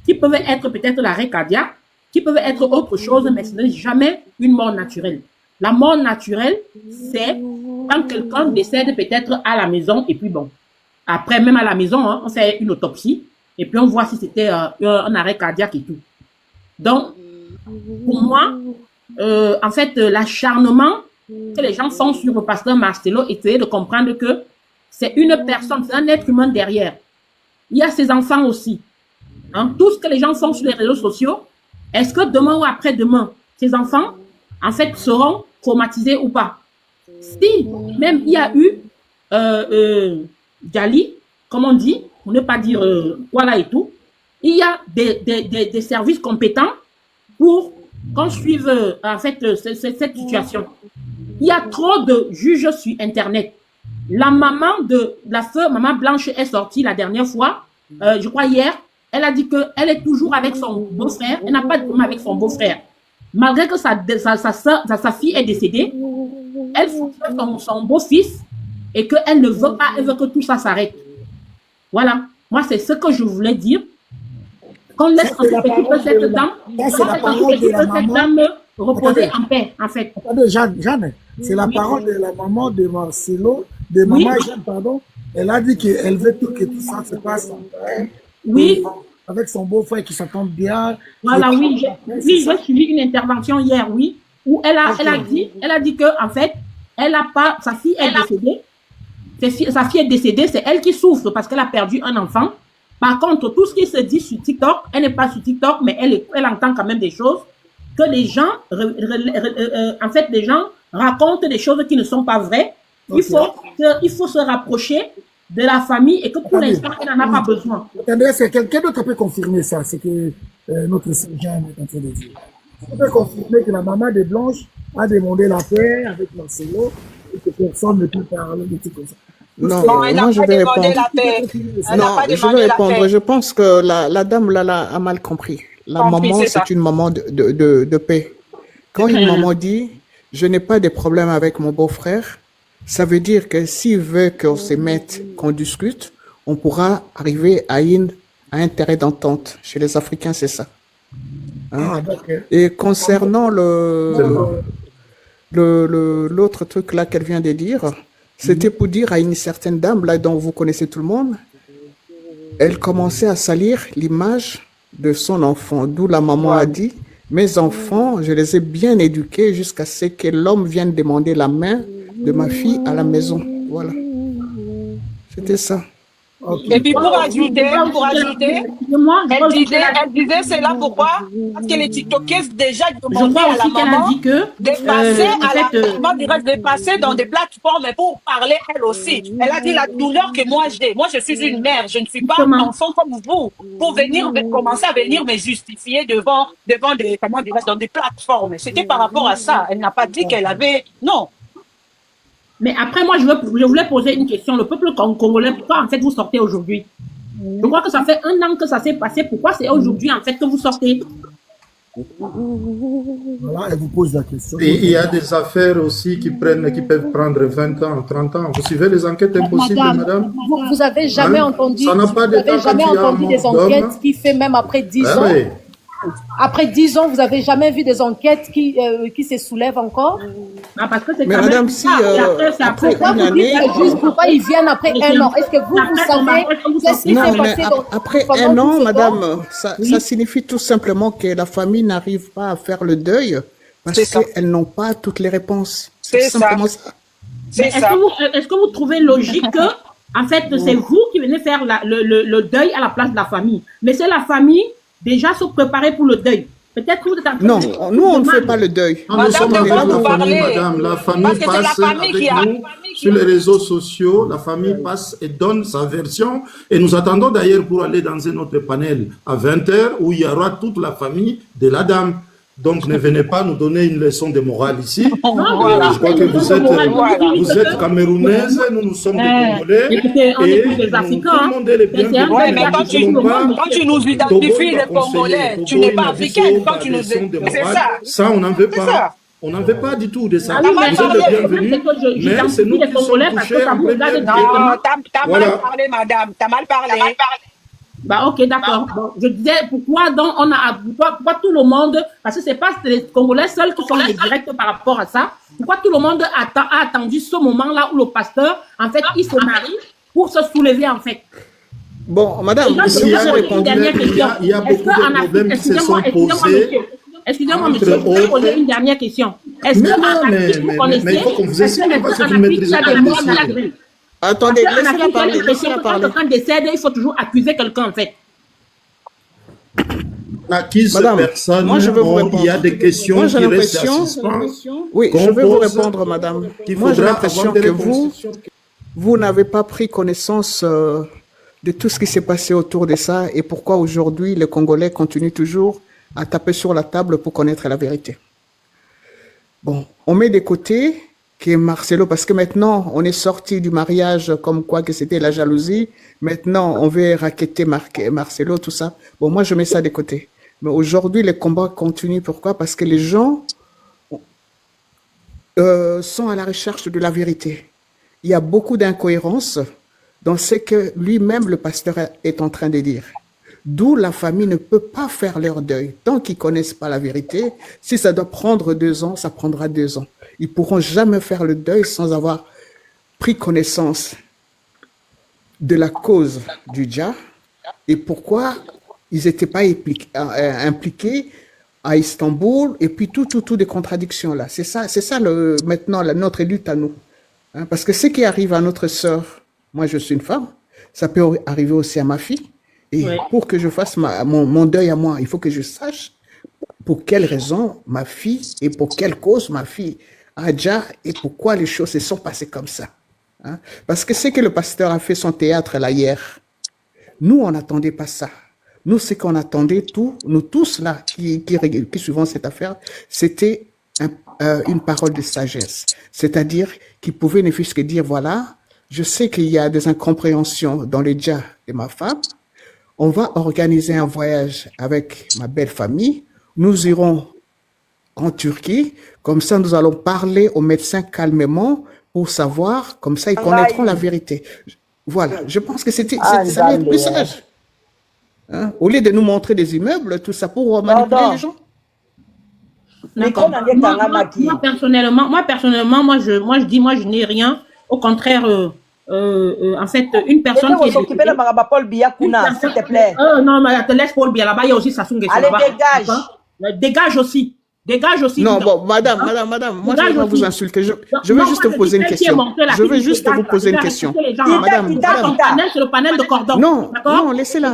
qui peuvent être peut-être l'arrêt cardiaque, qui peuvent être autre chose, mais ce n'est jamais une mort naturelle. La mort naturelle, c'est quand quelqu'un décède peut-être à la maison et puis bon, après même à la maison, hein, on fait une autopsie et puis on voit si c'était un arrêt cardiaque et tout. Donc, pour moi, l'acharnement que les gens font sur le pasteur Marcelo, essayer de comprendre que c'est une personne, c'est un être humain derrière. Il y a ses enfants aussi. Hein, tout ce que les gens font sur les réseaux sociaux, est-ce que demain ou après-demain, ces enfants, en fait, seront traumatisés ou pas? Si même il y a eu Djali, comme on dit, pour ne pas dire voilà et tout, il y a des services compétents pour qu'on suive cette situation. Il y a trop de juges sur Internet. La maman de la sœur, Maman Blanche, est sortie la dernière fois, je crois hier, elle a dit qu'elle est toujours avec son beau-frère, elle n'a pas de problème avec son beau-frère. Malgré que sa fille est décédée, elle soutient son beau-fils et qu'elle ne veut pas, elle veut que tout ça s'arrête. Voilà. Moi, c'est ce que je voulais dire. Qu'on laisse un petit peu cette dame reposer en paix, en fait. Attendez, Jeanne, c'est la parole de la maman de Marcelo, de maman Jeanne, pardon. Elle a dit qu'elle veut que tout ça se passe en paix. Oui. Avec son beau-frère qui s'entend bien. Voilà, oui, j'ai suivi une intervention hier, oui, où elle a dit que, en fait, sa fille est décédée. Sa fille est décédée, c'est elle qui souffre parce qu'elle a perdu un enfant. Par contre, tout ce qui se dit sur TikTok, elle n'est pas sur TikTok, mais elle entend quand même des choses que les gens, les gens racontent des choses qui ne sont pas vraies. Okay. Il faut se rapprocher de la famille et que pour l'instant, elle n'en a pas besoin. Attendez, c'est quelqu'un d'autre peut confirmer ça, c'est que notre Jeanne est en train de dire. On peut confirmer que la maman de Blanche a demandé la paix avec Marcelo et que personne ne peut parler de tout comme ça. Non, moi je vais répondre. Je vais répondre. Je pense que la dame là a mal compris. La maman, c'est une maman de paix. Quand une maman dit, je n'ai pas de problème avec mon beau-frère, Ça veut dire que s'il veut qu'on se mette, qu'on discute, on pourra arriver à un terrain d'entente. Chez les Africains, c'est ça. Hein? Et concernant l'autre truc là qu'elle vient de dire, c'était pour dire à une certaine dame là dont vous connaissez tout le monde, elle commençait à salir l'image de son enfant, d'où la maman a dit, mes enfants, je les ai bien éduqués jusqu'à ce que l'homme vienne demander la main de ma fille à la maison. Voilà. C'était ça. Et puis pour ajouter, elle disait c'est là pourquoi? Parce que les TikTokers déjà demandaient à la maman de passer dans des plateformes pour parler elle aussi. Elle a dit la douleur que moi j'ai. Moi je suis une mère, je ne suis pas un enfant comme vous. Pour commencer à venir me justifier devant des, dans des plateformes. C'était par rapport à ça. Elle n'a pas dit qu'elle avait, non. Mais après, moi, je voulais poser une question. Le peuple congolais, pourquoi en fait vous sortez aujourd'hui? Je crois que ça fait 1 an que ça s'est passé. Pourquoi c'est aujourd'hui en fait que vous sortez? Voilà, elle vous pose la question. Et il y a des affaires aussi qui peuvent prendre 20 ans, 30 ans. Vous suivez les enquêtes impossibles, madame? Vous avez jamais entendu, des enquêtes qui fait même après 10 ans? Oui. Après 10 ans, vous avez jamais vu des enquêtes qui se soulèvent encore? Non, parce que c'est mais madame, si après une année, juste pourquoi ils viennent après 1 an? Est-ce que vous savez qu'est-ce qui s'est passé après 1 an, madame, ça signifie tout simplement que la famille n'arrive pas à faire le deuil parce qu'elles n'ont pas toutes les réponses. C'est simplement ça. Est-ce que vous trouvez logique que, en fait, c'est vous qui venez faire le deuil à la place de la famille? Mais c'est la famille déjà se préparer pour le deuil. Peut-être que vous êtes en train non, nous on ne fait pas le deuil. Nous sommes avec la famille, madame. La famille passe avec nous sur les réseaux sociaux. La famille passe et donne sa version. Et nous attendons d'ailleurs pour aller dans un autre panel à 20h où il y aura toute la famille de la dame. Donc ne venez pas nous donner une leçon de morale ici. Je crois que vous êtes camerounaise, nous sommes des Congolais. Et tout le monde est les bienvenus. Mais quand tu nous identifies les Congolais, tu n'es pas africaine. Quand tu nous c'est ça. Ça, on n'en veut pas. On n'en veut pas du tout de ça. Vous êtes les bienvenus, mais c'est nous qui sommes touchés en premier. T'as mal parlé, madame. T'as mal parlé. Bah ok, d'accord. Bon, je disais pourquoi donc pourquoi tout le monde, parce que c'est pas les Congolais seuls qui sont les directs par rapport à ça. Pourquoi tout le monde a attendu ce moment-là où le pasteur, en fait, il se marie pour se soulever en fait. Bon, madame, il y a beaucoup de problèmes qui se sont posés. Excusez-moi, monsieur, je vais poser une dernière question. Est-ce que en Afrique, vous connaissez, mais il faut qu'on vous explique parce que vous ne maîtrisez pas le dossier. Attendez, laissez-la parler. Quand quelqu'un décède, il faut toujours accuser quelqu'un, en fait. Acquise personne, moi je veux vous répondre. Il y a des questions qui restent en suspens. Oui, je vais vous répondre, madame. Moi, j'ai l'impression que vous n'avez pas pris connaissance de tout ce qui s'est passé autour de ça et pourquoi aujourd'hui les Congolais continuent toujours à taper sur la table pour connaître la vérité. Bon, on met de côté qui est Marcelo, parce que maintenant, on est sorti du mariage comme quoi que c'était la jalousie. Maintenant, on veut racketter Marcelo, tout ça. Bon, moi, je mets ça de côté. Mais aujourd'hui, les combats continuent. Pourquoi? Parce que les gens sont à la recherche de la vérité. Il y a beaucoup d'incohérences dans ce que lui-même, le pasteur, est en train de dire. D'où la famille ne peut pas faire leur deuil. Tant qu'ils ne connaissent pas la vérité, si ça doit prendre 2 ans, ça prendra 2 ans. Ils ne pourront jamais faire le deuil sans avoir pris connaissance de la cause du Dja et pourquoi ils n'étaient pas impliqués à Istanbul et puis tout des contradictions là. C'est ça maintenant notre lutte à nous. Hein, parce que ce qui arrive à notre sœur, moi je suis une femme, ça peut arriver aussi à ma fille. Et pour que je fasse mon deuil à moi, il faut que je sache pour quelle raison ma fille et pour quelle cause ma fille a déjà et pourquoi les choses se sont passées comme ça. Hein? Parce que c'est que le pasteur a fait son théâtre là hier. Nous, on n'attendait pas ça. Nous, ce qu'on attendait, nous tous là, qui suivons cette affaire, c'était une parole de sagesse. C'est-à-dire qu'il pouvait ne fût-ce que dire, voilà, je sais qu'il y a des incompréhensions dans les Dja de ma femme. On va organiser un voyage avec ma belle famille. Nous irons en Turquie. Comme ça, nous allons parler aux médecins calmement pour savoir, comme ça ils connaîtront la vérité. Voilà, je pense que ça va être plus sage. Hein? Au lieu de nous montrer des immeubles, tout ça pour manipuler les gens. D'accord. Moi, personnellement, moi, je dis, moi, je n'ai rien. Au contraire, en fait, une personne qui est... s'occuper de Paul Biakouna, s'il te plaît. Non, mais te laisse Paul Bia là-bas, il y a aussi Sassou Nguesso. Allez, dégage. Dégage aussi. Dégage aussi. Non, bon, madame, moi, je ne vais pas vous insulter. Je veux juste vous poser une question. Je veux juste vous poser une question. Madame. C'est le panel de cordon. Non, laissez-la.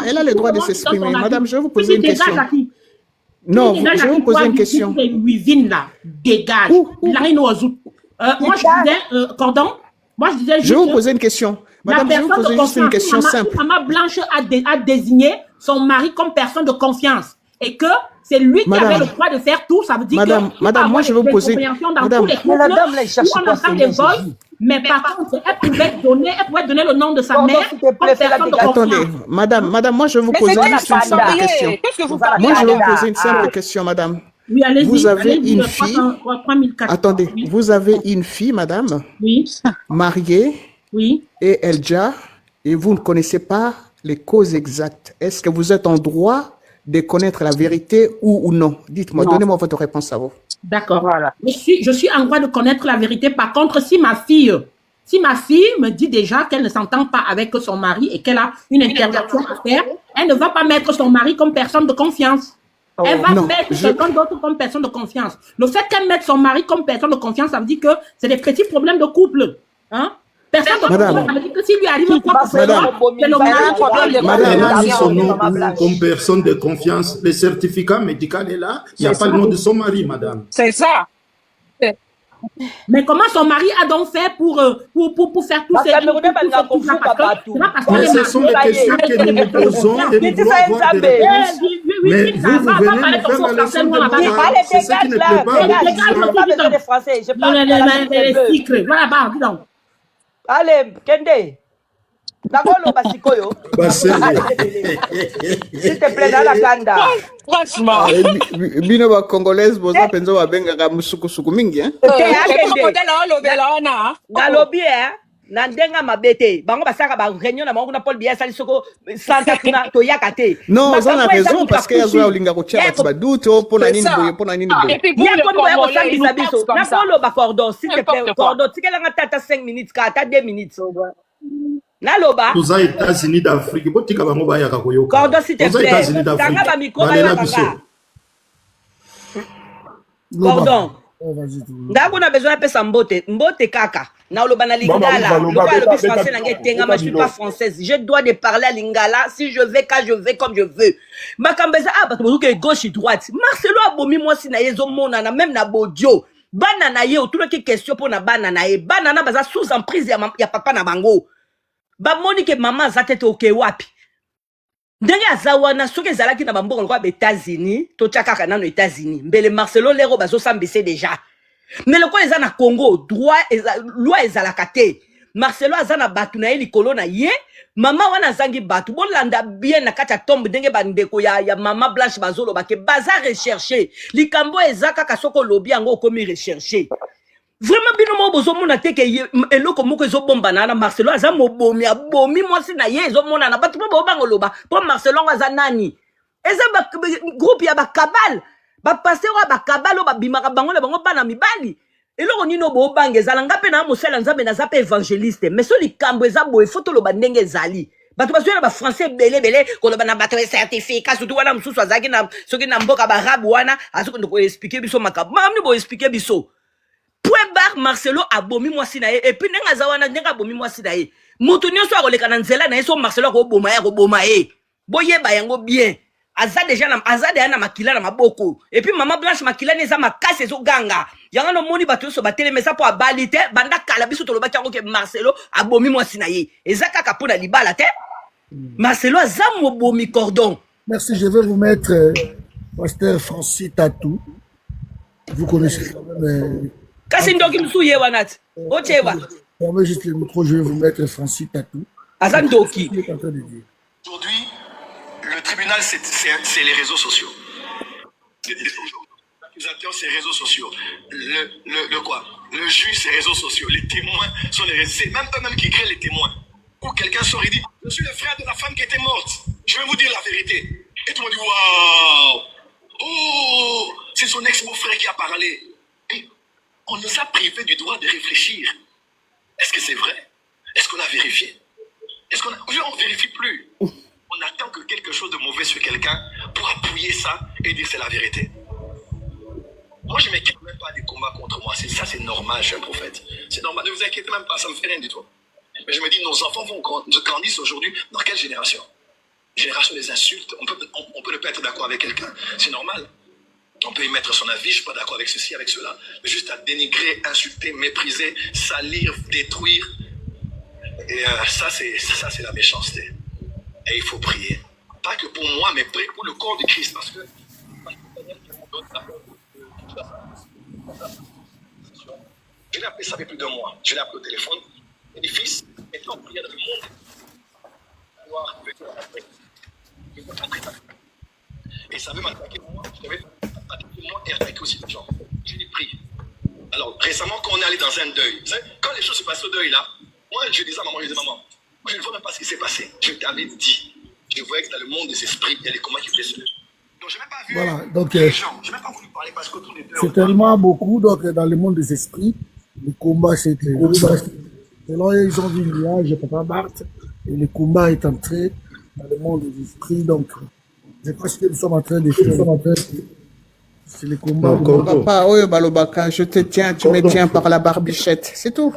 Elle a le droit de s'exprimer. Madame, je vais vous poser une question. Non, je vais vous poser une question. Dégage. Moi, je disais, cordon. Moi, je disais juste. Je vais vous poser une question. Madame, je vais vous poser juste une question simple. Maman Blanche a désigné son mari comme personne de confiance. Et que c'est lui qui avait le droit de faire tout. Ça veut dire que. Madame, moi, je vais vous poser. Madame, mais par contre, elle pouvait donner le nom de sa mère comme personne de confiance. Attendez, madame, moi, je vais vous poser juste une simple question. Moi, je vais vous poser une simple question, madame. Oui, allez-y. Vous avez une fille. Attendez, vous avez une fille, madame. Oui. Mariée. Oui. Et Elja, et vous ne connaissez pas les causes exactes. Est-ce que vous êtes en droit de connaître la vérité ou non? Dites-moi, donnez-moi votre réponse à vous. D'accord. Voilà. Je suis en droit de connaître la vérité. Par contre, si ma fille me dit déjà qu'elle ne s'entend pas avec son mari et qu'elle a une intervention à faire, elle ne va pas mettre son mari comme personne de confiance. Elle va mettre quelqu'un d'autre comme personne de confiance. Le fait qu'elle mette son mari comme personne de confiance, ça veut dire que c'est des petits problèmes de couple. Hein? Personne de confiance, ça veut dire que s'il lui arrive quoi que ce soit, c'est le mari. Madame a mis son nom comme personne de confiance. Le certificat médical est là. Il n'y a pas le nom de son mari, madame. C'est ça. Mais comment son mari a donc fait pour faire tous ces trucs? Mais ce sont des questions que nous nous posons et nous voulons avoir des réponses. Mais vous venez nous faire la leçon de morale. C'est ce qui ne plaît pas. Allez, Kende. S'il te plaît, dans la kanda. Franchement. Bino ba congolaise boza penza wa benga ga musuku mingi hein. Nalobi na ndenga mabete bango basaka ba réunion na bango na Paul Biya sali soko santa kuna to yakate. Non, vous avez raison parce que yazo olinga ko tia ba doute pona nini boye. Et puis vous le Congolais, nous taxe comme ça. Na cordon s'il te plaît, cordon tikela nga tata 5 minutes ka ta 2 minutes. Naloba aux États-Unis d'Afrique botika bango ba yaka koyoka. Cordon s'il te plaît. Tanga ba micro ba yaka. Cordon. Ndako na besoin pesa mbote kaka. Na oloba na lingala. Le français na ngetenga ma je suis pas française. Je dois de parler à lingala si je vais quand je vais comme je veux. Makambeza parce que gauche et droite. Marcelo abomi moi si na yezo mona na même na bodio. Bana na ye autour de question pour na bana na ye. Bana na baza sous emprise ya papa na bango. Ba moni ke maman za tete oke wapi. Ndenge azawana soki ezalaki na bamboka lokwa États-Unis, to tchaka na États-Unis. Mbele Marcelo lero bazo sambise déjà. Mais le quoi na Congo, loi ezalaka te. Marcelo azana batu na ye likolo na ye, mama wana zangi batu bolanda bien na kati ya tombe ndenge bandeko ya mama Blanche bazolo bake baza rechercher. Likambo ezaka kasoko lobi yango komi rechercher. Vraiment bino mo bozo mona te ke eloko moko ezo bomba na Marcelo aza mobomi abomi mwasi na ye ezo mona na batu bo bango loba po Marcelo aza nani eza ba groupe ya ba kabal ba pasteur ba kabalo ba bimaka bango le bango bana mibali eloko nino bo bange ezala ngape na mosala nzambe na zape évangéliste mais so likambo eza boye foto loba ndenge ezali batu bazo na ba français belé ko loba na bato certificat surtout wana mususu azaki na soki na mboka ba rabu wana azoko ndoko expliquer biso makabo mamni bo expliquer biso. Point bar Marcelo abomi mwasi na ye et puis nenga zawana nenga abomi mwasi na ye mutu nyonso akoleka na nzela na ye so Marcelo ko boma ye boyeba yango bien aza déjà na makila na maboko et puis maman Blanche makila neza makasi ezo ganga yanga no moni bato so batele mesa po abalite banda kala biso to lobaki yango ke Marcelo abomi mwasi na ye eza kaka pona libala te Marcelo azamo bomi cordon. Merci, je vais vous mettre pasteur Francis Tatou. Vous connaissez quand même Permets juste le micro, je vais vous mettre Francis Tatou. Aujourd'hui, le tribunal, c'est les réseaux sociaux. L'accusateur, c'est les réseaux sociaux. Le quoi? Le juge, c'est les réseaux sociaux. Les témoins sont les réseaux. C'est même eux-mêmes qui créent les témoins. Ou quelqu'un sort et dit, je suis le frère de la femme qui était morte. Je vais vous dire la vérité. Et tout le monde dit, waouh! Oh! C'est son ex-beau-frère qui a parlé. Et on nous a privés du droit de réfléchir. Est-ce que c'est vrai? Est-ce qu'on a vérifié? Est-ce qu'on ne vérifie plus? On attend que quelque chose de mauvais sur quelqu'un pour appuyer ça et dire c'est la vérité. Moi, je ne m'inquiète même pas des combats contre moi. Ça, c'est normal, je suis un prophète. C'est normal. Ne vous inquiétez même pas, ça ne me fait rien du tout. Mais je me dis, nos enfants grandissent aujourd'hui dans quelle génération? Génération des insultes. On peut ne pas être d'accord avec quelqu'un. C'est normal. On peut y mettre son avis, je ne suis pas d'accord avec ceci, avec cela. Mais juste à dénigrer, insulter, mépriser, salir, détruire. Et ça, c'est la méchanceté. Et il faut prier. Pas que pour moi, mais prier pour le corps de Christ. Parce que je l'ai appelé, ça fait plus d'un mois. Je l'ai appelé au téléphone. Il dit, fils, mets-toi en prière dans le monde. Et ça veut m'attaquer moi. Je devais attaquer moi et attaquer aussi les gens. Je lui prie. Alors, récemment, quand on est allé dans un deuil, vous savez, quand les choses se passent au deuil là, moi, je disais à maman, maman, moi, je ne vois même pas ce qui s'est passé. Je t'avais dit. Je voyais que dans le monde des esprits, il y a des combats qui faisaient cela. Donc, je n'ai même pas vu Voilà, donc les gens. Je n'ai même pas voulu parler parce que tous les deux. c'est tellement beaucoup, donc dans le monde des esprits, le combat c'était. Selon eux, ils ont vu le nuage, Papa Barthes, et le combat est entré dans le monde des esprits, donc je pense que nous sommes en train de faire. C'est le combat. Papa, oui, Balobaka, je te tiens, tu me tiens par la barbichette, c'est tout.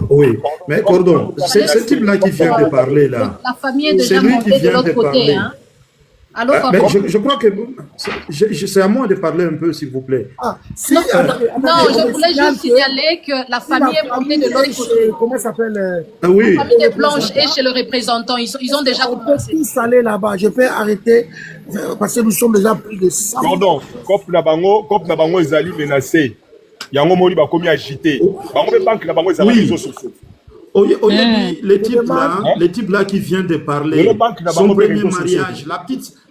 Oui, mais Cordon, c'est ce type-là qui vient de parler là. La famille est déjà montée de l'autre côté. Hein. Allô, mais je crois que c'est à moi de parler un peu, s'il vous plaît. Non, je voulais juste signaler que la famille est montée de l'autre côté. Comment ça s'appelle oui. La famille de Blanche est chez le représentant. Ils ont déjà commencé. On peut tous aller là-bas. Je peux arrêter parce que nous sommes déjà plus de 100. Pardon, Cop Nabango est allé menacé. Yango Mori va commis agité. Bango banque Nabango est allé réseaux sociaux. Les types là qui vient de parler, son premier mariage,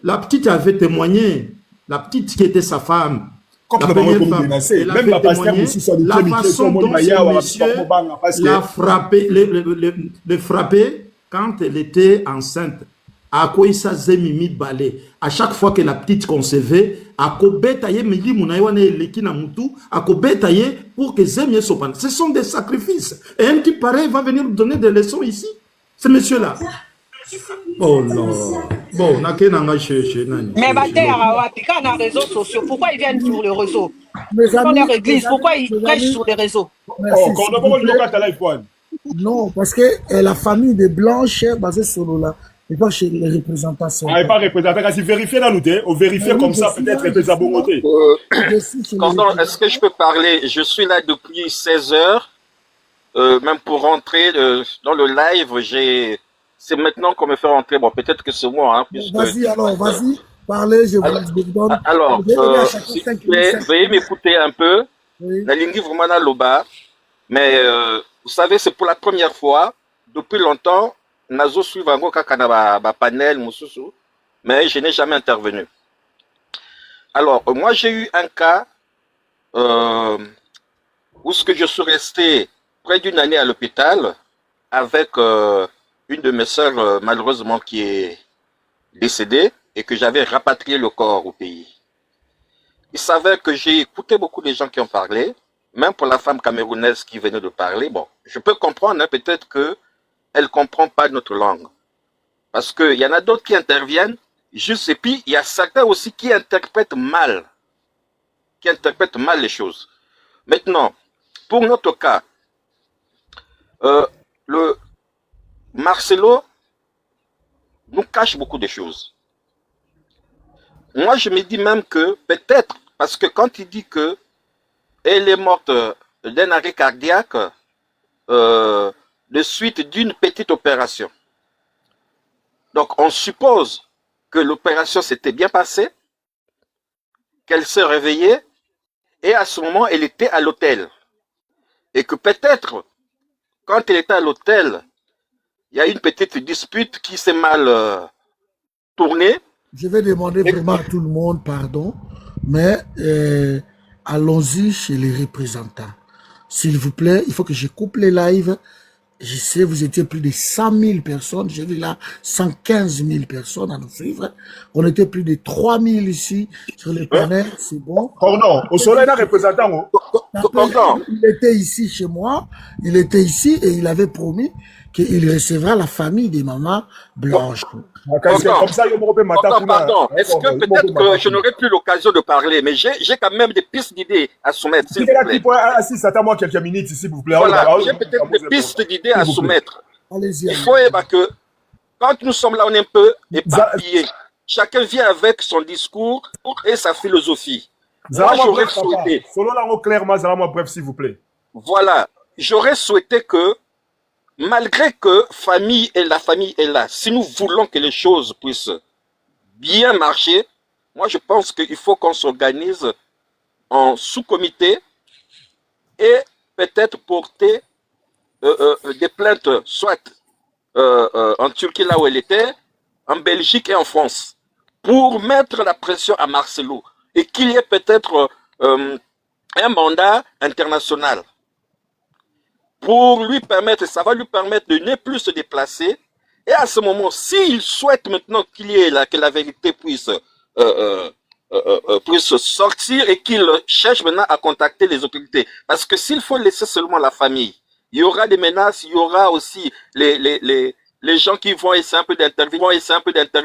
la petite avait témoigné, la petite qui était sa femme, la première femme, elle avait témoigné la façon dont ce monsieur l'a frappé, le frappé quand elle était enceinte. À quoi ça zemi balé. À chaque fois que la petite concevait, à quoi betailler mili munaïwane lekina mutu, à quoi betailler pour que zemi sopan. Ce sont des sacrifices. Et un type pareil va venir donner des leçons ici. Ce monsieur-là. Oh non. Bon, n'a qu'un engagé. Mais quand on a les réseaux sociaux, pourquoi ils viennent sur le réseau? Dans leur église, pourquoi ils prêchent sur les réseaux? Non, parce que la famille de Blanche est basée sur là. Et pas chez les représentants. Ah, et pas représentants. Si vérifier la lutte, on vérifie comme ça, peut-être les deux abonnetés. Cordon, est-ce que je peux parler? Je suis là depuis 16 heures. Même pour rentrer dans le live, c'est maintenant qu'on me fait rentrer. Bon, peut-être que c'est moi. Hein, vas-y, alors, vas-y. Parlez, je vous donne. Alors, s'il vous plaît, veuillez m'écouter un peu. La ligne vraiment à l'oba. Mais, vous savez, c'est pour la première fois, depuis longtemps, Nazo suivango kakana ba panel mususu, mais je n'ai jamais intervenu. Alors, moi j'ai eu un cas où je suis resté près d'une année à l'hôpital avec une de mes sœurs malheureusement qui est décédée et que j'avais rapatrié le corps au pays. Il s'avère que j'ai écouté beaucoup de gens qui ont parlé, même pour la femme camerounaise qui venait de parler. Bon, je peux comprendre, hein, peut-être que elle ne comprend pas notre langue. Parce qu'il y en a d'autres qui interviennent, juste, et puis il y a certains aussi qui interprètent mal les choses. Maintenant, pour notre cas, le Marcelo nous cache beaucoup de choses. Moi, je me dis même que peut-être, parce que quand il dit que elle est morte d'un arrêt cardiaque, de suite d'une petite opération. Donc, on suppose que l'opération s'était bien passée, qu'elle s'est réveillée, et à ce moment, elle était à l'hôtel. Et que peut-être, quand elle était à l'hôtel, il y a une petite dispute qui s'est mal tournée. Je vais demander vraiment à tout le monde pardon, mais allons-y chez les représentants. s'il vous plaît, il faut que je coupe les lives. Je sais, vous étiez plus de 100 000 personnes. J'ai vu là 115 000 personnes à nous suivre. On était plus de 3 000 ici sur les panels. C'est bon. Pardon, au soleil, un représentant. Il était ici chez moi. Il était ici et il avait promis qu'il recevra la famille des mamans blanches. Pardon. Est-ce que peut-être que je n'aurai plus l'occasion de parler, mais j'ai quand même des pistes d'idées à soumettre, s'il vous plaît. Attends-moi quelques minutes, s'il vous plaît. Voilà, j'ai peut-être des pistes d'idées à soumettre. Il faut que, quand nous sommes là, on est un peu éparpillés. Chacun vient avec son discours et sa philosophie. Moi, j'aurais souhaité... clairement, bref, s'il vous plaît. Voilà, j'aurais souhaité que, malgré que la famille est là, si nous voulons que les choses puissent bien marcher, moi je pense qu'il faut qu'on s'organise en sous-comité et peut-être porter des plaintes, soit en Turquie là où elle était, en Belgique et en France, pour mettre la pression à Marcelo et qu'il y ait peut-être un mandat international. Pour lui permettre, ça va lui permettre de ne plus se déplacer. Et à ce moment, s'il souhaite maintenant qu'il y ait que la vérité puisse sortir et qu'il cherche maintenant à contacter les autorités. Parce que s'il faut laisser seulement la famille, il y aura des menaces, il y aura aussi les gens qui vont essayer un peu d'intervenir.